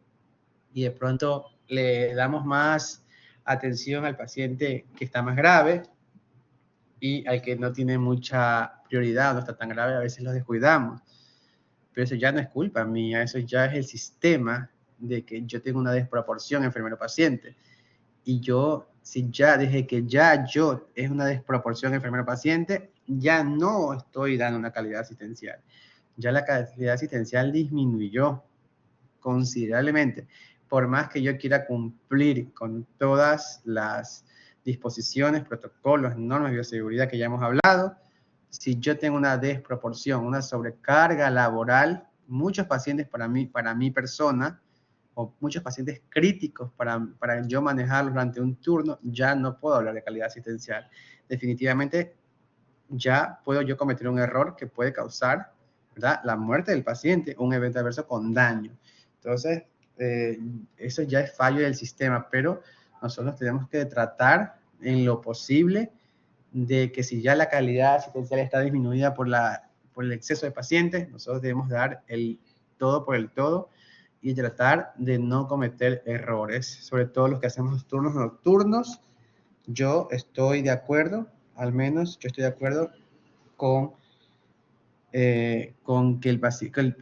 y de pronto le damos más atención al paciente que está más grave y al que no tiene mucha prioridad, no está tan grave, a veces los descuidamos. Pero eso ya no es culpa mía, eso ya es el sistema de que yo tengo una desproporción enfermero-paciente. Y yo, si ya desde que ya yo es una desproporción enfermero-paciente, ya no estoy dando una calidad asistencial. Ya la calidad asistencial disminuyó considerablemente. Por más que yo quiera cumplir con todas las disposiciones, protocolos, normas de bioseguridad que ya hemos hablado, si yo tengo una desproporción, una sobrecarga laboral, muchos pacientes para mi persona, o muchos pacientes críticos para yo manejarlos durante un turno, ya no puedo hablar de calidad asistencial. Definitivamente ya puedo yo cometer un error que puede causar, ¿verdad?, la muerte del paciente, un evento adverso con daño. Entonces, eso ya es fallo del sistema, pero nosotros tenemos que tratar en lo posible de que si ya la calidad asistencial está disminuida por el exceso de pacientes, nosotros debemos dar el todo por el todo y tratar de no cometer errores, sobre todo los que hacemos turnos nocturnos. Yo estoy de acuerdo, al menos yo estoy de acuerdo con que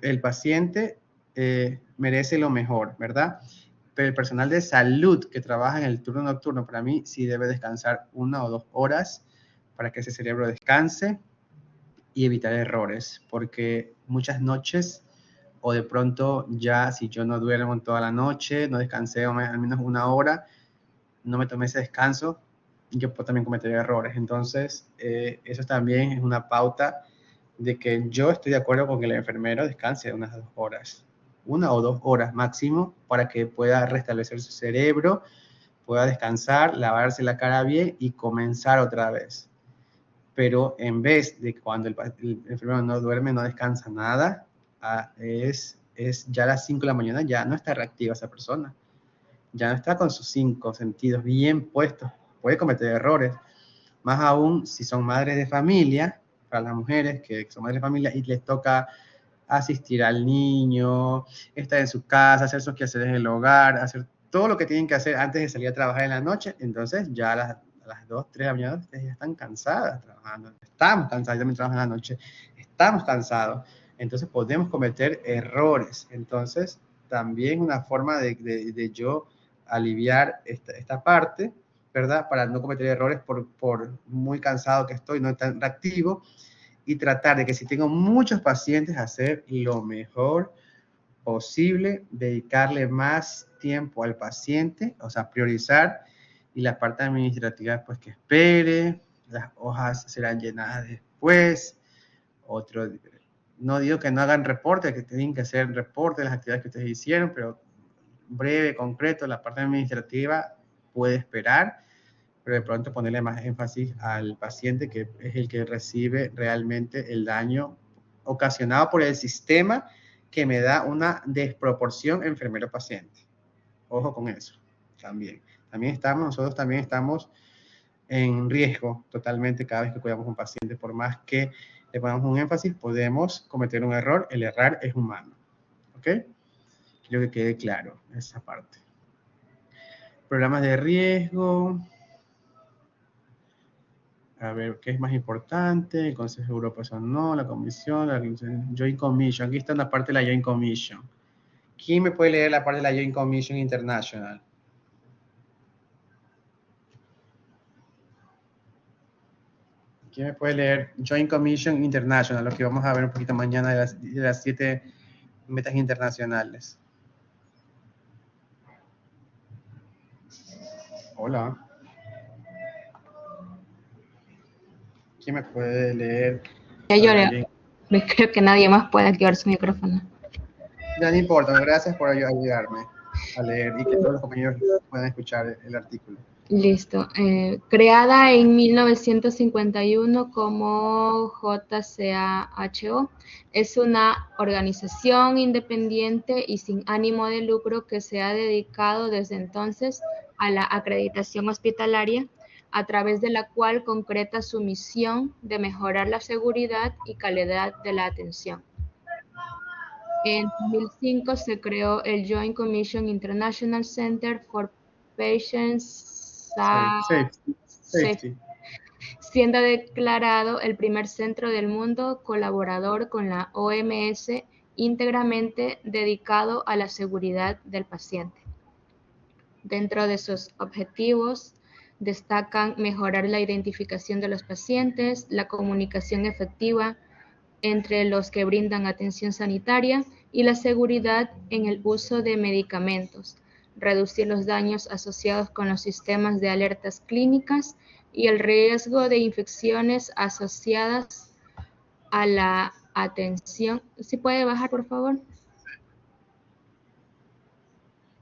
el paciente merece lo mejor, ¿verdad? Pero el personal de salud que trabaja en el turno nocturno, para mí, sí debe descansar 1 o 2 horas para que ese cerebro descanse y evitar errores, porque muchas noches o de pronto ya si yo no duermo toda la noche, no descansé al menos 1 hora, no me tomé ese descanso, yo puedo también cometer errores. Entonces, eso también es una pauta de que yo estoy de acuerdo con que el enfermero descanse unas 2 horas, 1 o 2 horas máximo, para que pueda restablecer su cerebro pueda descansar, lavarse la cara bien y comenzar otra vez. Pero en vez de cuando el enfermero no duerme, no descansa nada, es ya a las 5 de la mañana, ya no está reactiva esa persona. Ya no está con sus 5 sentidos bien puestos. Puede cometer errores. Más aún si son madres de familia, para las mujeres que son madres de familia y les toca asistir al niño, estar en su casa, hacer sus quehaceres en el hogar, hacer todo lo que tienen que hacer antes de salir a trabajar en la noche. Entonces ya a las 2, 3 de la mañana ustedes ya están cansadas trabajando. Estamos cansados, yo también trabajo en la noche. Estamos cansados. Entonces podemos cometer errores. Entonces también una forma de yo aliviar esta parte, ¿verdad? Para no cometer errores por muy cansado que estoy, no tan reactivo, y tratar de que si tengo muchos pacientes, hacer lo mejor posible, dedicarle más tiempo al paciente, o sea, priorizar, y la parte administrativa, pues que espere, las hojas serán llenadas después, no digo que no hagan reporte, que tienen que hacer reporte de las actividades que ustedes hicieron, pero breve, concreto, la parte administrativa puede esperar, pero de pronto ponerle más énfasis al paciente, que es el que recibe realmente el daño ocasionado por el sistema que me da una desproporción enfermero-paciente. Ojo con eso, también. Nosotros también estamos en riesgo totalmente cada vez que cuidamos a un paciente. Por más que le pongamos un énfasis, podemos cometer un error. El errar es humano. ¿Ok? Quiero que quede claro esa parte. Programas de riesgo. A ver, ¿qué es más importante? El Consejo de Europa, eso no, la Comisión, la Joint Commission. Aquí está una parte de la Joint Commission. ¿Quién me puede leer la parte de la Joint Commission International? ¿Quién me puede leer Joint Commission International? Lo que vamos a ver un poquito mañana de las 7 metas internacionales. Hola. ¿Quién me puede leer? Ya lloré. Creo que nadie más puede activar su micrófono. Ya no importa, gracias por ayudarme a leer y que todos los compañeros puedan escuchar el artículo. Listo. Creada en 1951 como JCAHO, es una organización independiente y sin ánimo de lucro que se ha dedicado desde entonces a la acreditación hospitalaria, a través de la cual concreta su misión de mejorar la seguridad y calidad de la atención. En 2005 se creó el Joint Commission International Center for Patients Safety. Siendo declarado el primer centro del mundo colaborador con la OMS íntegramente dedicado a la seguridad del paciente. Dentro de sus objetivos destacan mejorar la identificación de los pacientes, la comunicación efectiva entre los que brindan atención sanitaria y la seguridad en el uso de medicamentos, reducir los daños asociados con los sistemas de alertas clínicas y el riesgo de infecciones asociadas a la atención. ¿Sí puede bajar, por favor?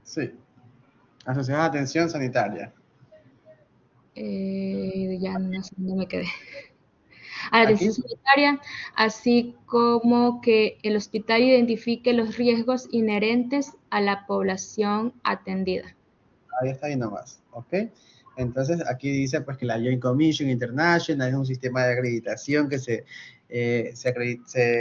Sí. Asociadas a atención sanitaria. Ya no sé dónde me quedé. A la atención sanitaria, así como que el hospital identifique los riesgos inherentes a la población atendida. Ahí está ahí nomás, ¿ok? Entonces aquí dice pues que la Joint Commission International es un sistema de acreditación que se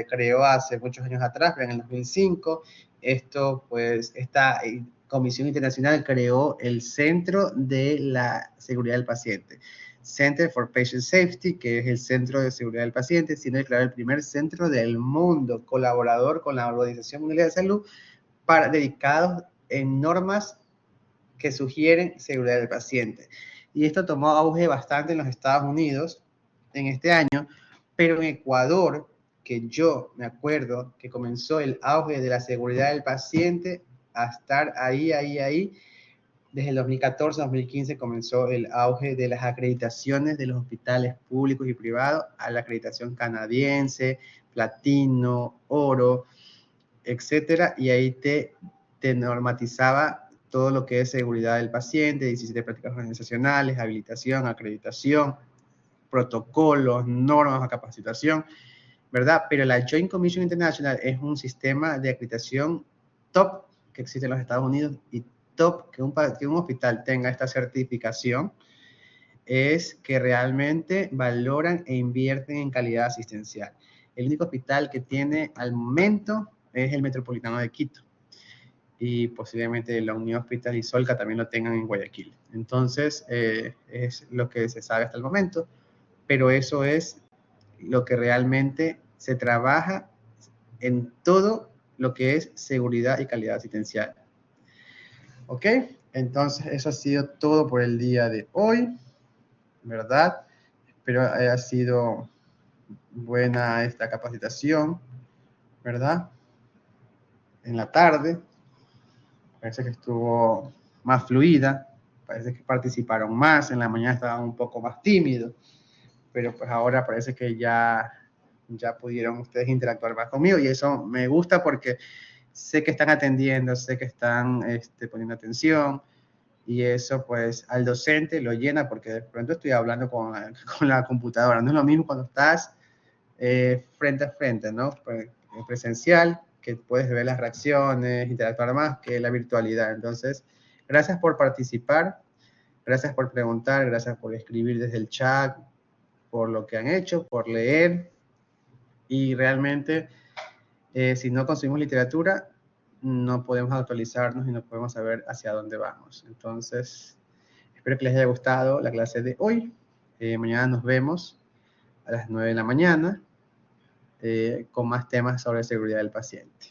creó hace muchos años atrás, pero en el 2005. Esto pues, esta Comisión Internacional creó el Centro de la Seguridad del Paciente. Center for Patient Safety, que es el Centro de Seguridad del Paciente, siendo declarado el primer centro del mundo colaborador con la Organización Mundial de Salud dedicados en normas que sugieren seguridad del paciente. Y esto tomó auge bastante en los Estados Unidos en este año, pero en Ecuador, que yo me acuerdo que comenzó el auge de la seguridad del paciente a estar ahí, desde el 2014-2015 comenzó el auge de las acreditaciones de los hospitales públicos y privados a la acreditación canadiense, platino, oro, etcétera, y ahí te normatizaba todo lo que es seguridad del paciente, 17 prácticas organizacionales, habilitación, acreditación, protocolos, normas de capacitación, ¿verdad? Pero la Joint Commission International es un sistema de acreditación top que existe en los Estados Unidos y top que un hospital tenga esta certificación es que realmente valoran e invierten en calidad asistencial. El único hospital que tiene al momento es el Metropolitano de Quito y posiblemente la Unión Hospital y Solca también lo tengan en Guayaquil. Entonces, es lo que se sabe hasta el momento, pero eso es lo que realmente se trabaja en todo lo que es seguridad y calidad asistencial. ¿Ok? Entonces, eso ha sido todo por el día de hoy, ¿verdad? Espero haya sido buena esta capacitación, ¿verdad? En la tarde, parece que estuvo más fluida, parece que participaron más, en la mañana estaban un poco más tímidos, pero pues ahora parece que ya pudieron ustedes interactuar más conmigo y eso me gusta porque sé que están atendiendo, sé que están poniendo atención y eso pues al docente lo llena porque de pronto estoy hablando con la computadora, no es lo mismo cuando estás frente a frente, ¿no? Presencial, que puedes ver las reacciones, interactuar más que la virtualidad. Entonces, gracias por participar, gracias por preguntar, gracias por escribir desde el chat, por lo que han hecho, por leer y realmente si no consumimos literatura no podemos actualizarnos y no podemos saber hacia dónde vamos. Entonces, espero que les haya gustado la clase de hoy. Mañana nos vemos a las 9 de la mañana con más temas sobre seguridad del paciente.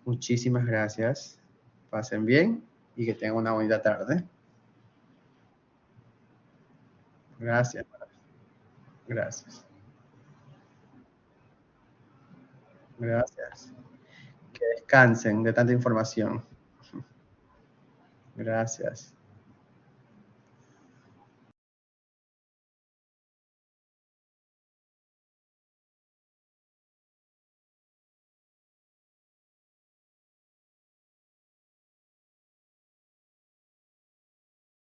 Muchísimas gracias. Pasen bien y que tengan una bonita tarde. Gracias. Gracias. Gracias. Que descansen de tanta información. Gracias.